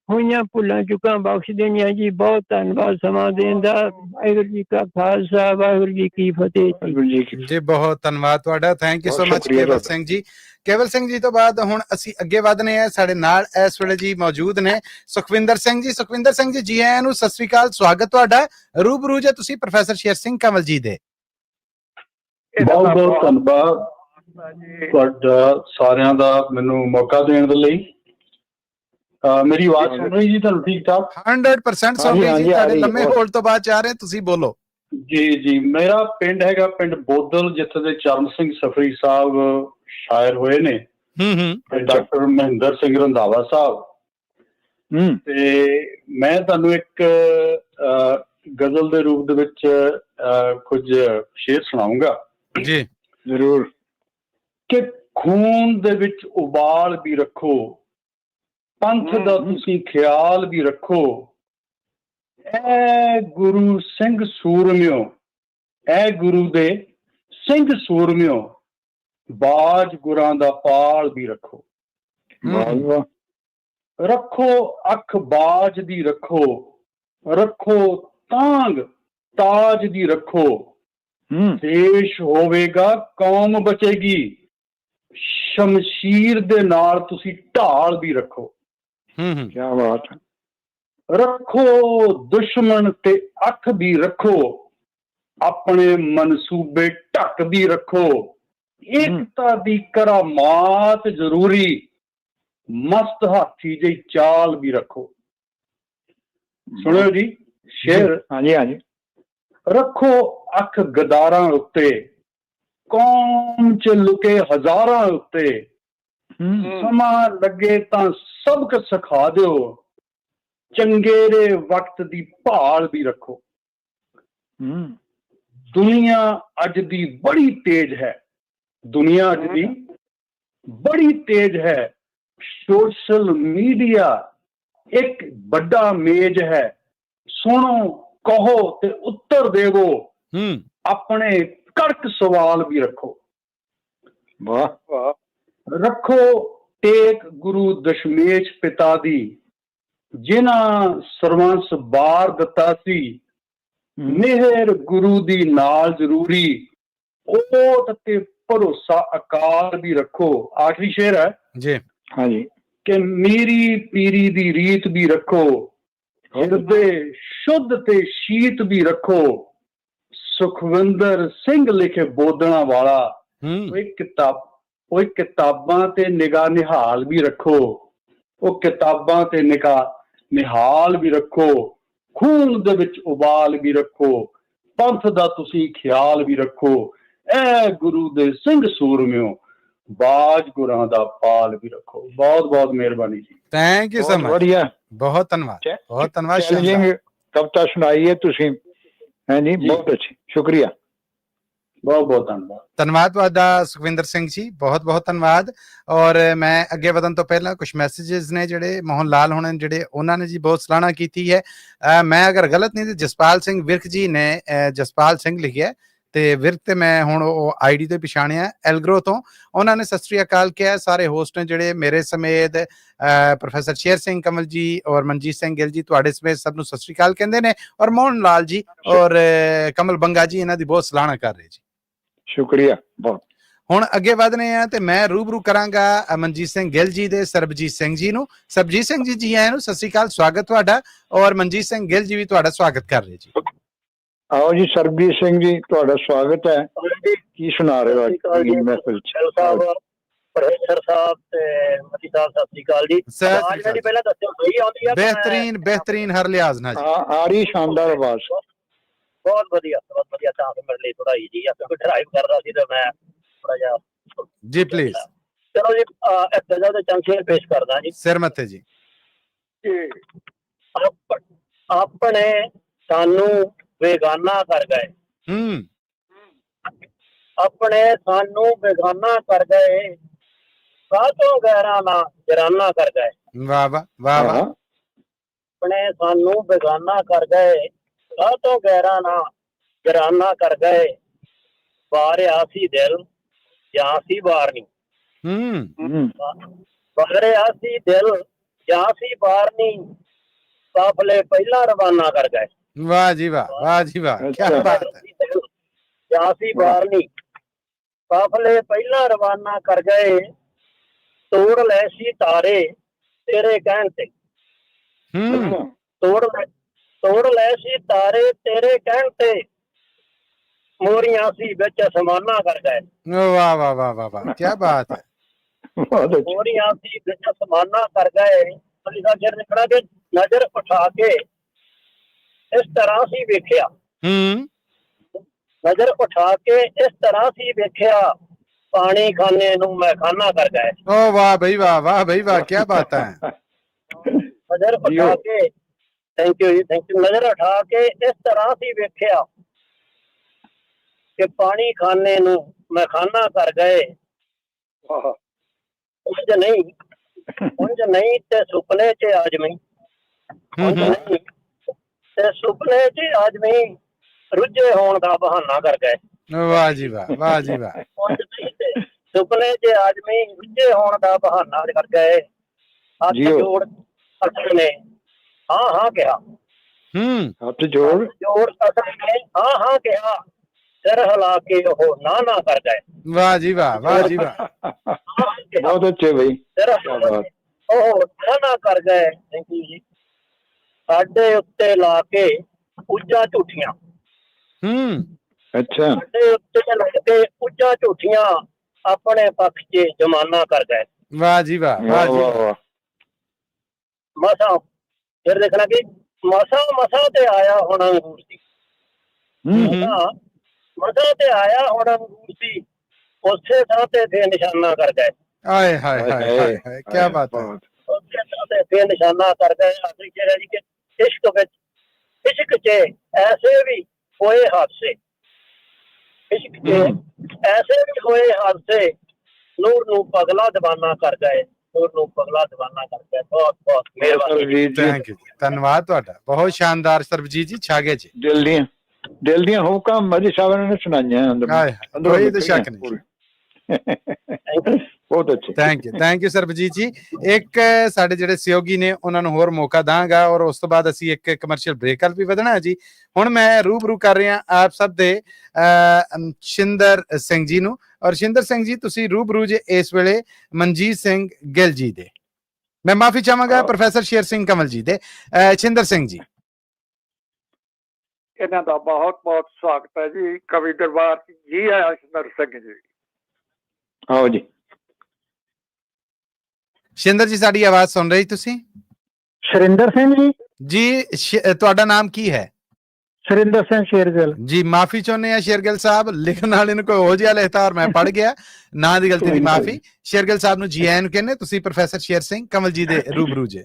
ਹੋਈਆਂ ਭੁੱਲਾਂ ਚੁੱਕਾਂ ਬਖਸ਼ ਦੇਣੀਆਂ ਜੀ। ਬਹੁਤ ਧੰਨਵਾਦ ਸਮਾਂ ਦੇਣ ਦਾ। ਵਾਹਿਗੁਰੂ ਜੀ ਕਾ ਖਾਲਸਾ, ਵਾਹਿਗੁਰੂ ਜੀ ਕੀ ਫਤਿਹ ਜੀ। ਬਹੁਤ ਧੰਨਵਾਦ ਤੁਹਾਡਾ, ਥੈਂਕ ਯੂ ਸੋ ਮਚ ਕੇਵਲ ਸਿੰਘ ਜੀ। ਕੇਵਲ ਸਿੰਘ ਜੀ ਤੋਂ ਬਾਅਦ ਹੁਣ ਅਸੀਂ ਅੱਗੇ ਵਧਨੇ ਆ। ਸਾਡੇ ਨਾਲ ਇਸ ਵੇਲੇ ਜੀ ਮੌਜੂਦ ਨੇ ਸੁਖਵਿੰਦਰ ਸਿੰਘ ਜੀ। ਸੁਖਵਿੰਦਰ ਸਿੰਘ ਜੀ, ਜੀ ਆਇਆਂ ਨੂੰ, ਸਤਿ ਸ੍ਰੀ ਅਕਾਲ, ਸਵਾਗਤ ਤੁਹਾਡਾ। ਰੂਬਰੂ ਜੇ ਤੁਸੀਂ ਪ੍ਰੋਫੈਸਰ ਸ਼ੇਰ ਸਿੰਘ ਕੰਵਲ ਜੀ ਦੇ। ਬਹੁਤ ਬਹੁਤ ਧੰਨਵਾਦ ਤੁਹਾਡਾ ਸਾਰਿਆਂ ਦਾ ਮੈਨੂੰ ਮੌਕਾ ਦੇਣ ਦੇ ਲਈ। ਮੇਰੀ ਆਵਾਜ਼ ਸੁਣ ਰਹੀ ਜੀ ਤੁਹਾਨੂੰ ਠੀਕ ਠਾਕ? 100% ਸੁਣ ਰਹੀ ਜੀ। ਤੁਹਾਡੇ ਲੰਮੇ ਹੋਲਡ ਤੋਂ ਬਾਅਦ ਚਾਹ ਰਹੇ, ਤੁਸੀਂ ਬੋਲੋ ਜੀ। ਜੀ, ਮੇਰਾ ਪਿੰਡ ਹੈਗਾ ਪਿੰਡ ਬੋਦਲ, ਜਿੱਥੇ ਦੇ ਚਰਨ ਸਿੰਘ ਸਫਰੀ ਸਾਹਿਬ ਸ਼ਾਇਰ ਹੋਏ ਨੇ, ਡਾਕਟਰ ਮਹਿੰਦਰ ਸਿੰਘ ਰੰਧਾਵਾ ਸਾਹਿਬ। ਤੇ ਮੈਂ ਤੁਹਾਨੂੰ ਇੱਕ ਗਜ਼ਲ ਦੇ ਰੂਪ ਦੇ ਵਿੱਚ ਕੁਝ ਸ਼ੇਰ ਸੁਣਾਉਂਗਾ ਜੀ। ਜ਼ਰੂਰ। ਕਿ ਖੂਨ ਦੇ ਵਿੱਚ ਉਬਾਲ ਵੀ ਰੱਖੋ, ਪੰਥ ਦਾ ਤੁਸੀਂ ਖਿਆਲ ਵੀ ਰੱਖੋ, ਐ ਗੁਰੂ ਸਿੰਘ ਸੂਰਮਿਓ, ਐ ਗੁਰੂ ਦੇ ਸਿੰਘ ਸੂਰਮਿਓ, ਬਾਜ ਗੁਰਾਂ ਦਾ ਪਾਲ ਵੀ ਰੱਖੋ। ਰੱਖੋ ਅੱਖ ਬਾਜ ਦੀ ਰੱਖੋ, ਰੱਖੋ ਤਾਂਗ ਤਾਜ ਦੀ ਰੱਖੋ, ਦੇਸ਼ ਹੋਵੇਗਾ ਕੌਮ ਬਚੇਗੀ, ਸ਼ਮਸ਼ੀਰ ਦੇ ਨਾਲ ਤੁਸੀਂ ਢਾਲ ਵੀ ਰੱਖੋ। ਕਿਆ ਬਾਤ। ਰੱਖੋ ਦੁਸ਼ਮਣ ਤੇ ਅੱਖ ਵੀ ਰੱਖੋ, ਆਪਣੇ ਮਨਸੂਬੇ ਢੱਕ ਵੀ ਰੱਖੋ, ਏਕਤਾ ਦੀ ਕਰਾਮਾਤ ਜ਼ਰੂਰੀ, ਮਸਤ ਹਾਥੀ ਜਿਹੀ ਚਾਲ ਵੀ ਰੱਖੋ। ਸੁਣਿਓ ਜੀ ਸ਼ੇਰ। ਹਾਂਜੀ ਹਾਂਜੀ। ਰੱਖੋ ਅੱਖ ਗਦਾਰਾਂ ਉੱਤੇ, ਕੌਮ ਚ ਲੁਕੇ ਹਜ਼ਾਰਾਂ ਉੱਤੇ, ਸਮਾਂ ਲੱਗੇ ਤਾਂ ਸਬਕ ਸਿਖਾ ਦਿਓ, ਚੰਗੇਰੇ ਵਕਤ ਦੀ ਭਾਲ ਵੀ ਰੱਖੋ। ਦੁਨੀਆ ਅੱਜ ਦੀ ਬੜੀ ਤੇਜ਼ ਹੈ, ਦੁਨੀਆ ਅੱਜ ਦੀ ਬੜੀ ਤੇਜ਼ ਹੈ, ਸੋਸ਼ਲ ਮੀਡੀਆ ਇੱਕ ਵੱਡਾ ਮੇਜ਼ ਹੈ, ਸੁਣੋ ਕਹੋ ਤੇ ਉੱਤਰ ਦੇਵੋ, ਆਪਣੇ ਕੜਕ ਸਵਾਲ ਵੀ ਰੱਖੋ। ਵਾਹ ਵਾਹ। ਰੱਖੋ ਟੇਕ ਗੁਰੂ ਦਸ਼ਮੇਸ਼ ਪਿਤਾ ਦੀ, ਜਿਨ੍ਹਾਂ ਸਰਵੰਸ ਬਾਰ ਦਿੱਤਾ ਸੀ, ਮਿਹਰ ਗੁਰੂ ਦੀ ਨਾਲ ਜ਼ਰੂਰੀ, ਓਟ ਤੇ ਭਰੋਸਾ ਅਕਾਲ ਵੀ ਰੱਖੋ। ਆਖਰੀ ਸ਼ੇਰ ਹੈ ਜੀ। ਹਾਂਜੀ। ਕਿ ਮੀਰੀ ਪੀਰੀ ਦੀ ਰੀਤ ਵੀ ਰੱਖੋ, ਹਿਰਦੇ ਸ਼ੁੱਧ ਤੇ ਸ਼ੀਤ ਵੀ ਰੱਖੋ, ਸੁਖਵਿੰਦਰ ਸਿੰਘ ਲਿਖੇ ਬੋਦਣਾ ਵਾਲਾ, ਉਹ ਕਿਤਾਬਾਂ ਤੇ ਨਿਗਾਹ ਨਿਹਾਲ ਵੀ ਰੱਖੋ, ਉਹ ਕਿਤਾਬਾਂ ਤੇ ਨਿਗਾਹ ਨਿਹਾਲ ਵੀ ਰੱਖੋ, ਖੂਨ ਦੇ ਵਿੱਚ ਉਬਾਲ ਵੀ ਰੱਖੋ, ਪੰਥ ਦਾ ਤੁਸੀਂ ਖਿਆਲ ਵੀ ਰੱਖੋ, ਐ ਗੁਰੂ ਦੇ ਸਿੰਘ ਸੂਰਮਿਓ, ਬਾਜ ਗੁਰਾਂ ਦਾ ਪਾਲ ਵੀ ਰੱਖੋ। ਬਹੁਤ ਬਹੁਤ ਮਿਹਰਬਾਨੀ ਜੀ। ਥੈਂਕ ਯੂ ਸੋ ਬਹੁਤ ਮਚ, ਵਧੀਆ ਬਹੁਤ ਧੰਨਵਾਦ, ਬਹੁਤ ਧੰਨਵਾਦ। ਸ਼ਾਨਦਾਰ। ਚੈਲੰਜਿੰਗ ਕਵਿਤਾ ਸੁਣਾਈ ਹੈ ਤੁਸੀਂ, ਹੈ ਜੀ, ਬਹੁਤ ਅੱਛੀ, ਸ਼ੁਕਰੀਆ। ਬਹੁਤ ਬਹੁਤ ਧੰਨਵਾਦ। ਧੰਨਵਾਦ ਤੁਹਾਡਾ ਸੁਖਵਿੰਦਰ ਸਿੰਘ ਜੀ, ਬਹੁਤ ਬਹੁਤ ਧੰਨਵਾਦ। ਔਰ ਮੈਂ ਅੱਗੇ ਵਧਣ ਤੋਂ ਪਹਿਲਾਂ ਕੁਝ ਮੈਸੇजेस ਨੇ ਜਿਹੜੇ ਮੋਹਨ ਲਾਲ ਹੋਣੇ ਜਿਹੜੇ ਉਹਨਾਂ ਨੇ ਜੀ ਬਹੁਤ ਸਰਾਹਨਾ ਕੀਤੀ ਹੈ। ਮੈਂ ਅਗਰ ਗਲਤ ਨਹੀਂ ਤੇ ਜਸਪਾਲ ਸਿੰਘ ਵਿਰਕ ਜੀ ਨੇ ਜਸਪਾਲ ਸਿੰਘ ਲਿਖਿਆ ਤੇ ਵਿਰਕ ਤੇ ਮੈਂ ਹੁਣ ਉਹ ਆਈਡੀ ਤੇ ਪਛਾਣਿਆ ਐਲਗਰੋ ਤੋਂ। ਉਹਨਾਂ ਨੇ ਸਤਿ ਸ੍ਰੀ ਅਕਾਲ ਕਿਹਾ। ਸਾਰੇ ਹੋਸਟ ਨੇ ਜਿਹੜੇ ਮੇਰੇ ਸਮੇਤ ਪ੍ਰੋਫੈਸਰ ਸ਼ੇਰ ਸਿੰਘ ਕਮਲ ਜੀ ਔਰ ਮਨਜੀਤ ਸਿੰਘ ਗਿੱਲ ਜੀ ਤੁਹਾਡੇ ਸਮੇਤ ਸਭ ਨੂੰ ਸਤਿ ਸ੍ਰੀ ਅਕਾਲ ਕਹਿੰਦੇ ਨੇ। ਔਰ ਮੋਹਨ ਲਾਲ ਜੀ ਔਰ ਕਮਲ ਬੰਗਾ ਜੀ ਇਹਨਾਂ ਦੀ ਬਹੁਤ ਸਰਾਹਨਾ ਕਰ ਰਹੇ ਜੀ। ਸ਼ੁਕਰੀਆ ਬਹੁਤ। ਹੁਣ ਅੱਗੇ ਵਧਨੇ ਆ ਤੇ ਮੈਂ ਰੂਬਰੂ ਕਰਾਂਗਾ ਮਨਜੀਤ ਸਿੰਘ ਗਿੱਲ ਜੀ ਦੇ ਸਰਬਜੀਤ ਸਿੰਘ ਜੀ ਨੂੰ। ਸਰਬਜੀਤ ਸਿੰਘ ਜੀ ਜੀ ਆਇਆਂ ਨੂੰ ਸਤਿ ਸ੍ਰੀ ਅਕਾਲ, ਸਵਾਗਤ ਤੁਹਾਡਾ। ਔਰ ਮਨਜੀਤ ਸਿੰਘ ਗਿੱਲ ਜੀ ਵੀ ਤੁਹਾਡਾ ਸਵਾਗਤ ਕਰ ਰਹੇ ਜੀ। ਆਓ ਜੀ ਸਰਬਜੀਤ ਸਿੰਘ ਜੀ, ਤੁਹਾਡਾ ਸਵਾਗਤ ਹੈ। ਕੀ ਸੁਣਾ ਰਹੇ ਹੋ ਅੱਜ ਮਹਿਫਿਲ ਚ? ਪ੍ਰੋਫੈਸਰ ਸਾਹਿਬ ਤੇ ਮਤੀ ਸਾਹਿਬ ਸਤਿ ਸ੍ਰੀ ਅਕਾਲ ਜੀ। ਆਵਾਜ਼ ਮੇਰੀ ਪਹਿਲਾਂ ਦੱਸਿਓ ਸਹੀ ਆਉਂਦੀ ਆ? ਬਿਹਤਰੀਨ ਬਿਹਤਰੀਨ ਹਰ ਲਿਹਾਜ਼ ਨਾਲ ਜੀ। ਆ ਰਹੀ ਸ਼ਾਨਦਾਰ ਆਵਾਜ਼। ਬਹੁਤ ਵਧੀਆ ਬਹੁਤ ਵਧੀਆ। ਤਾਂ ਮੇਰੇ ਲਈ ਥੋੜਾ ਈਜੀ ਆ ਕਿਉਂਕਿ ਡਰਾਈਵ ਕਰਦਾ ਸੀ ਤੇ ਮੈਂ ਥੋੜਾ ਜਿਹਾ ਜੀ ਪਲੀਜ਼। ਚਲੋ ਜੀ ਇੱਕ ਗਜ਼ਲ ਦੇ ਚੰਦ ਸ਼ੇਰ ਪੇਸ਼ ਕਰਦਾ ਜੀ। ਸਿਰ ਮੱਥੇ ਜੀ। ਆਪਣੇ ਸਾਨੂੰ ਬੇਗਾਨਾ ਕਰ ਗਏ, ਆਪਣੇ ਸਾਨੂੰ ਬੇਗਾਨਾ ਕਰ ਗਏ, ਕਾਹਤੋਂ ਗੈਰਾਂ ਨਾਲ ਜਰਾਨਾ ਕਰ ਗਏ। ਵਾਹ ਵਾਹ ਵਾਹ ਵਾਹ। ਆਪਣੇ ਸਾਨੂੰ ਬੇਗਾਨਾ ਕਰ ਗਏ, ਕਾਹਤੋਂ ਗੈਰਾਂ ਨਾਲ ਜਰਾਨਾ ਕਰ ਗਏ। ਬਾਰਿਆ ਸੀ ਦਿਲ ਜਾਂ ਸੀ ਬਾਰਨੀ, ਬਾਰਿਆ ਸੀ ਦਿਲ ਜਾਂ ਸੀ ਬਾਰਨੀ, ਕਾਫਲੇ ਪਹਿਲਾਂ ਰਵਾਨਾ ਕਰ ਗਏ। ਵਾਹ ਜੀ ਵਾਹ, ਵਾਹ ਜੀ ਵਾਹ, ਕੀ ਬਾਤ ਹੈ। ਜਾਂ ਸੀ ਬਾਰਨੀ, ਕਾਫਲੇ ਪਹਿਲਾਂ ਰਵਾਨਾ ਕਰ ਗਏ। ਤੋੜ ਲੈ ਸੀ ਤਾਰੇ ਤੇਰੇ ਕਹਿਣ ਤੇ, ਤੋੜ ਲੈ ਸੀ ਤਾਰੇ ਤੇਰੇ ਕਹਿਣ ਤੇ, ਮੋਰੀਆਂ ਸੀ ਵਿੱਚ ਅਸਮਾਨਾਂ ਕਰ ਗਏ। ਵਾਹ ਵਾਹ ਵਾਹ ਵਾਹ ਵਾਹ, ਕੀ ਬਾਤ ਹੈ। ਮੋਰੀਆਂ ਸੀ ਵਿੱਚ ਅਸਮਾਨਾਂ ਕਰ ਗਏ। ਅਲੀ ਦਾ ਸ਼ੇਰ ਲਿਖਣਾ ਕਿ ਨਜ਼ਰ ਉਠਾ ਕੇ ਇਸ ਤਰ੍ਹਾਂ ਸੀ ਵੇਖਿਆ, ਨਜ਼ਰ ਉਠਾ ਕੇ ਇਸ ਤਰ੍ਹਾਂ ਸੀ ਵੇਖਿਆ, ਪਾਣੀ ਖਾਨੇ ਨੂੰ ਮੈਂ ਖਾਨਾ ਕਰ ਗਏ। ਓ ਵਾਹ ਬਈ ਵਾਹ, ਵਾਹ ਬਈ ਵਾਹ, ਕੀ ਬਾਤ ਹੈ। ਨਜ਼ਰ ਉਠਾ ਕੇ, ਥੈਂਕ ਯੂ ਜੀ, ਥੈਂਕ ਯੂ। ਨਜ਼ਰ ਉਠਾ ਕੇ ਇਸ ਤਰ੍ਹਾਂ ਸੀ ਵੇਖਿਆ ਕਿ ਪਾਣੀ ਖਾਨੇ ਨੂੰ ਮੈਂ ਖਾਨਾ ਕਰ ਗਏ। ਉਂਝ ਨਹੀਂ, ਉਂਝ ਨਹੀਂ ਤੇ ਸੁਪਨੇ ਚ ਆਜਮੀ, ਉਂਝ ਨਹੀਂ ਤੇ ਸੁਪਨੇ ਚ ਆਜਮੀ, ਰੁੱਝੇ ਹੋਣ ਦਾ ਬਹਾਨਾ ਕਰ ਗਏ। ਵਾਹ ਜੀ ਵਾਹ, ਵਾਹ ਜੀ ਵਾਹ। ਉਂਝ ਨਹੀਂ ਤੇ ਸੁਪਨੇ ਚ ਆਜਮੀ, ਰੁੱਝੇ ਹੋਣ ਦਾ ਬਹਾਨਾ ਕਰ ਗਏ। ਹੱਥ ਜੋੜ ਅਸਲ ਨੇ ਹਾਂ ਹਾਂ ਕਿਹਾ, ਹੱਥ ਜੋੜ ਅਸਲ ਨੇ ਹਾਂ ਹਾਂ ਕਿਹਾ, ਸਿਰ ਹਿਲਾ ਕੇ ਉਹ ਨਾ ਨਾ ਕਰ ਗਏ। ਵਾਹ ਜੀ ਵਾਹ, ਵਾਹ ਜੀ ਵਾਹ, ਬਹੁਤ ਅੱਛੇ ਬਈ। ਉਹ ਨਾ ਨਾ ਕਰ ਗਏ। ਥੈਂਕ ਯੂ ਜੀ। ਸਾਡੇ ਉੱਤੇ ਲਾ ਕੇ ਉੱਚਾ ਝੂਠੀਆਂ, ਅੱਛਾ, ਸਾਡੇ ਉੱਤੇ ਲਾ ਕੇ ਉੱਚਾ ਝੂਠੀਆਂ, ਆਪਣੇ ਪੱਖ ਚ ਜਮਾਨਾ ਕਰ ਗਏ। ਵਾਹ ਜੀ ਵਾਹ, ਵਾਹ ਜੀ ਵਾਹ। ਮਸਾਂ ਫਿਰ ਦੇਖਣਾ ਕਿ ਮਸਾਂ ਮਸਾਂ ਤੇ ਆਇਆ ਹੁਣ ਅੰਗੂਰ ਸੀ, ਮਸਾਂ ਤੇ ਆਇਆ ਹੁਣ ਅੰਗੂਰ ਸੀ, ਉਸੇ ਥਾਂ ਤੇ ਫੇਰ ਨਿਸ਼ਾਨਾ ਕਰ ਗਏ। ਆਏ ਹਾਏ ਹਾਏ ਹਾਏ, ਕੀ ਬਾਤ ਹੈ। ਉਸੇ ਥਾਂ ਤੇ ਫੇਰ ਨਿਸ਼ਾਨਾ ਕਰ ਗਏ। ਆਖਰੀ ਜਿਹੜਾ ਜੀ ਕਿ ਇਸ਼ਕ ਵਿੱਚ, ਇਸ਼ਕ ਚ ਐਸੇ ਵੀ ਹੋਏ ਹਾਦਸੇ, ਇਸ਼ਕ ਚ ਐਸੇ ਵੀ ਹੋਏ ਹਾਦਸੇ, ਨੂਰ ਨੂੰ ਪਗਲਾ ਦੀਵਾਨਾ ਕਰ ਗਏ, ਨੂਰ ਨੂੰ ਪਗਲਾ ਦੀਵਾਨਾ ਕਰ ਗਏ। ਬਹੁਤ ਬਹੁਤ ਮਿਹਰਬਾਨੀ। ਥੈਂਕ ਯੂ, ਧੰਨਵਾਦ ਤੁਹਾਡਾ, ਬਹੁਤ ਸ਼ਾਨਦਾਰ ਸਰਬਜੀਤ ਜੀ, ਛਾਗੇ ਜੀ। ਦਿਲ ਦੀਆਂ ਹੋਕਾਂ ਮਜੀ ਸਾਹਿਬ ਨੇ ਸੁਣਾਈਆਂ। ਕੋਈ ਤਾਂ ਸ਼ੱਕ ਨਹੀਂ। ਬਹੁਤ ਅੱਛੇ, ਥੈਂਕ ਯੂ ਸਰਬਜੀਤ ਜੀ। ਇੱਕ ਸਾਡੇ ਜਿਹੜੇ ਸਹਿਯੋਗੀ ਨੇ ਉਹਨਾਂ ਨੂੰ ਹੋਰ ਮੌਕਾ ਦਾਂਗਾ ਔਰ ਉਸ ਤੋਂ ਬਾਅਦ ਅਸੀਂ ਇੱਕ ਕਮਰਸ਼ੀਅਲ ਬ੍ਰੇਕ ਵੱਲ ਵੀ ਵਧਣਾ ਜੀ। ਹੁਣ ਮੈਂ ਰੂਬਰੂ ਕਰ ਰਿਹਾ ਆਪ ਸਭ ਦੇ ਸ਼ਿੰਦਰ ਸਿੰਘ ਜੀ ਨੂੰ। ਔਰ ਸ਼ਿੰਦਰ ਸਿੰਘ ਜੀ ਤੁਸੀਂ ਰੂਬਰੂ ਜੇ ਇਸ ਵੇਲੇ ਮਨਜੀਤ ਸਿੰਘ ਗਿੱਲ ਜੀ ਦੇ, ਮੈਂ ਮਾਫੀ ਚਾਹਾਂਗਾ ਪ੍ਰੋਫੈਸਰ ਸ਼ੇਰ ਸਿੰਘ ਕਮਲ ਜੀ ਦੇ। ਸ਼ਿੰਦਰ ਸਿੰਘ ਜੀ, ਇਹਨਾਂ ਦਾ ਬਹੁਤ ਬਹੁਤ ਸਵਾਗਤ ਹੈ ਜੀ ਕਵੀ ਦਰਬਾਰ ਜੀ। ਆਇਆ ਸ਼ਿੰਦਰ ਸਿੰਘ ਜੀ। ਆਓ ਜੀ ਸ਼ਿੰਦਰ ਜੀ, ਸਾਡੀ ਆਵਾਜ਼ ਸੁਣ ਰਹੀ ਤੁਸੀਂ? ਸੁਰਿੰਦਰ ਸਿੰਘ ਜੀ। ਜੀ ਤੁਹਾਡਾ ਨਾਮ ਕੀ ਹੈ? ਸੁਰਿੰਦਰ ਸਿੰਘ ਸ਼ੇਰਗਿੱਲ। ਜੀ ਮਾਫੀ ਚਾਹੁੰਦੇ ਆ ਸ਼ੇਰਗਿੱਲ ਸਾਹਿਬ, ਲਿਖਣ ਵਾਲੇ ਨੂੰ ਕੋਈ ਹੋ ਜਿਹਾ ਲਿਖਤਾ ਔਰ ਮੈਂ ਪੜ ਗਿਆ, ਨਾਂ ਦੀ ਗਲਤੀ ਦੀ ਮਾਫੀ। ਸ਼ੇਰਗਿੱਲ ਸਾਹਿਬ ਨੂੰ ਜੀ ਆਇਆਂ ਨੂੰ ਕਹਿੰਦੇ, ਤੁਸੀਂ ਪ੍ਰੋਫੈਸਰ ਸ਼ੇਰ ਸਿੰਘ ਕਮਲ ਜੀ ਦੇ ਰੂਬਰੂ ਜੇ।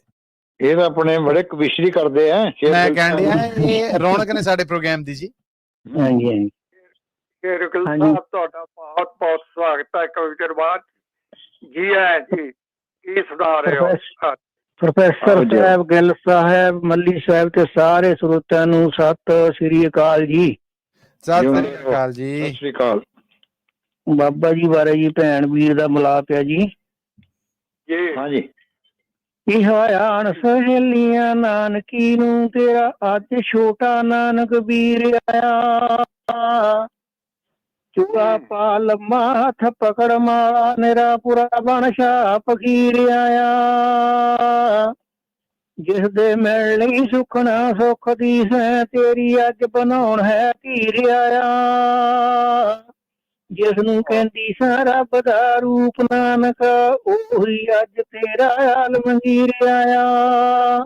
ਇਹ ਤਾਂ ਆਪਣੇ ਬੜੇ ਕਵਿਸ਼ਰੀ ਕਰਦੇ ਆ। ਮੈਂ ਕਹਿਣ ਡਿਆ ਇਹ ਰੌਣਕ ਨੇ ਸਾਡੇ ਪ੍ਰੋਗਰਾਮ ਦੀ ਜੀ। ਹਾਂਜੀ ਹਾਂਜੀ ਸ਼ੇਰਗਿੱਲ ਸਾਹਿਬ ਤੁਹਾਡਾ ਬਹੁਤ ਬਹੁਤ ਸਵਾਗਤ ਹੈ ਕਵੀ ਦਰਬਾਰ। ਜੀ ਆਇਆਂ ਜੀ, ਕੀ ਸੁਣਾ ਰਹੇ ਹੋ? ਪ੍ਰੋਫੈਸਰ ਸਾਹਿਬ, ਗਿੱਲ ਸਾਹਿਬ, ਮੱਲੀ ਸਾਹਿਬ ਤੇ ਸਾਰੇ ਸਰੋਤਿਆਂ ਨੂੰ ਸਤਿ ਸ੍ਰੀ ਅਕਾਲ ਜੀ। ਸਤਿ ਸ੍ਰੀ ਅਕਾਲ ਜੀ। ਸਤਿ ਸ੍ਰੀ ਅਕਾਲ। ਬਾਬਾ ਜੀ ਬਾਰੇ ਜੀ ਭੈਣ ਵੀਰ ਦਾ ਮਿਲਾਪ ਆ ਜੀ। ਜੀ ਹਾਂਜੀ। ਇਹ ਆਣ ਸਹੇਲੀਆਂ ਨਾਨਕੀ ਨੂੰ, ਤੇਰਾ ਅੱਜ ਛੋਟਾ ਨਾਨਕ ਵੀਰ ਆਇਆ। ਚੁਗਾ ਪਾ ਲੰਮਾ ਹੱਥ ਪਕੜ ਮਾਲਾ, ਮੇਰਾ ਪੂਰਾ ਬਣ ਸ਼ਾਹ ਫਕੀਰ ਆਇਆ। ਜਿਸ ਦੇ ਮਿਲ ਲਈ ਸੁਖਣਾ ਸੁਖ ਦੀ ਸੈਂ, ਤੇਰੀ ਅੱਜ ਬਣਾਉਣ ਹੈ ਧੀਰ ਆਇਆ। ਜਿਸ ਨੂੰ ਕਹਿੰਦੀ ਸਾਂ ਰੱਬ ਦਾ ਰੂਪ ਨਾਨਕ, ਉਹੀ ਅੱਜ ਤੇਰਾ ਆਲਮਗੀਰ ਆਇਆ।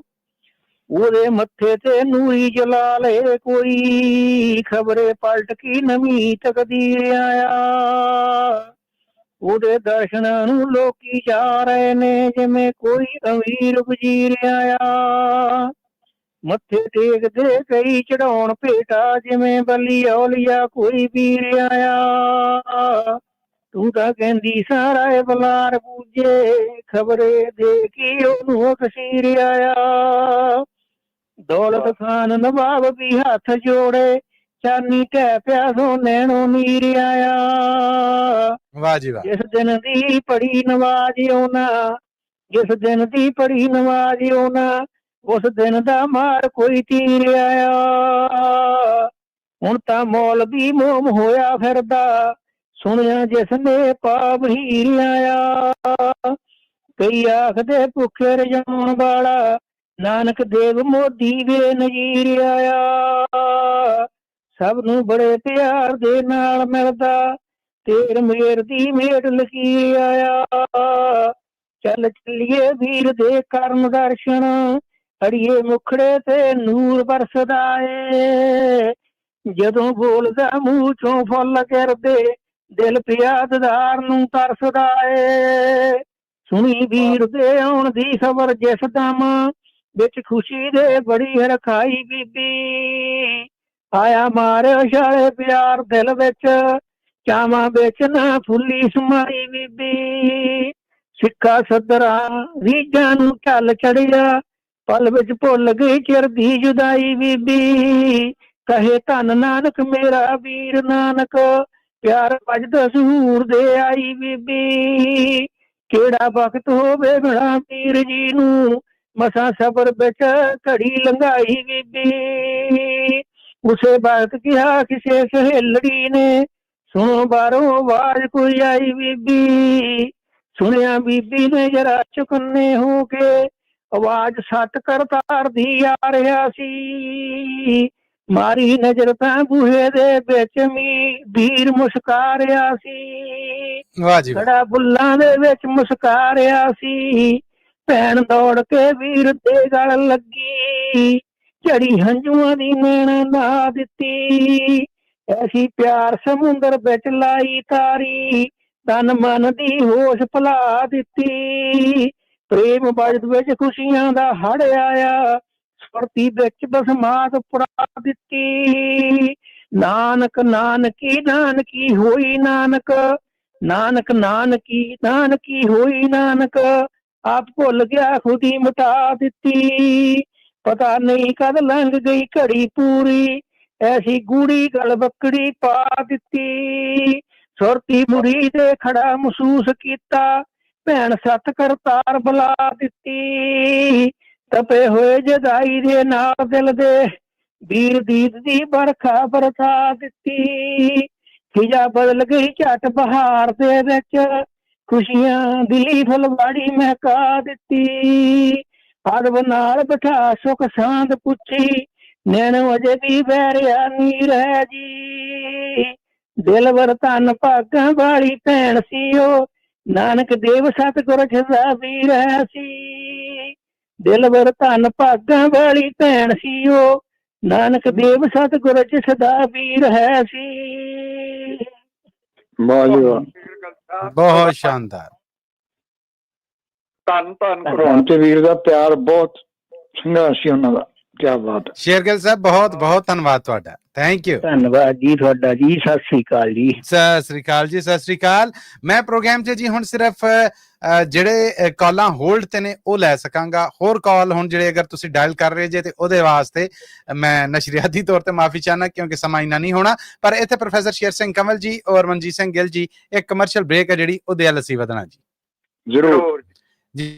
ਉਹਦੇ ਮੱਥੇ ਤੇ ਨੂਰੀ ਜਲਾਲੇ ਕੋਈ, ਖਬਰੇ ਪਲਟ ਕੀ ਨਵੀਂ ਤਕਦੀਰ ਆਇਆ। ਉਹਦੇ ਦਰਸ਼ਨਾਂ ਨੂੰ ਲੋਕੀ ਜਾ ਰਹੇ ਨੇ, ਜਿਵੇਂ ਕੋਈ ਅਮੀਰ ਵਜ਼ੀਰ ਆਇਆ। ਮੱਥੇ ਟੇਕਦੇ ਕਈ ਚੜਾਉਣ ਭੇਟਾ, ਜਿਵੇਂ ਬਲੀ ਔਲੀਆ ਕੋਈ ਵੀਰ ਆਇਆ। ਤੂੰ ਤਾਂ ਕਹਿੰਦੀ ਸਾਰਾ ਇਹ ਬਲਾਰ ਪੂਜੇ, ਖਬਰੇ ਦੇ ਕੀ ਉਹਨੂੰ ਕਸੀਰ ਆਇਆ। ਦੌਲਤ ਖਾਨ ਨਵਾਬ ਵੀ ਹੱਥ ਜੋੜੇ, ਚਾਨੀ ਢਹਿ ਪਿਆ ਸੋਨੇ ਨੂੰ ਨੀਰ ਆਇਆ। ਵਾਹ ਜੀ ਵਾਹ। ਜਿਸ ਦਿਨ ਦੀ ਪੜੀ ਨਵਾਜ਼ ਆਉਣਾ, ਜਿਸ ਦਿਨ ਦੀ ਪੜੀ ਨਵਾਜ਼ ਆਉਣਾ, ਉਸ ਦਿਨ ਦਾ ਮਾਰ ਕੋਈ ਤੀਰ ਆਇਆ। ਹੁਣ ਤਾਂ ਮੌਲਵੀ ਮੋਮ ਹੋਇਆ ਫਿਰਦਾ, ਸੁਣਿਆ ਜਿਸ ਨੇ ਪਾਪ ਹੀਰ ਆਇਆ। ਕਈ ਆਖਦੇ ਭੁੱਖੇ ਰਜਾਉਣ ਵਾਲਾ, ਨਾਨਕ ਦੇਵ ਮੋਦੀ ਵੇ ਨਜ਼ੀਰ ਆਇਆ। ਸਭ ਨੂੰ ਬੜੇ ਪਿਆਰ ਦੇ ਨਾਲ ਮਿਲਦਾ, ਤੇਰ ਮੇਰ ਦੀ ਮੇਟ ਲਕੀਰ ਆਇਆ। ਚੱਲ ਚੱਲੀਏ ਵੀਰ ਦੇ ਕਰਨ ਦਰਸ਼ਨ, ਅੜੀਏ ਮੁਖੜੇ ਤੇ ਨੂਰ ਬਰਸਦਾ ਏ। ਜਦੋਂ ਬੋਲਦਾ ਮੂੰਹ ਚੋਂ ਫੁੱਲ ਗਿਰਦੇ, ਦਿਲ ਪਿਆ ਦਦਾਰ ਨੂੰ ਤਰਸਦਾ ਏ। ਸੁਣੀ ਵੀਰ ਦੇ ਆਉਣ ਦੀ ਖਬਰ ਜਿਸ ਦਮ, ਵਿੱਚ ਖੁਸ਼ੀ ਦੇ ਬੜੀ ਰਖਾਈ ਬੀਬੀ। ਆਇਆ ਮਾਰੇ ਉਛਾਲੇ ਪਿਆਰ ਦਿਲ ਵਿੱਚ, ਚਾਵਾਂ ਵਿੱਚ ਨਾ ਫੁੱਲੀ ਸਮਾਈ ਬੀਬੀ। ਸਿੱਖਾ ਸਦਰਾ ਰੀਝਾਂ ਨੂੰ ਝੱਲ ਚੜਿਆ, ਪਲ ਵਿੱਚ ਭੁੱਲ ਗਈ ਚਿਰ ਦੀ ਜੁਦਾਈ ਬੀਬੀ। ਕਹੇ ਧੰਨ ਨਾਨਕ ਮੇਰਾ ਵੀਰ ਨਾਨਕ, ਪਿਆਰ ਵੱਜਦਾ ਸੂਰ ਦੇ ਆਈ ਬੀਬੀ। ਕਿਹੜਾ ਵਕਤ ਹੋਵੇ ਬੜਾ ਪੀਰ ਜੀ ਨੂੰ, ਮਸਾਂ ਸਬਰ ਵਿੱਚ ਘੜੀ ਲੰਘਾਈ ਬੀਬੀ। ਉਸੇ ਵਕਤ ਕਿਹਾ ਕਿਸੇ ਸਹੇਲੜੀ ਨੇ, ਸੁਣੋ ਬਾਹਰੋਂ ਆਵਾਜ਼ ਕੋਈ ਆਈ ਬੀਬੀ। ਸੁਣਿਆ ਬੀਬੀ ਨੇ ਜਰਾ ਚੁਕੰਨੇ ਹੋ ਕੇ, ਆਵਾਜ਼ ਸੱਤ ਕਰਤਾਰ ਦੀ ਆ ਰਿਹਾ ਸੀ। ਮਾਰੀ ਨਜ਼ਰ ਤਾਂ ਬੂਹੇ ਦੇ ਵਿੱਚ ਵੀਰ ਮੁਸਕਾ ਰਿਹਾ ਸੀ। ਖੜਾ ਬੁੱਲਾਂ ਦੇ ਵਿੱਚ ਮੁਸਕਾ ਰਿਹਾ ਸੀ। ਭੈਣ ਦੌੜ ਕੇ ਵੀਰ ਦੇ ਗਲ ਲੱਗੀ, ਝੜੀ ਹੰਝੂਆਂ ਦੀ ਨੈਣਾ ਲਾ ਦਿੱਤੀ। ਐਸੀ ਪਿਆਰ ਸਮੁੰਦਰ ਵਿੱਚ ਲਾਈ ਤਾਰੀ, ਤਨ ਮਨ ਦੀ ਹੋਸ਼ ਭੁਲਾ ਦਿੱਤੀ। ਪ੍ਰੇਮ ਬਜਦ ਵਿੱਚ ਖੁਸ਼ੀਆਂ ਦਾ ਹੜ ਆਇਆ, ਸੁਰਤੀ ਵਿੱਚ ਬਸਮਾਤ ਪੁਰਾ ਦਿੱਤੀ। ਨਾਨਕ ਨਾਨਕੀ ਨਾਨਕੀ ਹੋਈ ਨਾਨਕ, ਨਾਨਕ ਨਾਨਕੀ ਨਾਨਕੀ ਹੋਈ ਨਾਨਕ। ਆਪ ਭੁੱਲ ਗਿਆ ਖੁਦੀ ਮਿਟਾ ਦਿੱਤੀ। ਪਤਾ ਨਹੀਂ ਕਦ ਲੰਘ ਗਈ ਘੜੀ ਪੂਰੀ, ਐਸੀ ਗੂੜੀ ਗਲ ਬੱਕੜੀ ਪਾ ਦਿੱਤੀ। ਸੁਰਤੀ ਮੁੜੀ ਦੇ ਖੜਾ ਮਹਿਸੂਸ ਕੀਤਾ, ਭੈਣ ਸੱਤ ਕਰਤਾਰ ਬੁਲਾ ਦਿੱਤੀ। ਤਪੇ ਹੋਏ ਜਦਾਈ ਦੇ ਨਾਲ ਦਿਲ ਦੇ, ਵੀਰ ਦੀਦ ਦੀ ਬਰਖਾ ਬਰਸਾ ਦਿੱਤੀ। ਖਿਜਾ ਬਦਲ ਗਈ ਝੱਟ ਬਹਾਰ ਦੇ ਵਿੱਚ, ਖੁਸ਼ੀਆਂ ਦੀ ਫੁਲਵਾੜੀ ਮਹਿਕਾ ਦਿੱਤੀ। ਅਦਬ ਨਾਲ ਬਿਠਾ ਸੁਖ ਸਾਂਦ ਪੁੱਛੀ, ਨੈਣੋ ਅਜੇ ਵੀ ਬਹਿਰਿਆ ਨੀ ਰਹਿ ਜੀ। ਦਿਲਵਰ ਧਨ ਭਾਗਾਂ ਵਾਲੀ ਭੈਣ ਸੀ ਉਹ, ਨਾਨਕ ਦੇਵ ਸਤਿਗੁਰ ਖਿਦਾ ਵੀ ਰਹਿ ਸੀ। ਦਿਲਵਰ ਧਨ ਭਾਗਾਂ ਵਾਲੀ ਭੈਣ ਸੀ ਉਹ, ਨਾਨਕ ਦੇਵ ਸਤਿਗੁਰ ਜਿਸ ਦਾ ਵੀਰ ਹੈ ਸੀ। ਵਾਹ ਜੀ ਵਾਹ। ਸ਼ੇਰਗਿੱਲ ਸਾਹਿਬ ਬਹੁਤ ਸ਼ਾਨਦਾਰ। ਧੰਨ ਧੰਨ ਭਗਵਾਨ ਤੇ ਵੀਰ ਦਾ ਪਿਆਰ ਬਹੁਤ ਸੰਘਰਸ਼ ਸੀ ਉਹਨਾਂ ਦਾ। ਕੀ ਬਾਤ ਹੈ। ਸ਼ੇਰਗਿੱਲ ਸਾਹਿਬ ਬਹੁਤ ਬਹੁਤ ਧੰਨਵਾਦ ਤੁਹਾਡਾ। Thank you. ਧੰਨਵਾਦ ਜੀ ਤੁਹਾਡਾ ਜੀ। ਸਤਿ ਸ੍ਰੀ ਅਕਾਲ ਜੀ। ਸਤਿ ਸ੍ਰੀ ਅਕਾਲ ਜੀ। ਸਤਿ ਸ੍ਰੀ ਅਕਾਲ। ਮੈਂ ਪ੍ਰੋਗਰਾਮ 'ਚ ਜੀ ਹੁਣ ਸਿਰਫ ਜਿਹੜੇ ਕਾਲਾਂ ਹੋਲਡ ਤੇ ਨੇ ਉਹ ਲੈ ਸਕਾਂਗਾ। ਹੋਰ ਕਾਲ ਹੁਣ ਜਿਹੜੇ ਅਗਰ ਤੁਸੀਂ ਡਾਇਲ ਕਰ ਰਹੇ ਜੇ ਤੇ ਉਹਦੇ ਵਾਸਤੇ ਮੈਂ ਨਸ਼ਰੀਆਤੀ ਤੌਰ ਤੇ ਮਾਫੀ ਚਾਹਨਾ ਕਿਉਂਕਿ ਸਮਾਂ ਇੰਨਾ ਨਹੀਂ ਹੋਣਾ। ਪਰ ਇੱਥੇ ਪ੍ਰੋਫੈਸਰ ਸ਼ੇਰ ਸਿੰਘ ਕੰਵਲ ਜੀ ਔਰ ਮਨਜੀਤ ਸਿੰਘ ਗਿੱਲ ਜੀ ਇੱਕ ਕਮਰਸ਼ੀਅਲ ਬ੍ਰੇਕ ਹੈ ਜਿਹੜੀ ਉਹਦੇ ਵੱਲ ਅਸੀਂ ਵਧਣਾ ਜੀ। ਜ਼ਰੂਰ ਜੀ।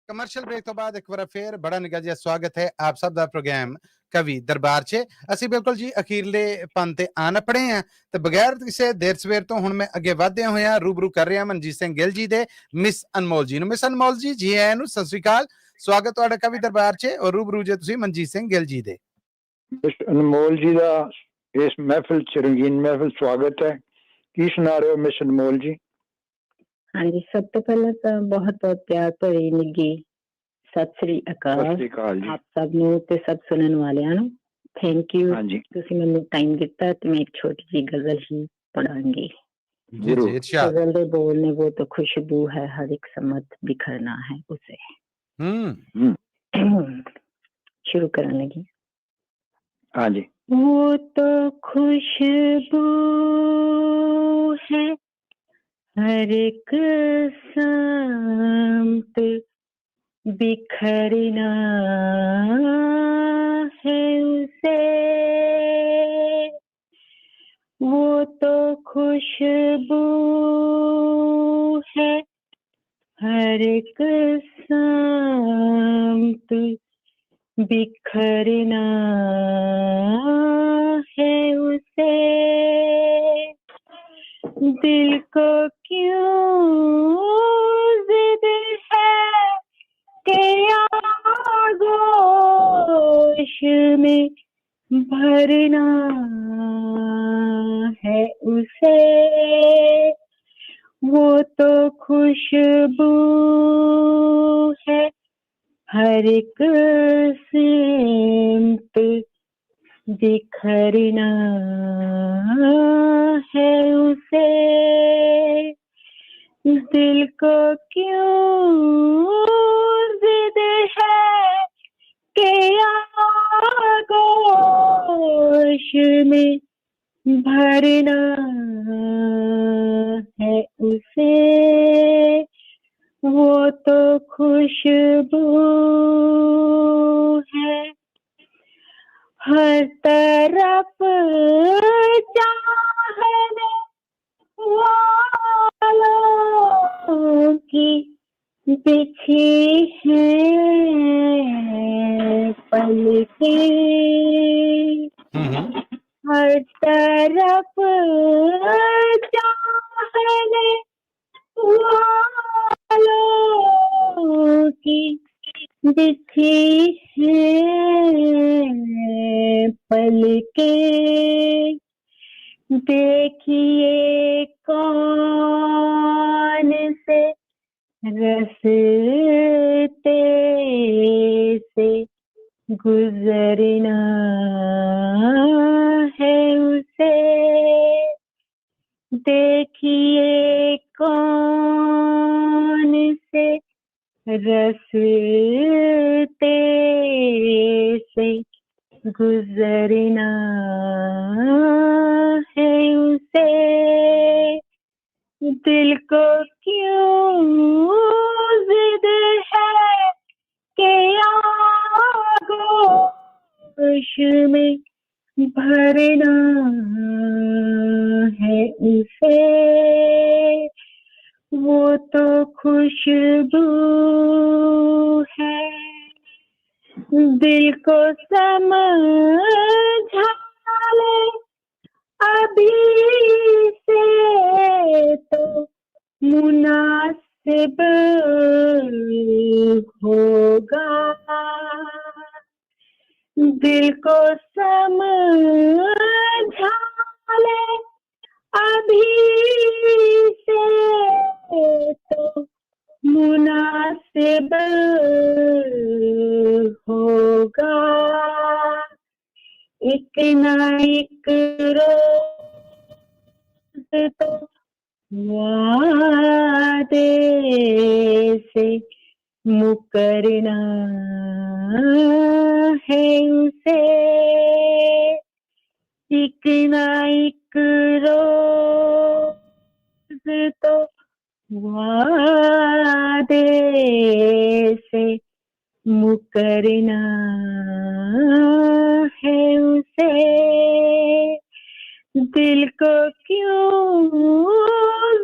ਕਮਰਸ਼ੀਅਲ ਬ੍ਰੇਕ ਤੋਂ ਬਾਅਦ ਇੱਕ ਵਾਰ ਫੇਰ ਬੜਾ ਨਿੱਘਾ ਜਿਹਾ ਸਵਾਗਤ ਹੈ ਆਪ ਸਭ ਦਾ ਪ੍ਰੋਗਰਾਮ ਕਵੀ ਦਰਬਾਰ 'ਚ। ਅਸੀਂ ਬਿਲਕੁਲ ਜੀ ਅਖੀਰਲੇ ਪੰਨ ਤੇ ਆਣ ਪੜੇ ਆ ਤੇ ਬਗੈਰ ਕਿਸੇ ਦੇਰ ਸਵੇਰ ਤੋਂ ਹੁਣ ਮੈਂ ਅੱਗੇ ਵਧਦੇ ਹੋਇਆ ਰੂਬਰੂ ਕਰ ਰਿਹਾ ਮਨਜੀਤ ਸਿੰਘ ਗਿੱਲ ਜੀ ਦੇ ਮਿਸ ਅਨਮੋਲ ਜੀ ਨੂੰ। ਮਿਸ ਅਨਮੋਲ ਜੀ ਆਇਆਂ ਨੂੰ, ਸਤਿ ਸ੍ਰੀ ਅਕਾਲ, ਸਵਾਗਤ ਤੁਹਾਡਾ ਕਵੀ ਦਰਬਾਰ 'ਚ ਔਰ ਰੂਬਰੂ ਜੇ ਤੁਸੀਂ ਮਨਜੀਤ ਸਿੰਘ ਗਿੱਲ ਜੀ ਦੇ। ਮਿਸ ਅਨਮੋਲ ਜੀ ਦਾ ਇਸ ਮਹਿਫਿਲ ਚ ਰੰਗੀਨ ਮਹਿਫਿਲ ਸਵਾਗਤ ਹੈ। ਕੀ ਸੁਣਾ ਰਹੇ ਹੋ ਮਿਸ ਅਨਮੋਲ ਜੀ? ਹਾਂਜੀ, ਸਭ ਤੋਂ ਪਹਿਲਾਂ ਤਾਂ ਬਹੁਤ ਬਹੁਤ ਪਿਆਰ ਭਰੀ ਨਿੱਘੀ ਸਤਿ ਸ੍ਰੀ ਅਕਾਲ ਜੀ। ਆਪ ਸਭ ਨੂੰ ਤੇ ਸਭ ਸੁਣਨ ਵਾਲਿਆਂ ਨੂੰ। ਥੈਂਕ ਯੂ, ਹਾਂਜੀ ਤੁਸੀਂ ਮੈਨੂੰ ਟਾਈਮ ਦਿੱਤਾ ਤੇ ਮੈਂ ਇੱਕ ਛੋਟੀ ਜਿਹੀ ਗਜ਼ਲ ਹੀ ਪੜਾਂਗੀ। ਜ਼ਰੂਰ। गजल दे बोलने वो तो खुशबू है, हर एक समत बिखरना है उसे। शुरू करने लगी। हाँ जी। वो तो खुशबू है, हर एक समत बिखरना है उसे। वो तो खुशबू है, हर एक समत बिखरना है उसे। दिल को क्यों जिद है कि आगोश में भरना है उसे। वो तो खुशबू है, हर एक सिमत बिखरना है उसे। दिल को क्यों जिद है कि आगोश में भरना है उसे। वो तो खुशबू है, हर तरफ चाहने वालों की बिछी है पलकें। हर तरफ चाहने वालों की बिछी है पलकें। देखिए कौन से रस्ते से गुजरना है उसे। देखिए कौन से रस्ते से गुजरना है उसे। दिल को क्यों जिद है कि आगोश में भरना है उसे। वो तो खुशबू है, दिल को समझा ले अभी से तो मुनासिब होगा। दिल को समझा ले अभी से तो मुनासिब होगा। एक ना एक रोज तो वादे से मुकरना है उसे। एक ना एक रोज तो वादे से मुकरना है उसे। दिल को क्यों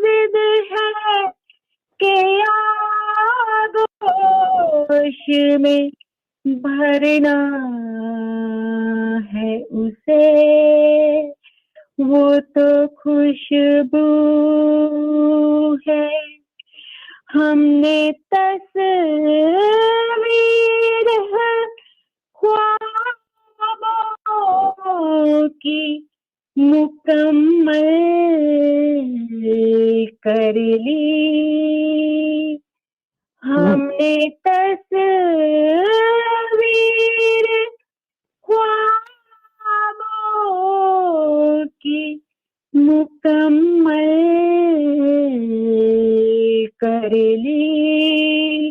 जिद है कि आगोश होश में भरना है उसे, वो तो खुशबू है। हमने तस्वीर है ख्वाबों की मुकम्मल कर ली। हमने तस्वीर ख्वाबों की मुकम्मल कर ली।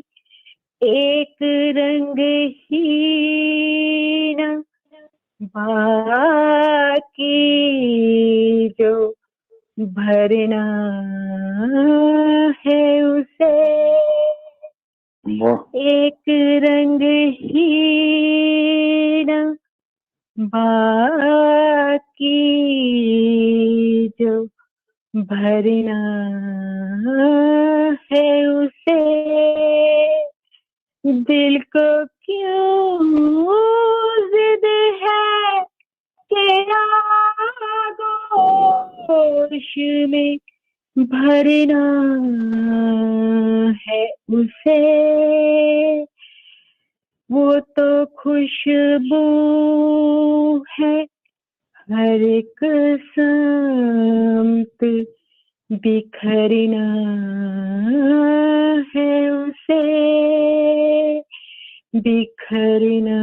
एक रंगहीन बाकी जो भरना है उसे, एक रंगहीन बाकी जो भरना है उसे। दिल को क्यों जिद है कि आगोश में भरना है उसे, वो तो खुशबू है हर एक संत बिखरना है उसे, बिखरना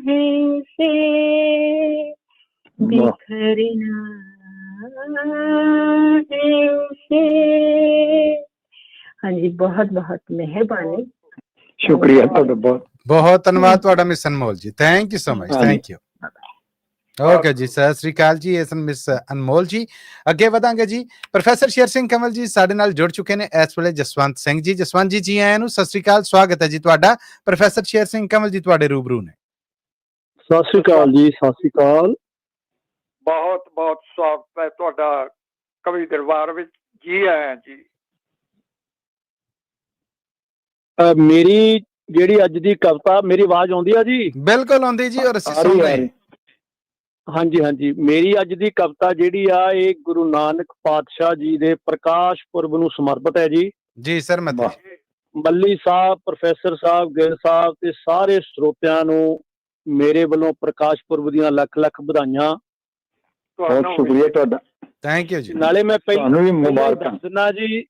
है उसे, बिखरना है उसे। हाँ जी, बहुत बहुत मेहरबानी। शुक्रिया ਤੁਹਾਡਾ ਬਹੁਤ ਬਹੁਤ ਧੰਨਵਾਦ ਤੁਹਾਡਾ miss Anmol ji. Thank you so much. Thank you. Okay ਜੀ, ਸਤਿ ਸ੍ਰੀ ਅਕਾਲ ਜੀ। ਇਸ ਮਿਸ ਅਨਮੋਲ ਜੀ। ਅੱਗੇ ਵਧਾਂਗੇ ਜੀ। ਪ੍ਰੋਫੈਸਰ ਸ਼ੇਰ ਸਿੰਘ ਕੰਵਲ ਜੀ ਸਾਡੇ ਨਾਲ ਜੁੜ ਚੁੱਕੇ ਨੇ ਇਸ ਵੇਲੇ। ਜਸਵੰਤ ਸਿੰਘ ਜੀ, ਜਸਵੰਤ ਜੀ ਆਇਆਂ ਨੂੰ ਸਤਿ ਸ੍ਰੀ ਅਕਾਲ, ਸਵਾਗਤ ਹੈ ਜੀ ਤੁਹਾਡਾ। ਪ੍ਰੋਫੈਸਰ ਸ਼ੇਰ ਸਿੰਘ ਕੰਵਲ ਜੀ ਤੁਹਾਡੇ ਰੂਬਰੂ ਨੇ। ਸਤਿ ਸ੍ਰੀ ਅਕਾਲ ਜੀ, ਸਤਿ ਸ੍ਰੀ ਅਕਾਲ। ਬਹੁਤ ਬਹੁਤ ਸਵਾਗਤ ਹੈ ਤੁਹਾਡਾ ਕਵੀ ਦਰਬਾਰ ਵਿੱਚ। ਜੀ ਆਇਆਂ ਜੀ। ਮੇਰੀ ਜਿਹੜੀ ਅੱਜ ਦੀ ਕਵਿਤਾ, ਮੇਰੀ ਆਵਾਜ਼ ਆਉਂਦੀ ਆ ਜੀ? ਬਿਲਕੁਲ ਆਉਂਦੀ ਜੀ, ਔਰ ਅਸੀਂ ਸੁਣ ਰਹੇ ਹਾਂ। ਹਾਂਜੀ ਹਾਂਜੀ, ਮੇਰੀ ਅੱਜ ਦੀ ਕਵਿਤਾ ਜਿਹੜੀ ਆ ਇਹ ਗੁਰੂ ਨਾਨਕ ਪਾਤਸ਼ਾਹ ਜੀ ਦੇ ਪ੍ਰਕਾਸ਼ ਪੁਰਬ ਨੂੰ ਸਮਰਪਿਤ ਹੈ ਜੀ। ਜੀ ਸਰ। ਮੱਲੀ ਸਾਹਿਬ, ਪ੍ਰੋਫੈਸਰ ਸਾਹਿਬ, ਗਿੱਲ ਸਾਹਿਬ ਤੇ ਸਾਰੇ ਸਰੋਤਿਆਂ ਨੂੰ ਮੇਰੇ ਵੱਲੋਂ ਪ੍ਰਕਾਸ਼ ਪੁਰਬ ਦੀਆਂ ਲੱਖ ਲੱਖ ਵਧਾਈਆਂ। ਬਹੁਤ ਸ਼ੁਕਰੀਆ ਤੁਹਾਡਾ। ਥੈਂਕ ਯੂ ਜੀ। ਨਾਲੇ ਮੈਂ ਤੁਹਾਨੂੰ ਵੀ ਮੁਬਾਰਕਾਂ ਦੱਸ ਦਿੰਦਾ ਜੀ,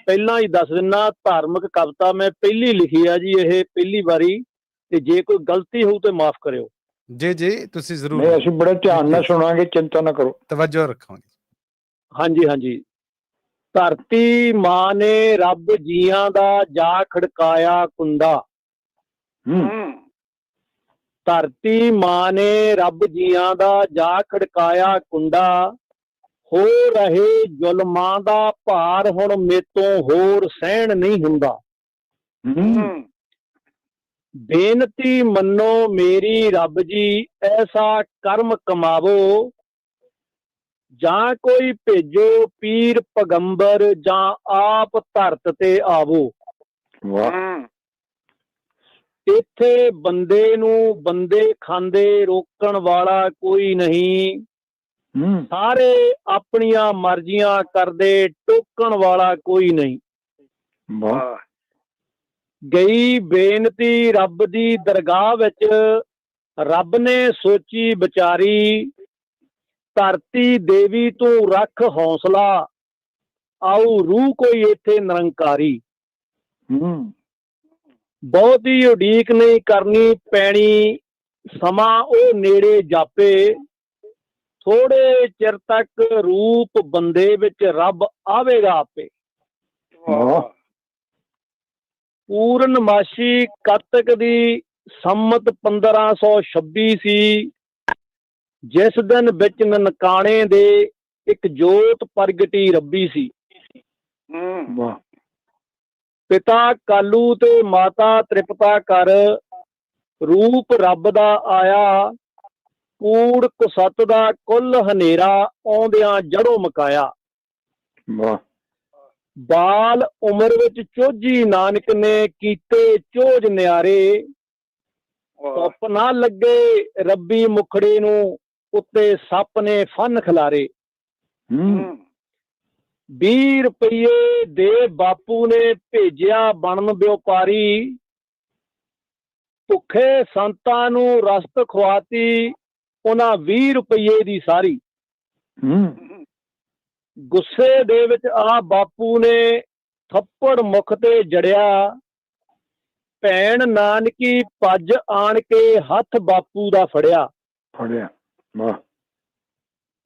ਪਹਿਲਾਂ ਹੀ ਦੱਸ ਦਿੰਦਾ, ਧਾਰਮਿਕ ਕਵਿਤਾ ਮੈਂ ਪਹਿਲੀ ਲਿਖੀ ਆ ਜੀ, ਇਹ ਪਹਿਲੀ ਵਾਰੀ। ਤੇ ਜੇ ਕੋਈ ਗਲਤੀ ਹੋਊ ਤੇ ਮਾਫ ਕਰਿਓ। ਜੀ ਜੀ, ਤੁਸੀਂ ਜ਼ਰੂਰ। ਨਹੀਂ, ਅਸੀਂ ਬੜੇ ਧਿਆਨ ਨਾਲ ਸੁਣਾਂਗੇ, ਚਿੰਤਾ ਨਾ ਕਰੋ, ਤਵੱਜੋ ਰੱਖਾਂਗੇ। ਹਾਂਜੀ ਹਾਂਜੀ। ਧਰਤੀ ਮਾਂ ਨੇ ਰੱਬ ਜੀਆਂ ਦਾ ਜਾ ਖੜਕਾਇਆ ਕੁੰਡਾ। ਧਰਤੀ ਮਾਂ ਨੇ ਰੱਬ ਜੀਆਂ ਦਾ ਜਾ ਖੜਕਾਇਆ ਕੁੰਡਾ। ਹੋ ਰਹੇ ਜ਼ੁਲਮਾਂ ਦਾ ਭਾਰ ਹੁਣ ਮੇਤੋਂ ਹੋਰ ਸਹਿਣ ਨਹੀਂ ਹੁੰਦਾ। ਬੇਨਤੀ ਮੰਨੋ ਮੇਰੀ ਰੱਬ ਜੀ, ਐਸਾ ਕਰਮ ਕਮਾਵੋ, ਜਾਂ ਕੋਈ ਭੇਜੋ ਪੀਰ ਪੈਗੰਬਰ, ਜਾਂ ਆਪ ਧਰਤ ਤੇ ਆਵੋ। ਇੱਥੇ ਬੰਦੇ ਨੂੰ ਬੰਦੇ ਖਾਂਦੇ ਰੋਕਣ ਵਾਲਾ ਕੋਈ ਨਹੀਂ। ਸਾਰੇ ਆਪਣੀਆਂ ਮਰਜ਼ੀਆਂ ਕਰਦੇ, ਟੋਕਣ ਵਾਲਾ ਕੋਈ ਨਹੀਂ। ਗਈ ਬੇਨਤੀ ਰੱਬ ਦੀ ਦਰਗਾਹ ਵਿੱਚ, ਰੱਬ ਨੇ ਸੋਚੀ ਵਿਚਾਰੀ। ਧਰਤੀ ਦੇਵੀ ਤੂੰ ਰੱਖ ਹੌਸਲਾ, ਆਊ ਰੂਹ ਕੋਈ ਇੱਥੇ ਨਿਰੰਕਾਰੀ। ਬਹੁਤੀ ਉਡੀਕ ਨਹੀਂ ਕਰਨੀ ਪੈਣੀ, ਸਮਾਂ ਉਹ ਨੇੜੇ ਜਾਪੇ। ਥੋੜੇ ਚਿਰ ਤੱਕ ਰੂਪ ਬੰਦੇ ਵਿੱਚ ਰੱਬ ਆਵੇਗਾ ਆਪੇ। ਪੂਰਨਮਾਸ਼ੀ ਕੱਤਕ ਦੀ ਸੰਮਤ 1526 ਸੀ, ਜਿਸ ਦਿਨ ਵਿੱਚ ਨਨਕਾਣੇ ਦੇ ਇੱਕ ਜੋਤ ਪ੍ਰਗਟੀ ਰੱਬੀ ਸੀ। ਪਿਤਾ ਕਾਲੂ ਤੇ ਮਾਤਾ ਤ੍ਰਿਪਤਾ ਕਰ, ਰੂਪ ਰੱਬ ਦਾ ਆਇਆ। ਕੂੜ ਕੁਸਤ ਦਾ ਕੁੱਲ ਹਨੇਰਾ ਆਉਂਦਿਆਂ ਜੜੋਂ ਮਕਾਇਆ। ਬਾਲ ਉਮਰ ਵਿੱਚ ਚੋਜੀ ਨਾਨਕ ਨੇ ਕੀਤੇ ਚੋਜ ਨਿਆਰੇ, ਧੁੱਪ ਨਾ ਲੱਗੇ ਰੱਬੀ ਮੁਖੜੇ ਨੂੰ ਉੱਤੇ ਸੱਪ ਨੇ ਫਨ ਖਿਲਾਰੇ। 20 ਰੁਪਏ ਦੇ ਬਾਪੂ ਨੇ ਭੇਜਿਆ ਬਣਨ ਵਪਾਰੀ, ਭੁੱਖੇ ਸੰਤਾਂ ਨੂੰ ਰਸਤ ਖਵਾਤੀ ਉਹਨਾਂ 20 ਰੁਪਏ ਦੀ ਸਾਰੀ। ਗੁੱਸੇ ਦੇ ਵਿੱਚ ਆ ਬਾਪੂ ਨੇ ਥੱਪੜ ਮੁੱਖ ਤੇ ਜੜਿਆ, ਭੈਣ ਨਾਨਕੀ ਭੱਜ ਆਣ ਕੇ ਹੱਥ ਬਾਪੂ ਦਾ ਫੜਿਆ। ਵਾਹ।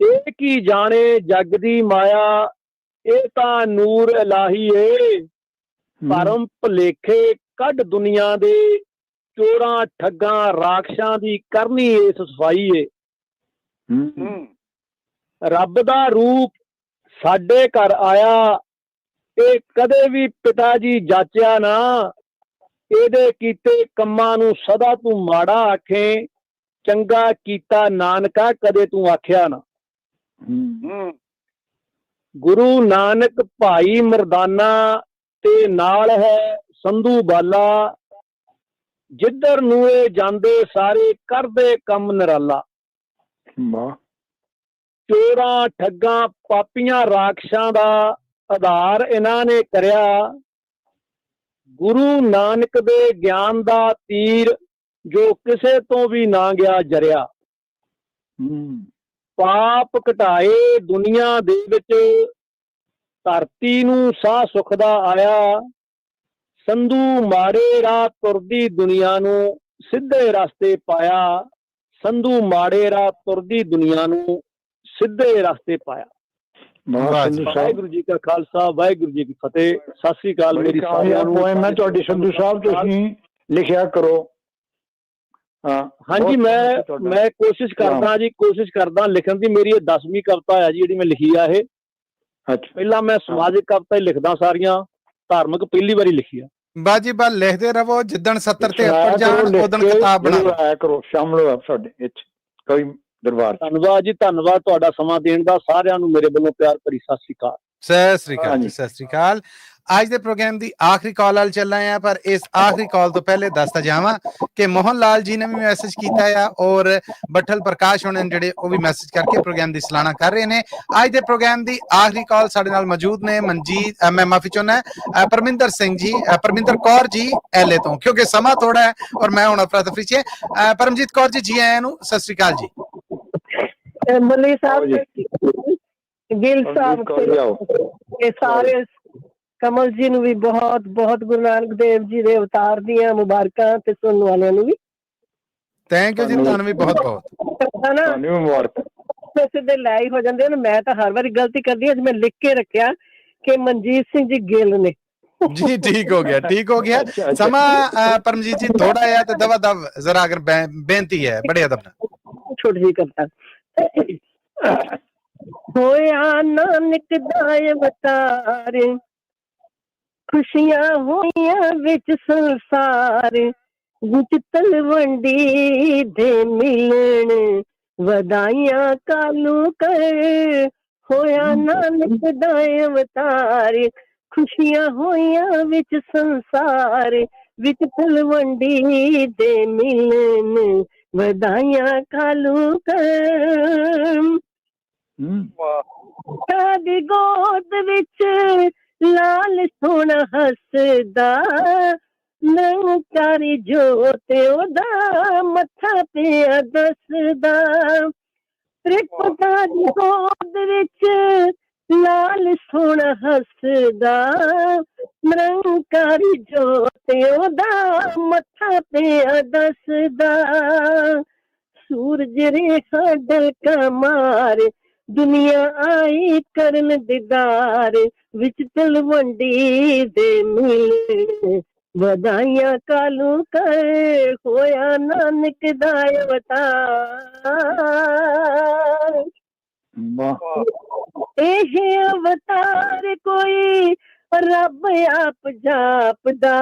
ਇਹ ਕੀ ਜਾਣੇ ਜਗ ਦੀ ਮਾਇਆ, ਇਹ ਤਾਂ ਨੂਰ ਇਲਾਹੀ ਏ, ਭਰਮ ਭੁਲੇਖੇ ਕੱਢ ਦੁਨੀਆ ਦੇ, ਚੋਰਾਂ ਠੱਗਾਂ ਰਾਖਸ਼ਾਂ ਦੀ ਕਰਨੀ ਏਸ ਸਫਾਈ ਏ। ਰੱਬ ਦਾ ਰੂਪ ਸਾਡੇ ਘਰ ਆਇਆ, ਇਹ ਕਦੇ ਵੀ ਪਿਤਾ ਜੀ ਜਾਚਿਆ ਨਾ, ਇਹਦੇ ਕੀਤੇ ਕੰਮਾਂ ਨੂੰ ਸਦਾ ਤੂੰ ਮਾੜਾ ਆਖੇ, ਚੰਗਾ ਕੀਤਾ ਨਾਨਕਾ ਕਦੇ ਤੂੰ ਆਖਿਆ ਨਾ। ਗੁਰੂ ਨਾਨਕ ਭਾਈ ਮਰਦਾਨਾ ਤੇ ਨਾਲ ਹੈ ਸੰਧੂ ਬਾਲਾ, ਜਿੱਧਰ ਨੂੰ ਇਹ ਜਾਂਦੇ ਸਾਰੇ ਕਰਦੇ ਕੰਮ ਨਿਰਾਲਾ। ਚੋਰਾਂ ਠੱਗਾਂ ਪਾਪੀਆਂ ਰਾਖਸ਼ਾਂ ਦਾ ਆਧਾਰ ਇਹਨਾਂ ਨੇ ਕਰਿਆ, ਗੁਰੂ ਨਾਨਕ ਦੇ ਗਿਆਨ ਦਾ ਤੀਰ ਜੋ ਕਿਸੇ ਤੋਂ ਵੀ ਨਾ ਗਿਆ ਜਰਿਆ। ਪਾਪ ਘਟਾਏ ਦੁਨੀਆ ਦੇ ਵਿੱਚ, ਧਰਤੀ ਨੂੰ ਸਾਹ ਸੁੱਖ ਦਾ ਆਇਆ, ਸੰਧੂ ਮਾੜੇ ਰਾਹ ਤੁਰਦੀ ਦੁਨੀਆ ਨੂੰ ਸਿੱਧੇ ਰਸਤੇ ਪਾਇਆ, ਸੰਧੂ ਮਾੜੇ ਰਾਹ ਤੁਰਦੀ ਦੁਨੀਆ ਨੂੰ ਸਿੱਧੇ ਰਸਤੇ ਪਾਇਆ। ਵਾਹਿਗੁਰੂ ਜੀ ਕਾ ਖਾਲਸਾ, ਵਾਹਿਗੁਰੂ ਜੀ ਕੀ ਫਤਿਹ। ਸਤਿ ਸ੍ਰੀ ਅਕਾਲ ਮੇਰੀ ਸਾਰਿਆਂ ਨੂੰ। ਮੈਂ ਤੁਹਾਡੀ ਸੰਧੂ ਸਾਹਿਬ ਤੁਸੀਂ ਲਿਖਿਆ ਕਰੋ। ਹਾਂਜੀ, ਮੈਂ ਕੋਸ਼ਿਸ਼ ਕਰਦਾ ਜੀ, ਕੋਸ਼ਿਸ਼ ਕਰਦਾ ਲਿਖਣ ਦੀ। ਮੇਰੀ ਇਹ 10ਵੀਂ ਕਵਿਤਾ ਹੈ ਜੀ ਜਿਹੜੀ ਮੈਂ ਲਿਖੀ ਆ ਇਹ। ਪਹਿਲਾਂ ਮੈਂ ਸਮਾਜਿਕ ਕਵਿਤਾ ਹੀ ਲਿਖਦਾ ਸਾਰੀਆਂ, ਧਾਰਮਿਕ ਪਹਿਲੀ ਵਾਰੀ ਲਿਖੀ ਆ। ਬਾਜੀ ਬਾ ਲਿਖਦੇ ਰਹੋ, ਜਿੱਦਣ 70 ਤੇ 70 ਜਾਣ ਉਦੋਂ ਕਿਤਾਬ ਬਣਾ ਕਰੋ, ਸ਼ਾਮਲ ਹੋ ਸਾਡੇ ਵਿੱਚ ਕੋਈ ਦਰਬਾਰ। ਧੰਨਵਾਦ ਜੀ, ਧੰਨਵਾਦ ਤੁਹਾਡਾ ਸਮਾਂ ਦੇਣ ਦਾ। ਸਾਰਿਆਂ ਨੂੰ ਮੇਰੇ ਵੱਲੋਂ ਪਿਆਰ ਭਰੀ ਸਤਿ ਸ੍ਰੀ ਅਕਾਲ। ਸਤਿ ਸ੍ਰੀ ਅਕਾਲ ਜੀ, ਸਤਿ ਸ੍ਰੀ ਅਕਾਲ। ਅੱਜ ਦੇ ਪ੍ਰੋਗਰਾਮ ਦੀ ਆਖਰੀ ਕਾਲ ਵੱਲ ਚੱਲ ਰਹੇ ਆ, ਪਰ ਇਸ ਆਖਰੀ ਕਾਲ ਤੋਂ ਪਹਿਲੇ ਦੱਸਦਾ ਜਾਵਾਂ ਕਿ ਮੋਹਨ ਲਾਲ ਜੀ ਨੇ ਵੀ ਮੈਸੇਜ ਕੀਤਾ ਆ ਔਰ ਬੱਠਲ ਪ੍ਰਕਾਸ਼ ਹੋਣੇ ਜਿਹੜੇ ਉਹ ਵੀ ਮੈਸੇਜ ਕਰਕੇ ਪ੍ਰੋਗਰਾਮ ਦੀ ਸਲਾਹਨਾ ਕਰ ਰਹੇ ਨੇ। ਅੱਜ ਦੇ ਪ੍ਰੋਗਰਾਮ ਦੀ ਆਖਰੀ ਕਾਲ ਸਾਡੇ ਨਾਲ ਮੌਜੂਦ ਨੇ ਮਨਜੀਤ, ਮੈਂ ਮਾਫੀ ਚਾਹੁੰਦਾ, ਪਰਮਿੰਦਰ ਸਿੰਘ ਜੀ, ਪਰਮਿੰਦਰ ਕੌਰ ਜੀ ਐਲੇ ਤੋਂ, ਕਿਉਂਕਿ ਸਮਾਂ ਥੋੜਾ ਹੈ ਔਰ ਮੈਂ ਹੁਣ ਅਫਰਾ ਤਫਰੀ ਚ। ਪਰਮਜੀਤ ਕੌਰ ਜੀ, ਜੀ ਆਇਆਂ ਨੂੰ, ਸਤਿ ਸ੍ਰੀ ਅਕਾਲ ਜੀ। ਮੱਲੀ ਸਾਹਿਬ, ਗਿੱਲ ਸਾਹਿਬ ਤੇ ਸਾਰੇ ਕਮਲ ਜੀ ਨੂੰ ਵੀ ਬਹੁਤ ਬਹੁਤ ਗੁਰੂ ਨਾਨਕ ਦੇਵ ਜੀ ਦੇ ਅਵਤਾਰ ਦੀਆਂ ਮੁਬਾਰਕਾਂ, ਤੇ ਸੁਣਨ ਵਾਲਿਆਂ ਨੂੰ ਵੀ ਥੈਂਕ ਯੂ ਜੀ, ਤੁਹਾਨੂੰ ਵੀ ਬਹੁਤ ਬਹੁਤ ਮੁਬਾਰਕ। ਸਿੱਧੇ ਲੈ ਹੀ ਹੋ ਜਾਂਦੇ ਨੇ। ਮੈਂ ਤਾਂ ਹਰ ਵਾਰੀ ਗਲਤੀ ਕਰਦੀ, ਅੱਜ ਮੈਂ ਲਿਖ ਕੇ ਰੱਖਿਆ ਕਿ ਮਨਜੀਤ ਸਿੰਘ ਜੀ ਗਿੱਲ ਨੇ ਜੀ। ਠੀਕ ਹੋ ਗਿਆ, ਠੀਕ ਹੋ ਗਿਆ। ਸਮਾਂ ਪਰਮਜੀਤ ਜੀ ਥੋੜਾ ਹੈ ਤੇ ਦਵਾ ਦਵ ਜ਼ਰਾ ਅਗਰ ਬੇਨਤੀ ਹੈ ਬੜੇ ਅਦਬ ਨਾਲ ਛੋਟੀ ਜੀ ਕਰਤਾ। ਹੋਇਆ ਨਾਨਕ ਦਾ ਅਵਤਾਰ, ਖੁਸ਼ੀਆਂ ਹੋਈਆਂ ਵਿੱਚ ਸੰਸਾਰ, ਵਿੱਚ ਤਲਵੰਡੀ ਦੇ ਮਿਲਣ ਵਧਾਈਆਂ ਕਾਲੂ ਕਰ। ਹੋਇਆ ਨਾਨਕ ਦਾ ਅਵਤਾਰ, ਖੁਸ਼ੀਆਂ ਹੋਈਆਂ ਵਿੱਚ ਸੰਸਾਰ, ਵਿੱਚ ਤਲਵੰਡੀ ਦੇ ਮਿਲਣ ਵਧਾਈਆਂ ਕਾਲੂ ਕਰ। ਸਾਡੀ ਗੋਦ ਵਿੱਚ ਲਾਲ ਸੋਹਣਾ ਹੱਸਦਾ, ਨੰਕਾਰੀ ਜੋਤ ਉਹਦਾ ਮੱਥਾ ਪਿਆ ਦੱਸਦਾ। ਤ੍ਰਿਪਤਾ ਦੀ ਗੋਦ ਵਿੱਚ ਲਾਲ ਸੋਹਣਾ ਹੱਸਦਾ, ਨਿਰੰਕਾਰੀ ਜੋਤ ਉਹਦਾ ਮੱਥਾ ਪਿਆ ਦੱਸਦਾ। ਸੂਰਜ ਰੇਖਾ ਡਲਕਾ ਮਾਰ, ਦੁਨੀਆ ਆਈ ਕਰਨ ਦੀਦਾਰ, ਵਿੱਚ ਤਲਵੰਡੀ ਦੇ ਮਿਲਣ ਵਧਾਈਆਂ ਕਾਲੂ ਕਰ। ਹੋਇਆ ਨਾਨਕ ਦਾ ਅਵਤਾਰ, ਇਹ ਅਵਤਾਰ ਕੋਈ ਰੱਬ ਆਪ ਜਾਪਦਾ।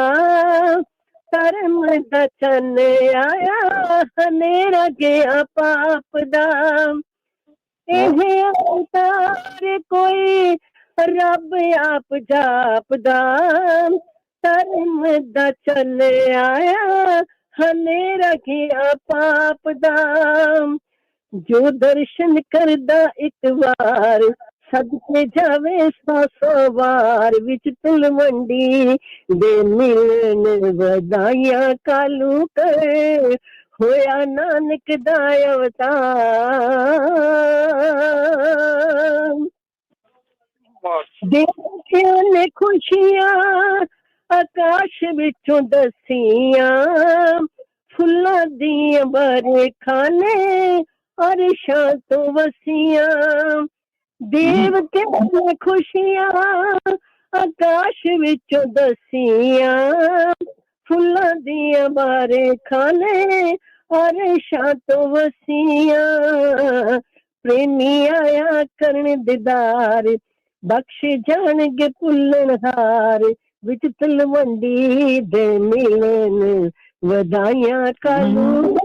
ਧਰਮ ਦਾ ਚੰਨ ਆਇਆ, ਹਨੇਰਾ ਗਿਆ ਪਾਪ ਦਾ। ਇਹ ਅਵਤਾਰ ਕੋਈ ਰੱਬ ਆਪ ਜਾਪਦਾ ਧਰਮ ਦਾ ਚੱਲਿਆ ਹਨੇਰਾ ਗਿਆ ਪਾਪ ਦਾ ਜੋ ਦਰਸ਼ਨ ਕਰਦਾ ਇੱਕ ਵਾਰ ਸਦਕੇ ਜਾਵੇ 100 ਵਾਰ ਵਿੱਚ ਤਲਵੰਡੀ ਦੇ ਮਿਲਣ ਵਧਾਈਆਂ ਕਾਲੂ ਕਰ ਹੋਇਆ ਨਾਨਕ ਦਾ ਅਵਤਾਰ ਦੇਖਿਆ ਨੇ ਖੁਸ਼ੀਆਂ ਆਕਾਸ਼ ਵਿੱਚੋਂ ਦਸੀਆਂ ਫੁੱਲਾਂ ਦੀਆਂ ਬਰਖਾਂ ਨੇ ਅਰਸ਼ਾਂ ਤੋਂ ਵਸੀਆਂ ਦੇਵ ਕੇ ਖੁਸ਼ੀਆਂ ਆਕਾਸ਼ ਵਿੱਚੋਂ ਦਸੀਆਂ ਫੁੱਲਾਂ ਦੀਆਂ ਬਰਖਾਂ ਨੇ ਅਰਸ਼ਾਂ ਤੋਂ ਵਸੀਆਂ ਪ੍ਰੇਮੀ ਆਇਆ ਕਰਨ ਦੀਦਾਰ ਬਖਸ਼ ਜਾਣਗੇ ਭੁੱਲਣਹਾਰ ਵਿੱਚ ਤਲਵੰਡੀ ਦੇ ਮਿਲਣ ਵਧਾਈਆਂ ਕਾਲੂ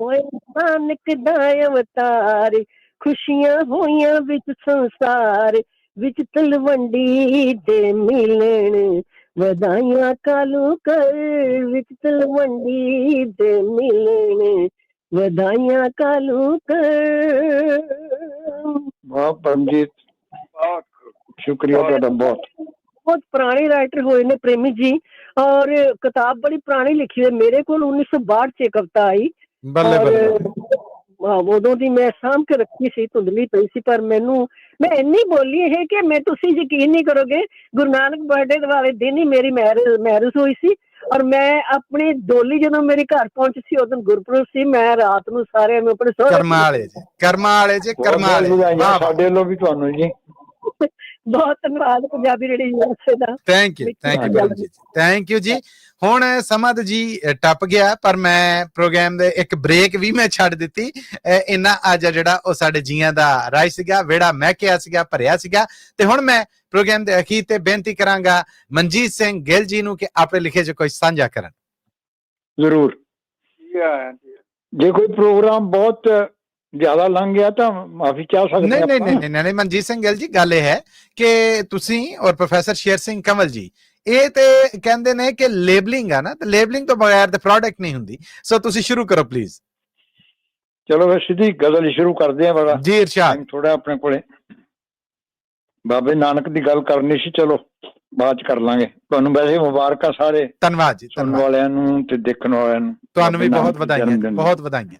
ਹੋਏ ਨਾਨਕ ਦਾ ਅਵਤਾਰ ਖੁਸ਼ੀਆਂ ਹੋਈਆਂ ਵਿੱਚ ਸੰਸਾਰ ਵਿੱਚ ਤਲਵੰਡੀ ਦੇ ਮਿਲਣ ਵਧਾਈਆਂ ਕਾਲੂ ਕਰ ਵਿੱਚ ਤਲਵੰਡੀ ਦੇ ਮਿਲਣ ਵਧਾਈਆਂ ਕਾਲੂ ਕਰ। ਵਾਹ ਪਰਮਜੀਤ, ਸ਼ੁਕਰੀਆ ਤੁਹਾਡਾ ਬਹੁਤ। ਬਹੁਤ ਪੁਰਾਣੇ ਰਾਈਟਰ ਹੋਏ ਨੇ ਪ੍ਰੇਮੀ ਜੀ ਔਰ ਕਿਤਾਬ ਬੜੀ ਪੁਰਾਣੀ ਲਿਖੀ ਹੈ ਮੇਰੇ ਕੋਲ 1962 ਚ ਕਵਿਤਾ ਆਈ ਉਦੋਂ ਦੀ ਮੈਂ ਸਾਂਭ ਕੇ ਰੱਖੀ ਸੀ ਧੁੰਦਲੀ ਪਈ ਸੀ ਪਰ ਮੈਂ ਇੰਨੀ ਬੋਲੀ ਇਹ ਕਿ ਮੈਂ ਤੁਸੀਂ ਯਕੀਨ ਨਹੀਂ ਕਰੋਗੇ ਗੁਰੂ ਨਾਨਕ ਬਰਥਡੇ ਵਾਲੇ ਦਿਨ ਹੀ ਮੇਰੀ ਮੈਰਿਜ ਹੋਈ ਸੀ ਔਰ ਮੈਂ ਆਪਣੀ ਡੋਲੀ ਜਦੋਂ ਮੇਰੇ ਘਰ ਪਹੁੰਚੀ ਸੀ ਉਦੋਂ ਗੁਰਪੁਰਬ ਸੀ ਮੈਂ ਰਾਤ ਨੂੰ ਸਾਰਿਆਂ ਨੂੰ ਆਪਣੇ ਕਰਮਾਂ ਵਾਲੇ ਸਾਡੇ ਵੱਲੋਂ ਵੀ ਤੁਹਾਨੂੰ ਜੀ ਬਹੁਤ ਧੰਨਵਾਦ Punjabi radio the thank you ਜੀ। ਹੁਣ ਸਮਾਂ ਜੀ ਟੱਪ ਗਿਆ ਪਰ ਮੈਂ ਪ੍ਰੋਗਰਾਮ ਦੇ ਇੱਕ ਬ੍ਰੇਕ ਵੀ ਮੈਂ ਛੱਡ ਦਿੱਤੀ ਇੰਨਾ ਅੱਜ ਜਿਹੜਾ ਉਹ ਸਾਡੇ ਜੀਆਂ ਦਾ ਰਾਜ ਸੀਗਾ ਵਿਹੜਾ ਮਹਿਕਿਆ ਸੀਗਾ ਭਰਿਆ ਸੀਗਾ ਤੇ ਹੁਣ ਮੈਂ ਪ੍ਰੋਗਰਾਮ ਦੇ ਅਖੀਰ ਤੇ ਬੇਨਤੀ ਕਰਾਂਗਾ ਮਨਜੀਤ ਸਿੰਘ ਗਿੱਲ ਜੀ ਨੂੰ ਕਿ ਆਪਣੇ ਲਿਖੇ ਚ ਕੋਈ ਸਾਂਝਾ ਕਰਨ। ਜ਼ਰੂਰ। ਜੇ ਕੋਈ ਪ੍ਰੋਗਰਾਮ ਬਹੁਤ ਜ਼ਿਆਦਾ ਲੰਘ ਗਿਆ ਤਾਂ ਮਾਫੀ ਚਾਹ ਸਕਦੇ ਹਾਂ। ਨਹੀਂ ਮਨਜੀਤ ਸਿੰਘ ਗਿੱਲ ਜੀ ਗੱਲ ਇਹ ਹੈ ਕਿ ਤੁਸੀਂ ਔਰ ਪ੍ਰੋਫੈਸਰ ਸ਼ੇਰ ਸਿੰਘ ਕੰਵਲ ਜੀ ਇਹ ਤੇ ਕਹਿੰਦੇ ਨੇ ਕਿ ਲੇਬਲਿੰਗ ਆ ਨਾ ਤੇ ਲੇਬਲਿੰਗ ਤੋਂ ਬਗੈਰ ਤੇ ਪ੍ਰੋਡਕਟ ਨਹੀਂ ਹੁੰਦੀ ਸੋ ਤੁਸੀਂ ਸ਼ੁਰੂ ਕਰੋ ਪਲੀਜ਼। ਚਲੋ ਫਿਰ ਸਿੱਧੀ ਗਜ਼ਲ ਸ਼ੁਰੂ ਕਰਦੇ ਆ ਬੜਾ ਜੀ ਇਰਸ਼ਾਦ ਥੋੜਾ ਆਪਣੇ ਕੋਲੇ ਬਾਬੇ ਨਾਨਕ ਦੀ ਗੱਲ ਕਰਨੀ ਸੀ ਚਲੋ ਬਾਅਦ ਚ ਕਰ ਲਾਂਗੇ। ਤੁਹਾਨੂੰ ਵੈਸੇ ਮੁਬਾਰਕਾਂ ਸਾਰੇ ਧੰਨਵਾਦ ਜੀ ਸੁਣਨ ਵਾਲਿਆਂ ਨੂੰ ਤੇ ਦੇਖਣ ਵਾਲਿਆਂ ਨੂੰ ਤੁਹਾਨੂੰ ਵੀ ਬਹੁਤ ਵਧਾਈਆਂ।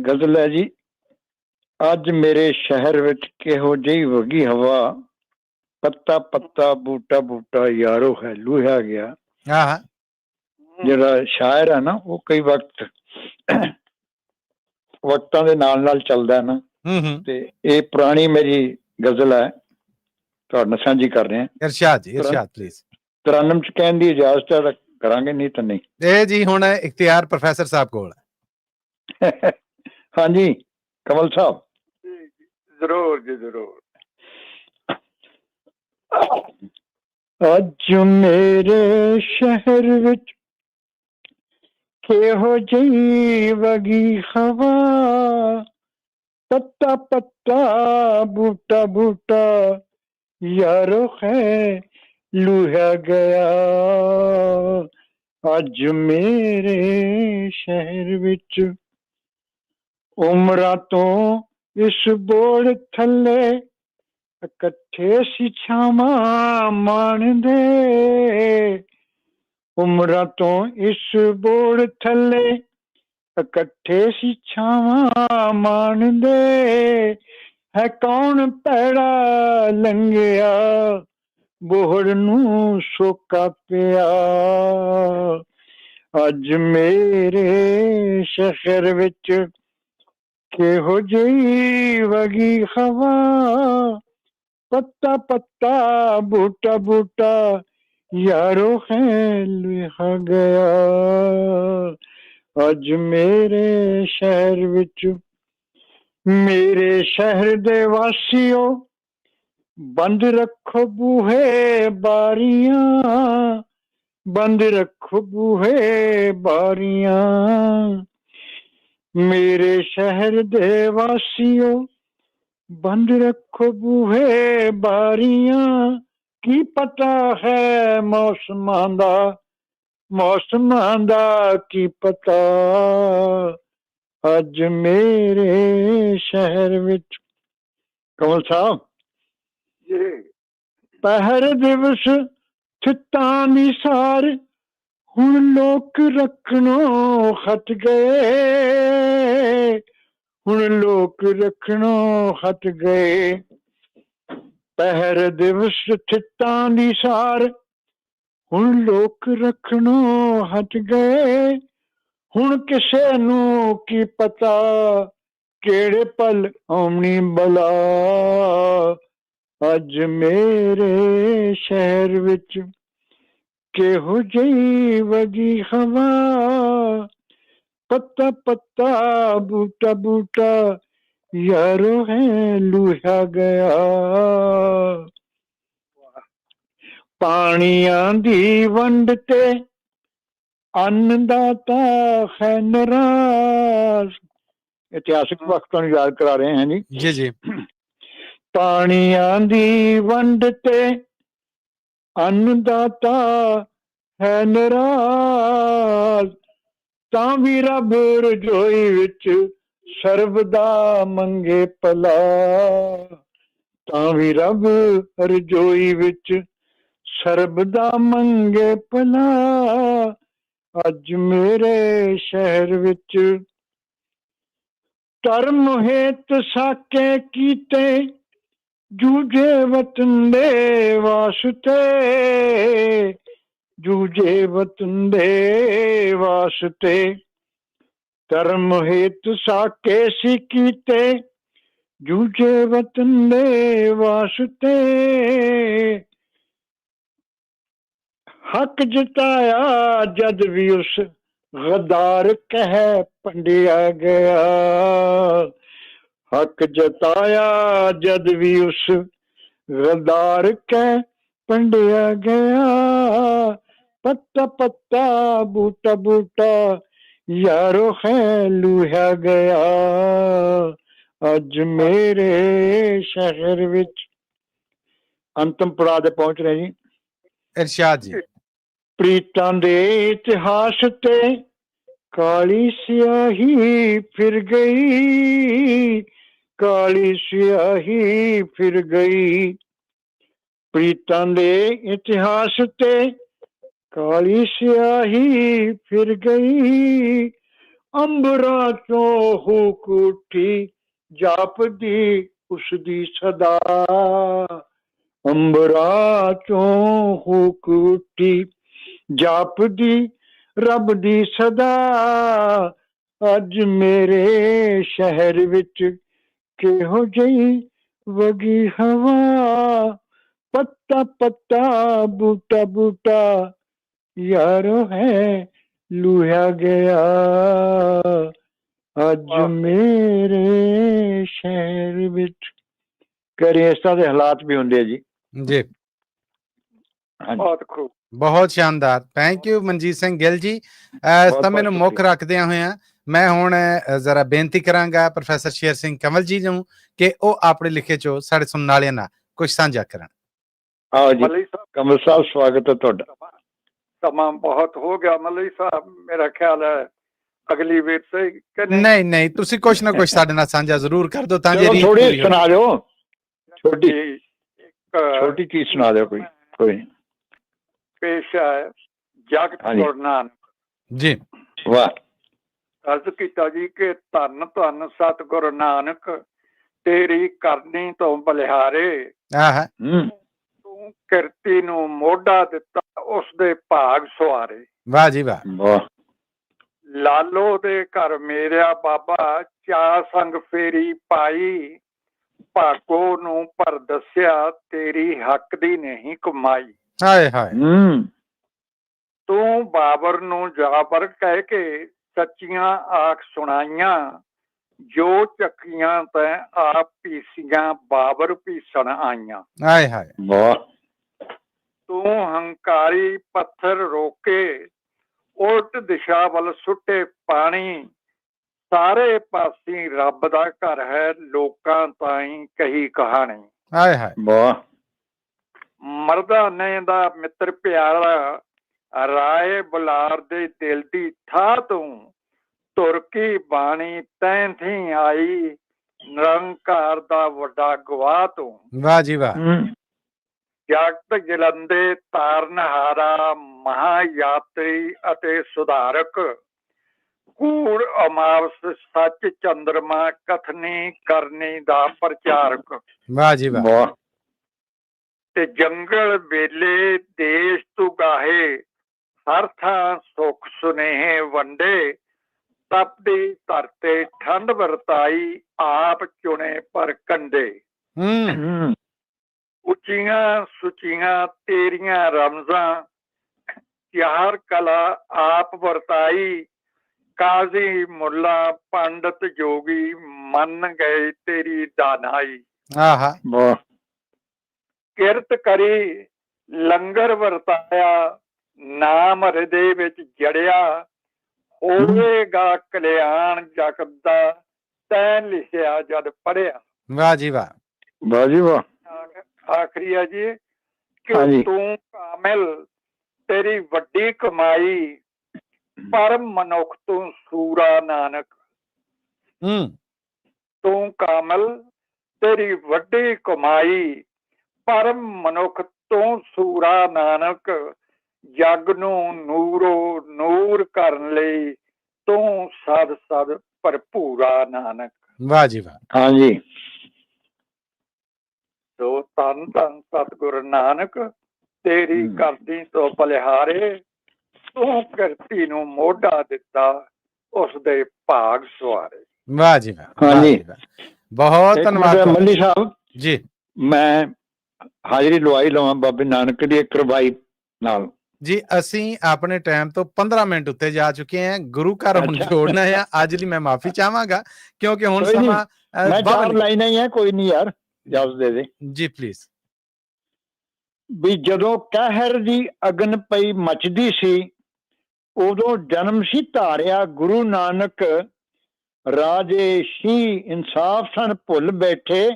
ਗਜ਼ਲ ਹੈ ਜੀ। ਅੱਜ ਮੇਰੇ ਸ਼ਹਿਰ ਵਿੱਚ ਕਿਹੋ ਜਿਹੀ ਵਗੀ ਹਵਾ ਪੱਤਾ ਪੱਤਾ ਬੂਟਾ ਬੂਟਾ ਯਾਰੋ ਹੈ ਲੂਹਿਆ ਗਿਆ। ਜਿਹੜਾ ਸ਼ਾਇਰ ਹੈ ਨਾ ਉਹ ਕਈ ਵਕਤਾਂ ਦੇ ਨਾਲ ਚੱਲਦਾ ਨਾ ਤੇ ਇਹ ਪੁਰਾਣੀ ਮੇਰੀ ਗਜ਼ਲ ਹੈ ਤੁਹਾਡੇ ਨਾਲ ਸਾਂਝੀ ਕਰ ਰਹੇ ਹਾਂ। ਇਰਸ਼ਾਦ ਪਲੀਜ਼। ਤਰਨਮ ਚ ਕਹਿਣ ਦੀ ਇਜਾਜ਼ਤ ਹੈ ਕਰਾਂਗੇ ਨਹੀਂ ਤਾਂ ਨਹੀਂ। ਇਹ ਜੀ ਹੁਣ ਇਖਤਿਆਰ ਪ੍ਰੋਫੈਸਰ ਸਾਹਿਬ ਕੋਲ ਹਾਂਜੀ ਕਮਲ ਸਾਹਿਬ। ਜ਼ਰੂਰ ਜੀ ਜ਼ਰੂਰ। ਅੱਜ ਮੇਰੇ ਸ਼ਹਿਰ ਵਿੱਚ ਕਿਹੋ ਜਿਹੀ ਵਗੀ ਹਵਾ ਪੱਤਾ ਪੱਤਾ ਬੂਟਾ ਬੂਟਾ ਯਾਰੋ ਹੈ ਲੂਹਿਆ ਗਿਆ। ਅੱਜ ਮੇਰੇ ਸ਼ਹਿਰ ਵਿੱਚ ਉਮਰਾਂ ਤੋਂ ਇਸ ਬੋੜ ਥੱਲੇ ਇਕੱਠੇ ਸੀ ਛਾਵਾਂ ਮਾਣਦੇ। ਉਮਰਾਂ ਤੋਂ ਇਸ ਬੋੜ ਥੱਲੇ ਇਕੱਠੇ ਸੀ ਛਾਵਾਂ ਮਾਣਦੇ। ਹੈ ਕੌਣ ਪੈੜਾ ਲੰਘਿਆ ਬੋਹੜ ਨੂੰ ਸੋਕਾ ਪਿਆ। ਅੱਜ ਮੇਰੇ ਸ਼ਹਿਰ ਵਿੱਚ ਕਿਹੋ ਜਿਹੀ ਵਗੀ ਹਵਾ ਪੱਤਾ ਪੱਤਾ ਬੂਟਾ ਬੂਟਾ ਯਾਰੋ ਹੈ ਲੁਹਾ ਗਿਆ। ਅੱਜ ਮੇਰੇ ਸ਼ਹਿਰ ਵਿੱਚ ਮੇਰੇ ਸ਼ਹਿਰ ਦੇ ਵਾਸੀਓ ਬੰਦ ਰੱਖੋ ਬੂਹੇ ਬਾਰੀਆਂ ਬੰਦ ਰੱਖੋ ਬੂਹੇ ਬਾਰੀਆਂ। ਮੇਰੇ ਸ਼ਹਿਰ ਦੇ ਵਾਸੀਓ ਬੰਦ ਰੱਖੋ ਬੂਹੇ ਬਾਰੀਆਂ, ਕੀ ਪਤਾ ਹੈ ਮੌਸਮਾਂ ਦਾ ਕੀ ਪਤਾ। ਅੱਜ ਮੇਰੇ ਸ਼ਹਿਰ ਵਿੱਚ ਕਮਲ ਸਾਹਿਬ ਜੀ ਪਹਿਰ ਦਿਵਸ ਥਿੱਤਾਂ ਦੀ ਸਾਰ, ਹੁਣ ਲੋਕ ਰੱਖਣੋਂ ਹਟ ਗਏ, ਹੁਣ ਲੋਕ ਰੱਖਣੋਂ ਹਟ ਗਏ। ਪਹਿਰ ਦਿਵਸ ਥਿੱਤਾਂ ਦੀ ਸਾਰ, ਹੁਣ ਲੋਕ ਰੱਖਣੋਂ ਹਟ ਗਏ। ਹੁਣ ਕਿਸੇ ਨੂੰ ਕੀ ਪਤਾ ਕਿਹੜੇ ਪਲ ਆਉਣੀ ਬਲਾ। ਅੱਜ ਮੇਰੇ ਸ਼ਹਿਰ ਵਿੱਚ ਕਿਹੋ ਜਿਹੀ ਵਗੀ ਹਵਾ, ਪੱਤਾ ਪੱਤਾ ਬੂਟਾ ਬੂਟਾ ਯਾਰੋ ਹੈ ਲੂਹਿਆ ਗਿਆ। ਪਾਣੀਆਂ ਦੀ ਵੰਡ ਤੇ ਅੰਨਦਾਤਾ ਹੈ ਨਰਾਜ਼। ਇਤਿਹਾਸਿਕ ਵਕਤਾਂ ਨੂੰ ਯਾਦ ਕਰਾ ਰਹੇ ਹਾਂ ਜੀ। ਜੀ ਜੀ। ਪਾਣੀਆਂ ਦੀ ਵੰਡ ਤੇ ਅੰਨਦਾਤਾ ਹੈ ਨਰਾਜ਼, ਤਾਂ ਵੀ ਰੱਬ ਰਜੋਈ ਵਿੱਚ ਸਰਬ ਦਾ ਮੰਗੇ ਭਲਾ। ਤਾਂ ਵੀ ਰੱਬ ਰਜੋਈ ਵਿੱਚ ਸਰਬ ਦਾ ਮੰਗੇ ਭਲਾ। ਅੱਜ ਮੇਰੇ ਸ਼ਹਿਰ ਵਿੱਚ ਧਰਮ ਹੇਤ ਸਾਕੇ ਕੀਤੇ, ਜੂਝੇ ਵਤਨ ਦੇ ਵਾਸਤੇ, ਜੂਝੇ ਵਤਨ ਦੇ ਵਾਸਤੇ। ਧਰਮ ਹੇਤ ਸਾਕੇ ਸੀ ਕੀਤੇ, ਜੂਝੇ ਵਤਨ ਦੇ ਵਾਸਤੇ। ਹੱਕ ਜਤਾਇਆ ਜਦ ਵੀ ਉਸ ਗਦਾਰ ਕਹਿ ਪੰਡਿਆ ਗਿਆ। ਹੱਕ ਜਤਾਇਆ ਜਦ ਵੀ ਉਸ ਗਦਾਰ ਕਹਿ ਪੰਡਿਆ ਗਿਆ। ਪੱਤਾ ਪੱਤਾ ਬੂਟਾ ਬੂਟਾ ਯਾਰੋ ਹੈ ਲੂਹਿਆ ਗਿਆ। ਅੱਜ ਮੇਰੇ ਸ਼ਹਿਰ ਵਿੱਚ ਅੰਤਮ ਪੜਾਅ ਤੇ ਪਹੁੰਚ ਰਹੇ ਜੀ। ਇਰਸ਼ਾਦ ਜੀ। ਪ੍ਰੀਤਾਂ ਦੇ ਇਤਿਹਾਸ ਤੇ ਕਾਲੀ ਸਿਆਹੀ ਫਿਰ ਗਈ, ਕਾਲੀ ਸਿਆਹੀ ਫਿਰ ਗਈ। ਪ੍ਰੀਤਾਂ ਦੇ ਇਤਿਹਾਸ ਤੇ ਕਾਲੀ ਸਿਆਹੀ ਫਿਰ ਗਈ। ਅੰਬਰਾਂ ਚੋਂ ਹੂਕ ਉੱਠੀ ਜਾਪਦੀ ਉਸਦੀ ਸਦਾ। ਅੰਬਰਾਂ ਚੋਂ ਹੂਕ ਉੱਠੀ ਜਾਪਦੀ ਰੱਬ ਦੀ ਸਦਾ। ਅੱਜ ਮੇਰੇ ਸ਼ਹਿਰ ਵਿੱਚ ਕਿਹੋ ਜਿਹੀ ਵਗੀ ਹਵਾ, ਪੱਤਾ ਪੱਤਾ ਬੂਟਾ ਬੂਟਾ ਯਾਰੋ ਹੈ ਲੂਹਿਆ ਗਿਆ। ਅੱਜ ਮੇਰੇ ਸ਼ਹਿਰ ਵਿੱਚ ਕਰੇ ਇਸ ਤਰ੍ਹਾਂ ਦੇ ਹਾਲਾਤ ਵੀ ਹੁੰਦੇ ਆ ਜੀ। ਜੀ ਬਹੁਤ ਖੂਬ, ਬਹੁਤ ਸ਼ਾਨਦਾਰ। Thank you Manjeet Singh Gill ji. ਸਮੇਂ ਨੂੰ ਮੁੱਖ ਰੱਖਦਿਆਂ ਹੋਇਆਂ ਮੈਂ ਹੁਣ ਜ਼ਰਾ ਬੇਨਤੀ ਕਰਾਂਗਾ ਪ੍ਰੋਫੈਸਰ ਸ਼ੇਰ ਸਿੰਘ ਕਮਲ ਜੀ ਨੂੰ ਕਿ ਉਹ ਆਪਣੇ ਲਿਖੇ ਚੋਂ ਸਾਡੇ ਸੁਣਨ ਵਾਲਿਆਂ ਨਾਲ ਕੁਝ ਸਾਂਝਾ ਕਰਨ। ਆਓ ਜੀ ਕਮਲ ਸਾਹਿਬ, ਸਵਾਗਤ ਹੈ ਤੁਹਾਡਾ। ਸਮਾਂ ਬਹੁਤ ਹੋ ਗਿਆ ਮਲਈ ਸਾਹਿਬ, ਮੇਰਾ ਖਿਆਲ ਹੈ ਅਗਲੀ ਵੇਰ ਸੇ ਨਹੀਂ ਨਹੀਂ, ਤੁਸੀਂ ਕੁਛ ਨਾ ਕੁਛ ਸਾਡੇ ਨਾਲ ਸਾਂਝਾ ਜ਼ਰੂਰ ਕਰ ਦਿਓ ਤਾਂ ਜੇ ਥੋੜੀ ਸੁਣਾ ਦਿਓ, ਛੋਟੀ ਚੀਜ਼ ਸੁਣਾ ਦਿਓ ਕੋਈ। ਪੇਸ਼ ਹੈ ਜਗਤ ਗੁਰੂ ਨਾਨਕ ਜੀ। ਵਾਹ। ਅਰਜ਼ ਕੀਤਾ ਜੀ ਕਿ ਧੰਨ ਧੰਨ ਸਤਿਗੁਰੂ ਨਾਨਕ ਤੇਰੀ ਕਰਨੀ ਤੋਂ ਬਲਿਹਾਰੇ। ਤੂੰ ਕਿਰਤੀ ਨੂੰ ਮੋਢਾ ਦਿੱਤਾ ਉਸਦੇ ਭਾਗ ਸਵਾਰੇ। ਵਾਹ ਜੀ ਵਾਹ। ਲਾਲੋ ਦੇ ਘਰ ਮੇਰਿਆ ਬਾਬਾ ਚਾ ਸੰਗ ਫੇਰੀ ਪਾਈ। ਭਾਗੋ ਨੂੰ ਪਰ ਦੱਸਿਆ ਤੇਰੀ ਹੱਕ ਦੀ ਨਹੀਂ ਕਮਾਈ। ਹਾਏ ਹਾਏ। ਤੂੰ ਬਾਬਰ ਨੂੰ ਜਾਬਰ ਕਹਿ ਕੇ ਸੱਚੀਆਂ ਆਖ ਸੁਣਾਈਆਂ। ਜੋ ਚੱਕੀਆਂ ਤੈਂ ਆਪ ਪੀਸੀਆਂ ਬਾਬਰ ਪੀਸਣ ਆਈਆਂ। ਹਾਏ ਹਾਏ। ਤੂੰ ਹੰਕਾਰੀ ਪੱਥਰ ਰੋਕੇ ਉਲਟ ਦਿਸ਼ਾ ਵੱਲ ਸੁੱਟੇ ਪਾਣੀ। ਸਾਰੇ ਪਾਸੇ ਰੱਬ ਦਾ ਘਰ ਹੈ, ਲੋਕਾਂ ਤਾਈਂ ਕਹੀ ਕਹਾਣੀ। ਹਾਏ ਹਾਏ ਵਾਹ ਮਰਦਾਨੇ ਦਾ ਮਿੱਤਰ ਪਿਆਰਾ, ਰਾਏ ਬੁਲਾਰ ਦੇ ਦਿਲ ਦੀ ਠਾਹ ਤੋਂ ਤੁਰਕੀ ਬਾਣੀ ਤੈਂ ਥੀ ਆਈ, ਨਿਰੰਕਾਰ ਦਾ ਵੱਡਾ ਗਵਾਹ ਤੋਂ। ਵਾਹ ਜੀ ਵਾਹ। ਜਗਤ ਜਲੰਦੇ ਤਾਰਨਹਾਰਾ, ਮਹਾਯਾਤਰੀ ਅਤੇ ਸੁਧਾਰਕ, ਕੂੜ ਅਮਾਵਸ ਸੱਚ ਚੰਦਰਮਾ, ਕਥਨੀ ਕਰਨੀ ਦਾ ਪ੍ਰਚਾਰਕ। ਵਾਹ ਜੀ ਵਾਹ। ਵਾਹ ਤੇ ਜੰਗਲ ਵੇਲੇ ਦੇਸ਼ ਤੁਗਾਹੇ, ਹਰ ਥਾਂ ਸੁੱਖ ਸੁਨੇਹੇ ਵੰਡੇ, ਤਪਦੀ ਧਰਤੇ ਠੰਡ ਵਰਤਾਈ, ਆਪ ਚੁਣੇ ਪਰ ਕੰਡੇ। ਉੱਚੀਆਂ ਸੁਚੀਆਂ ਤੇਰੀਆਂ ਰਮਜ਼ਾਂ, ਚਾਰ ਕਲਾ ਆਪ ਵਰਤਾਈ, ਕਾਜ਼ੀ ਮੁੱਲਾ ਪੰਡਤ ਜੋਗੀ, ਮੰਨ ਗਏ ਤੇਰੀ ਦਾਨਾਈ। ਆਹਾ ਵਾਹ ਕਿਰਤ ਕਰੀ ਲੰਗਰ ਵਰਤਾਇਆ, ਨਾਮ ਹਿਰਦੇ ਵਿੱਚ ਜੜਿਆ, ਹੋਵੇਗਾ ਕਲਿਆਣ ਜਗਤ ਦਾ, ਤੈਂ ਲਿਖਿਆ ਜਦ ਪੜਿਆ। ਵਾਹ ਜੀ ਵਾਹ। ਵਾਹ ਜੀ ਵਾਹ। ਆਖਰੀ ਹੈ ਜੀ ਕਿ ਹਾਂਜੀ। ਤੂੰ ਕਾਮਿਲ ਤੇਰੀ ਵੱਡੀ ਕਮਾਈ, ਪਰਮ ਮਨੁੱਖ ਤੂੰ ਸੂਰਾ ਨਾਨਕ। ਤੂੰ ਕਾਮਿਲ ਤੇਰੀ ਵੱਡੀ ਕਮਾਈ, ਪਰਮ ਮਨੁੱਖ ਤੂੰ ਸੂਰਾ ਨਾਨਕ, ਜਗ ਨੂੰ ਨੂਰੋ ਨੂਰ ਕਰਨ ਲਈ, ਤੂੰ ਸਦ ਸਦ ਭਰਪੂਰਾ ਨਾਨਕ। ਵਾਹ ਜੀ ਵਾਹ। ਹਾਂਜੀ ਸੋ ਧੰਨ ਧੰਨ ਸਤਿਗੁਰ ਨਾਨਕ, ਤੇਰੀ ਕਰਦੀ ਤੋਂ ਬਲਿਹਾਰੇ, ਤੂੰ ਕਿਰਤੀ ਨੂੰ ਮੋਢਾ ਦਿੱਤਾ, ਉਸ ਦੇ ਭਾਗ ਸਵਾਰੇ। ਵਾਹ ਜੀ ਵਾਹ। ਹਾਂਜੀ ਬਹੁਤ ਇੱਕ ਧੰਨਵਾਦ ਮਿੰਟ ਮੱਲੀ ਸਾਹਿਬ, ਜੀ। ਮੈਂ ਹਾਜ਼ਰੀ ਲਵਾਈ ਲਵਾਂ ਬਾਬੇ ਨਾਨਕ ਦੀ ਇੱਕ ਰਵਾਈ ਨਾਲ। ਜੀ ਅਸੀਂ ਆਪਣੇ ਟਾਈਮ ਤੋਂ 15 ਮਿੰਟ ਉੱਤੇ ਜਾ ਚੁੱਕੇ ਹਾਂ, ਗੁਰੂ ਘਰ ਹੁਣ ਜੋੜਨਾ ਹੈ। ਅੱਜ ਲਈ ਮੈਂ ਮਾਫੀ ਚਾਹਾਂਗਾ ਕਿਉਂਕਿ ਹੁਣ ਕੋਈ ਨੀ, ਸਮਾਂ ਮੈਂ ਚਾਰ ਲਾਈਨਾਂ ਹੀ ਆ, ਕੋਈ ਨਹੀਂ ਯਾਰ ਇਜਾਜ਼ਤ ਦੇ ਦੇ ਜੀ ਪਲੀਜ਼। ਵੀ ਜਦੋਂ ਕਹਿਰ ਦੀ ਅਗਨ ਪਈ ਮਚਦੀ ਸੀ, ਉਦੋਂ ਜਨਮ ਸੀ ਧਾਰਿਆ ਗੁਰੂ ਨਾਨਕ, ਰਾਜੇ ਸ਼ੀ ਇਨਸਾਫ ਸਨ ਭੁੱਲ ਬੈਠੇ,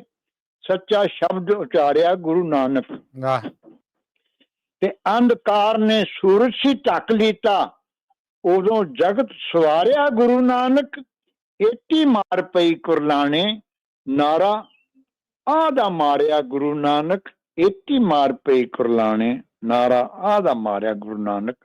ਸੱਚਾ ਸ਼ਬਦ ਉਚਾਰਿਆ ਗੁਰੂ ਨਾਨਕ। ਵਾਹ। ਤੇ ਅੰਧਕਾਰ ਨੇ ਸੂਰਜ ਸੀ ਢੱਕ ਲੀਤਾ, ਉਦੋਂ ਜਗਤ ਸਵਾਰਿਆ ਗੁਰੂ ਨਾਨਕ, ਏਟੀ ਮਾਰ ਪਈ ਕੁਰਲਾਣੇ, ਨਾਰਾ ਆਹ ਦਾ ਮਾਰਿਆ ਗੁਰੂ ਨਾਨਕ, ਏਟੀ ਮਾਰ ਪਈ ਕੁਰਲਾਣੇ, ਨਾਰਾ ਆਹ ਦਾ ਮਾਰਿਆ ਗੁਰੂ ਨਾਨਕ।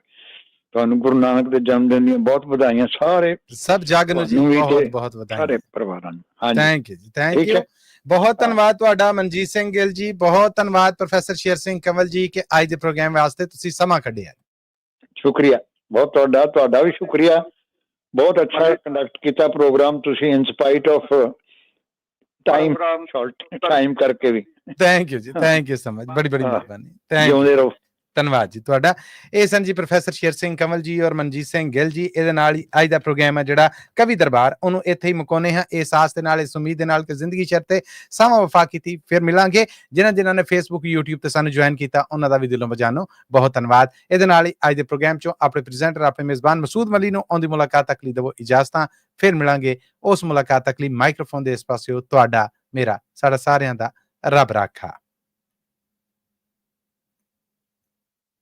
ਤੁਹਾਨੂੰ ਗੁਰੂ ਨਾਨਕ ਦੇ ਜਨਮ ਦਿਨ ਦੀਆਂ ਬਹੁਤ ਵਧਾਈਆਂ, ਸਾਰੇ ਸਭ ਜਗ ਨੂੰ ਜੀ ਬਹੁਤ ਬਹੁਤ ਵਧਾਈਆਂ, ਸਾਰੇ ਪਰਿਵਾਰਾਂ ਨੂੰ। ਹਾਂਜੀ ਥੈਂਕ ਯੂ ਜੀ, ਥੈਂਕ ਯੂ। ਬਹੁਤ ਧੰਨਵਾਦ ਤੁਹਾਡਾ ਮਨਜੀਤ ਸਿੰਘ ਗਿੱਲ ਜੀ, ਬਹੁਤ ਧੰਨਵਾਦ ਪ੍ਰੋਫੈਸਰ ਸ਼ੇਰ ਸਿੰਘ ਕੰਵਲ ਜੀ ਕਿ ਅੱਜ ਦੇ ਪ੍ਰੋਗਰਾਮ ਵਾਸਤੇ ਤੁਸੀਂ ਸਮਾਂ ਕੱਢਿਆ। ਸ਼ੁਕਰੀਆ ਬਹੁਤ ਤੁਹਾਡਾ ਵੀ ਸ਼ੁਕਰੀਆ। ਬਹੁਤ ਅੱਛਾ ਕੰਡਕਟ ਕੀਤਾ ਪ੍ਰੋਗਰਾਮ ਤੁਸੀਂ, in spite of time short time ਕਰਕੇ ਵੀ। ਥੈਂਕ ਯੂ ਜੀ, ਥੈਂਕ ਯੂ ਸੋ ਮਚ, ਬੜੀ ਬੜੀ ਮਿਹਰਬਾਨੀ, ਥੈਂਕ ਜਿਉਂਦੇ ਰਹੋ। ਧੰਨਵਾਦ ਜੀ ਤੁਹਾਡਾ। ਇਹ ਸਨ ਜੀ ਪ੍ਰੋਫੈਸਰ ਸ਼ੇਰ ਸਿੰਘ ਕੰਵਲ ਜੀ ਔਰ ਮਨਜੀਤ ਸਿੰਘ ਗਿੱਲ ਜੀ। ਇਹਦੇ ਨਾਲ ਹੀ ਅੱਜ ਦਾ ਪ੍ਰੋਗਰਾਮ ਹੈ ਜਿਹੜਾ ਕਵੀ ਦਰਬਾਰ, ਉਹਨੂੰ ਇੱਥੇ ਹੀ ਮੁਕਾਉਂਦੇ ਹਾਂ, ਇਸ ਆਸ ਦੇ ਨਾਲ, ਇਸ ਉਮੀਦ ਦੇ ਨਾਲ ਕਿ ਜ਼ਿੰਦਗੀ ਸ਼ਰਤੇ ਸਮਾਂ ਵਫਾ ਕੀਤੀ। ਫਿਰ ਮਿਲਾਂਗੇ। ਜਿਨ੍ਹਾਂ ਨੇ ਫੇਸਬੁੱਕ YouTube ਤੇ ਸਾਨੂੰ ਜੁਆਇਨ ਕੀਤਾ, ਉਹਨਾਂ ਦਾ ਵੀ ਦਿਲੋਂ ਵਜਾਨੋ ਬਹੁਤ ਧੰਨਵਾਦ। ਇਹਦੇ ਨਾਲ ਹੀ ਅੱਜ ਦੇ ਪ੍ਰੋਗਰਾਮ ਚੋਂ ਆਪਣੇ ਪ੍ਰੈਜ਼ੈਂਟਰ, ਆਪਣੇ ਮੇਜ਼ਬਾਨ ਮਸੂਦ ਮਲੀ ਨੂੰ ਆਉਂਦੀ ਮੁਲਾਕਾਤ ਤੱਕ ਲਈ ਦੇਵੋ ਇਜਾਜ਼ਤਾਂ। ਫਿਰ ਮਿਲਾਂਗੇ। ਉਸ ਮੁਲਾਕਾਤ ਤੱਕ ਲਈ ਮਾਈਕ੍ਰੋਫੋਨ ਦੇ ਇਸ ਪਾਸਿਓ ਤੁਹਾਡਾ, ਮੇਰਾ, ਸਾਡਾ ਸਾਰਿਆਂ ਦਾ ਰੱਬ ਰਾਖਾ।